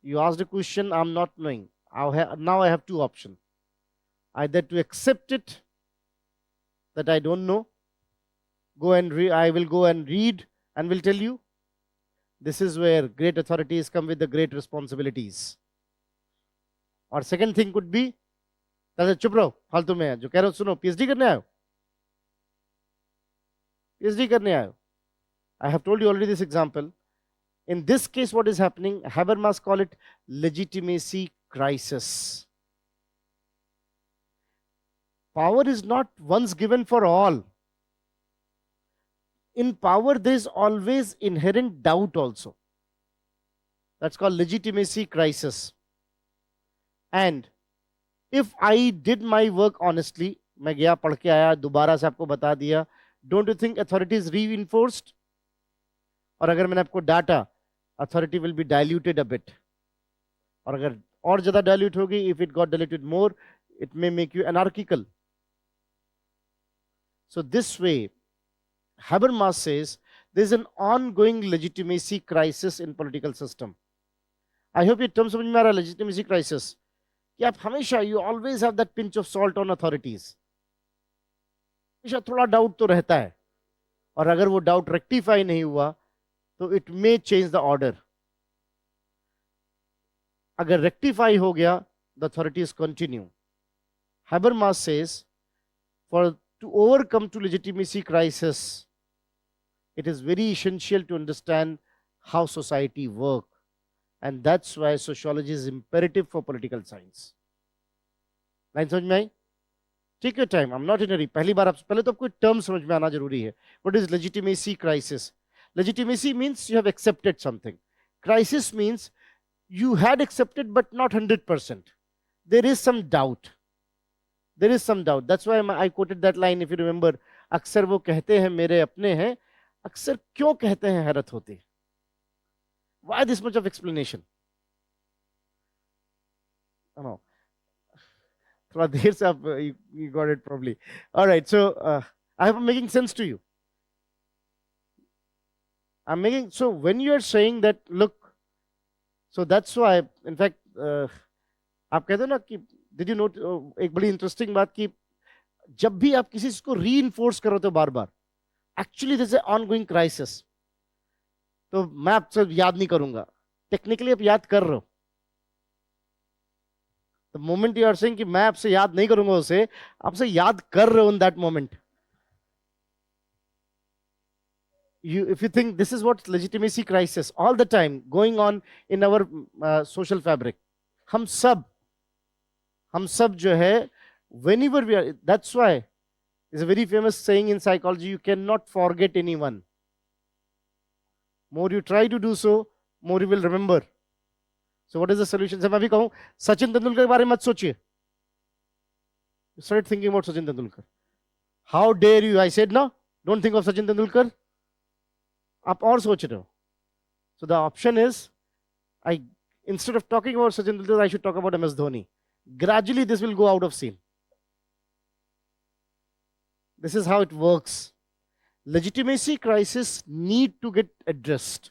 You asked a question I'm not knowing. Now I have two options. Either to accept it, that I don't know, I will go and read and will tell you. This is where great authorities come with the great responsibilities. Or second thing could be, चुप रहो, फालतू में जो कह रहे हो सुनो, PhD करने आयो, PhD करने आयो. I have told you already this example. In this case, what is happening, Habermas call it legitimacy crisis. Power is not once given for all. In power, there is always inherent doubt also. That's called legitimacy crisis. And if I did my work honestly, मैं गया पढ़ के आया, दोबारा से आपको बता दिया, don't you think authority is reinforced? और अगर मैंने आपको data, authority will be diluted a bit. और अगर और ज़्यादा dilute होगी, if it got diluted more, it may make you anarchical. So this way, Habermas says there is an ongoing legitimacy crisis in political system. I hope ये term समझ में आ रहा है, legitimacy crisis. कि आप हमेशा, you always have that pinch of salt on authorities. हमेशा थोड़ा डाउट तो रहता है, और अगर वो डाउट रेक्टिफाई नहीं हुआ तो it may change the order. अगर रेक्टिफाई हो गया, the authorities continue. Habermas says, for to overcome to legitimacy crisis, it is very essential to understand how society work, and that's why sociology is imperative for political science. Line समझ में आई? Take your time. I'm not in a hurry. पहली बार आप पहले तो आपको term समझ में आना जरूरी है. What is legitimacy crisis? Legitimacy means you have accepted something. Crisis means you had accepted but not 100%. There is some doubt. There is some doubt. That's why I quoted that line, if you remember. अक्सर वो कहते हैं मेरे अपने हैं, अक्सर क्यों कहते हैं हैरत होती. Why this much of explanation? I know. थोड़ा देर से आप you got it probably. All right, so I am making sense to you. I'm making, so when you are saying that, look, so that's why, in fact, आप कहते हो ना कि did you note एक बड़ी interesting बात कि जब भी आप किसी चीज को reinforce करो तो बार बार, actually there's an ongoing crisis. तो मैं आपसे याद नहीं करूंगा, टेक्निकली आप याद कर रहे हो. The moment you are saying कि मैं आपसे याद नहीं करूंगा उसे, आपसे याद कर रहे हो in that moment. If you think this is what legitimacy crisis all the time going on in our social fabric, हम सब जो है, whenever we are, that's why there's a very famous saying in psychology, you cannot forget anyone. More you try to do so, more you will remember. So what is the solution? जब मैं भी कहूँ सचिन तेंदुलकर के बारे में मत सोचिए. You started thinking about Sachin Tendulkar. How dare you? I said no, don't think of Sachin Tendulkar. आप और सोच रहे हो. So the option is, instead of talking about Sachin Tendulkar, I should talk about MS Dhoni. Gradually this will go out of scene. This is how it works. Legitimacy crisis need to get addressed.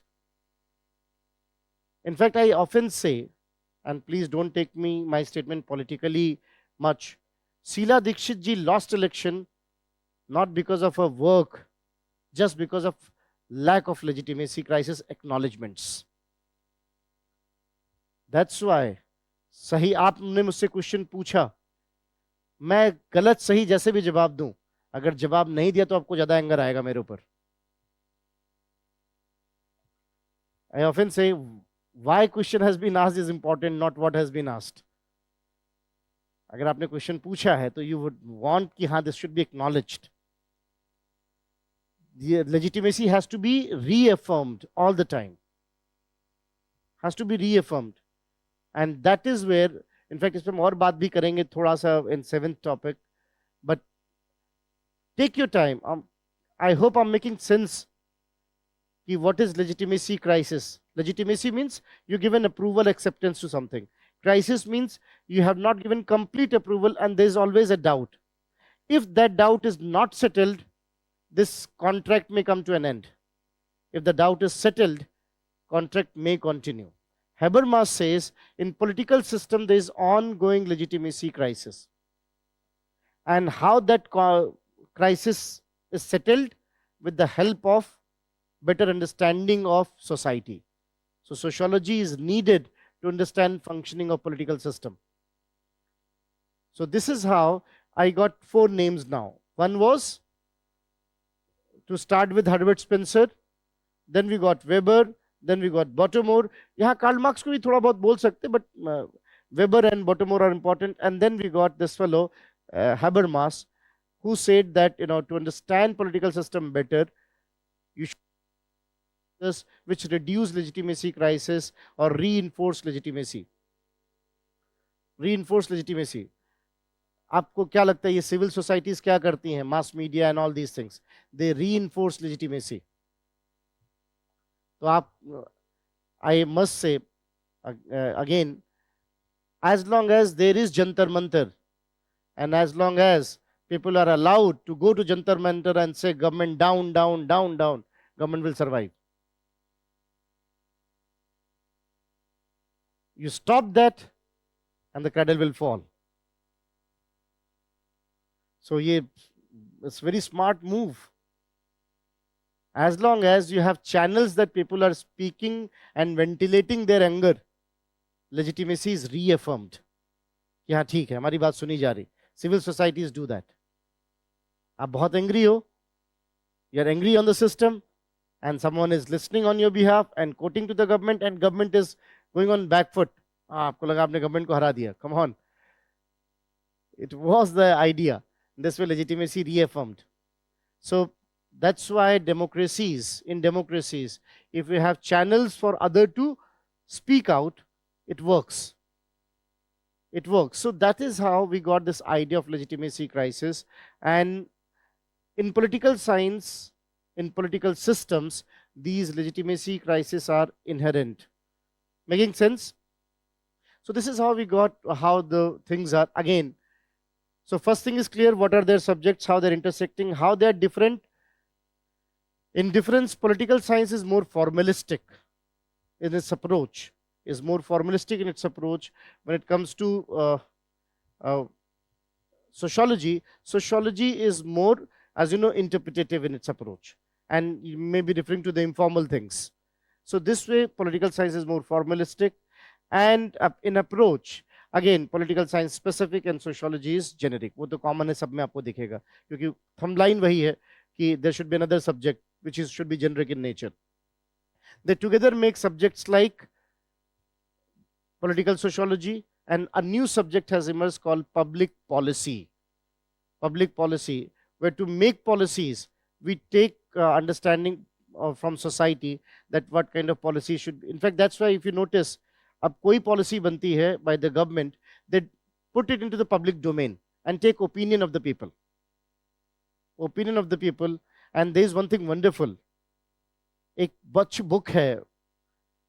In fact, I often say, and please don't take my statement politically much, Sheila Dikshit ji lost election not because of her work, just because of lack of legitimacy crisis acknowledgements. That's why सही आपने मुझसे question पूछा, मैं गलत सही जैसे भी जवाब दूं, अगर जवाब नहीं दिया तो आपको ज्यादा एंगर आएगा मेरे ऊपर. I often say why question has been asked is important, not what has been asked. अगर आपने क्वेश्चन पूछा है तो यू वुड वांट कि हाँ this should be acknowledged. The legitimacy has to be reaffirmed all the time. Has to be reaffirmed. And that is where, in fact, इस पे हम और बात भी करेंगे थोड़ा सा in seventh topic. But take your time. I hope I'm making sense. What is legitimacy crisis? Legitimacy means you give an approval, acceptance to something. Crisis means you have not given complete approval and there is always a doubt. If that doubt is not settled, this contract may come to an end. If the doubt is settled, contract may continue. Habermas says in political system there is ongoing legitimacy crisis. And how that crisis is settled? With the help of better understanding of society. So sociology is needed to understand functioning of political system. So this is how I got 4 names now. One was to start with Herbert Spencer, then we got Weber, then we got Baltimore. यहाँ Karl Marx को भी थोड़ा बहुत बोल सकते, but Weber and Baltimore are important. And then we got this fellow Habermas, who said that to understand political system better, you should which reduce legitimacy crisis or reinforce legitimacy. Reinforce legitimacy. आपको क्या लगता है ये civil societies क्या करती हैं? Mass media and all these things. They reinforce legitimacy. तो आप, I must say again, as long as there is Jantar Mantar, and as long as people are allowed to go to Jantar Mantar and say government down, down, down, down, government will survive. You stop that and the cradle will fall. So it's very smart move. As long as you have channels that people are speaking and ventilating their anger, legitimacy is reaffirmed. कि हाँ ठीक है, हमारी बात सुनी जा रही. Civil societies do that. आप बहुत angry हो, you're angry on the system, and someone is listening on your behalf and quoting to the government, and government is going on back foot. आपको लगा आपने government को हरा दिया. Come on. It was the idea. This way legitimacy reaffirmed. So that's why in democracies, if we have channels for other to speak out, it works. It works. So that is how we got this idea of legitimacy crisis. And in political science, in political systems, these legitimacy crises are inherent. Making sense? So this is how we got how the things are. Again, so first thing is clear, what are their subjects, how they're intersecting, how they're different. In difference, political science is more formalistic in its approach, is more formalistic in its approach. When it comes to sociology, sociology is more, as you know, interpretative in its approach. And you may be referring to the informal things. So this way, political science is more formalistic. And in approach, again, political science specific and sociology is generic. वो तो common है, सब में आपको दिखेगा. क्योंकि thumb line वही है कि there should be another subject which should be generic in nature. They together make subjects like political sociology, and a new subject has emerged called public policy. Public policy, where to make policies, we take understanding from society that what kind of policy should be. In fact, that's why if you notice, अब कोई policy बनती है by the government, they put it into the public domain and take opinion of the people. Opinion of the people. And there is one thing wonderful. एक book है,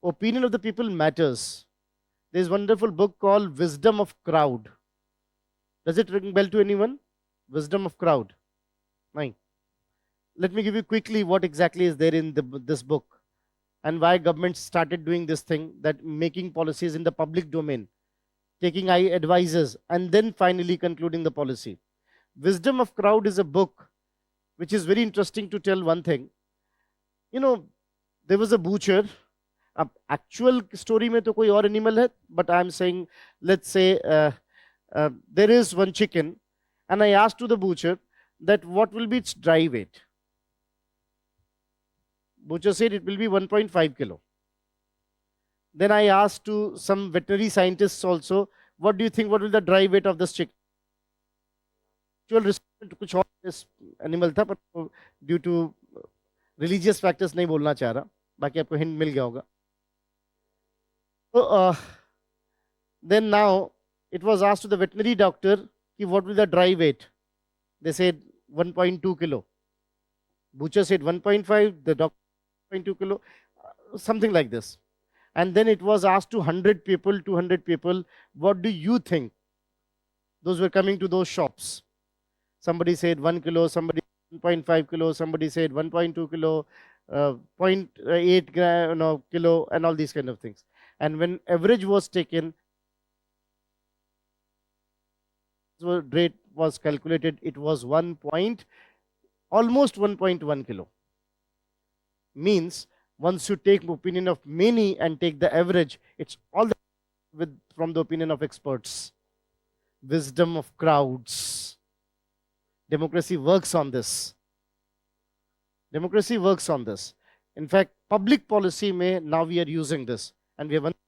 Opinion of the People Matters. There is wonderful book called Wisdom of Crowd. Does it ring bell to anyone? Wisdom of Crowd. Fine. Let me give you quickly what exactly is there in this book and why governments started doing this thing, that making policies in the public domain, taking advisors, and then finally concluding the policy. Wisdom of Crowd is a book which is very interesting to tell one thing. you know, there was a butcher. अब actual story में तो कोई और animal है, but I'm saying, let's say there is one chicken, and I asked to the butcher that what will be its dry weight. Butcher said it will be 1.5 kilo. Then I asked to some veterinary scientists also, what do you think, what will the dry weight of this chicken? Actual response कुछ और animal था, but due to religious factors नहीं बोलना चाह रहा, बाकी आपको hint मिल गया होगा. So then now it was asked to the veterinary doctor, what will the dry weight? They said 1.2 kilo. Butcher said 1.5, the doctor 1.2 kilo, something like this. And then it was asked to 100 people, 200 people, what do you think? Those were coming to those shops. Somebody said 1 kilo, somebody 1.5 kilo, somebody said 1.2 kilo, 0.8 kilo, and all these kind of things. And when average was taken, rate was calculated, it was almost 1.1 kilo. Means once you take opinion of many and take the average, it's all from the opinion of experts. Wisdom of crowds. Democracy works on this. Democracy works on this. In fact, public policy may now we are using this, and we have understood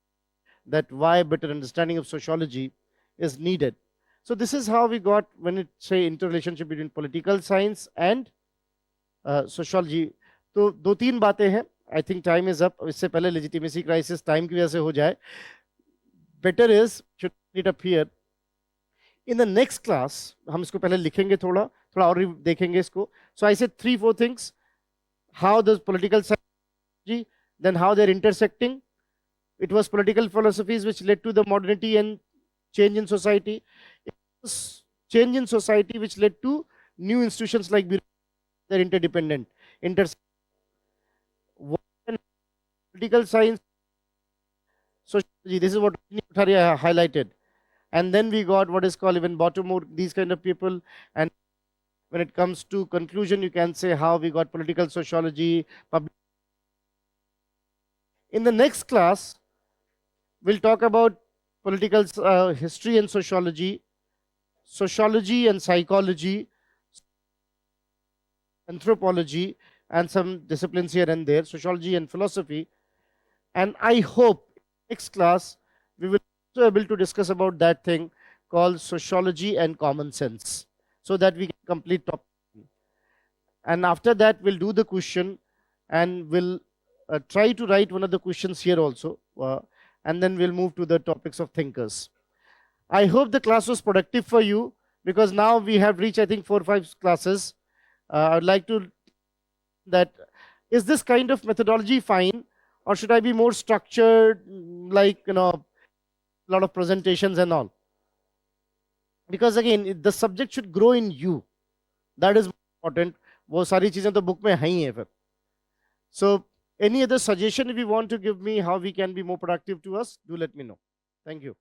that why better understanding of sociology is needed. So this is how we got when it say interrelationship between political science and sociology. तो दो तीन बातें हैं. I think time is up. इससे पहले legitimacy crisis time की वजह से हो जाए. Better is should it appear in the next class. हम इसको पहले लिखेंगे थोड़ा और देखेंगे इसको. So I said 3-4 things. How the political psychology, then how they're intersecting. It was political philosophies which led to the modernity and change in society. It was change in society which led to new institutions like they're interdependent. Political science, sociology, this is what highlighted. And then we got what is called even Baltimore, these kind of people. And when it comes to conclusion, you can say how we got political sociology. In the next class, we'll talk about political history and sociology, sociology and psychology, anthropology, and some disciplines here and there, sociology and philosophy. And I hope next class we will be able to discuss about that thing called sociology and common sense, so that we can complete topic. And after that, we'll do the question, and we'll try to write one of the questions here also, and then we'll move to the topics of thinkers. I hope the class was productive for you, because now we have reached, I think, 4 or 5 classes. I would like to that, is this kind of methodology fine, or should I be more structured, like, a lot of presentations and all? Because again, the subject should grow in you. That is important. वो सारी चीजें तो book में हैं ही हैं फिर. So any other suggestion if you want to give me how we can be more productive to us, do let me know. Thank you.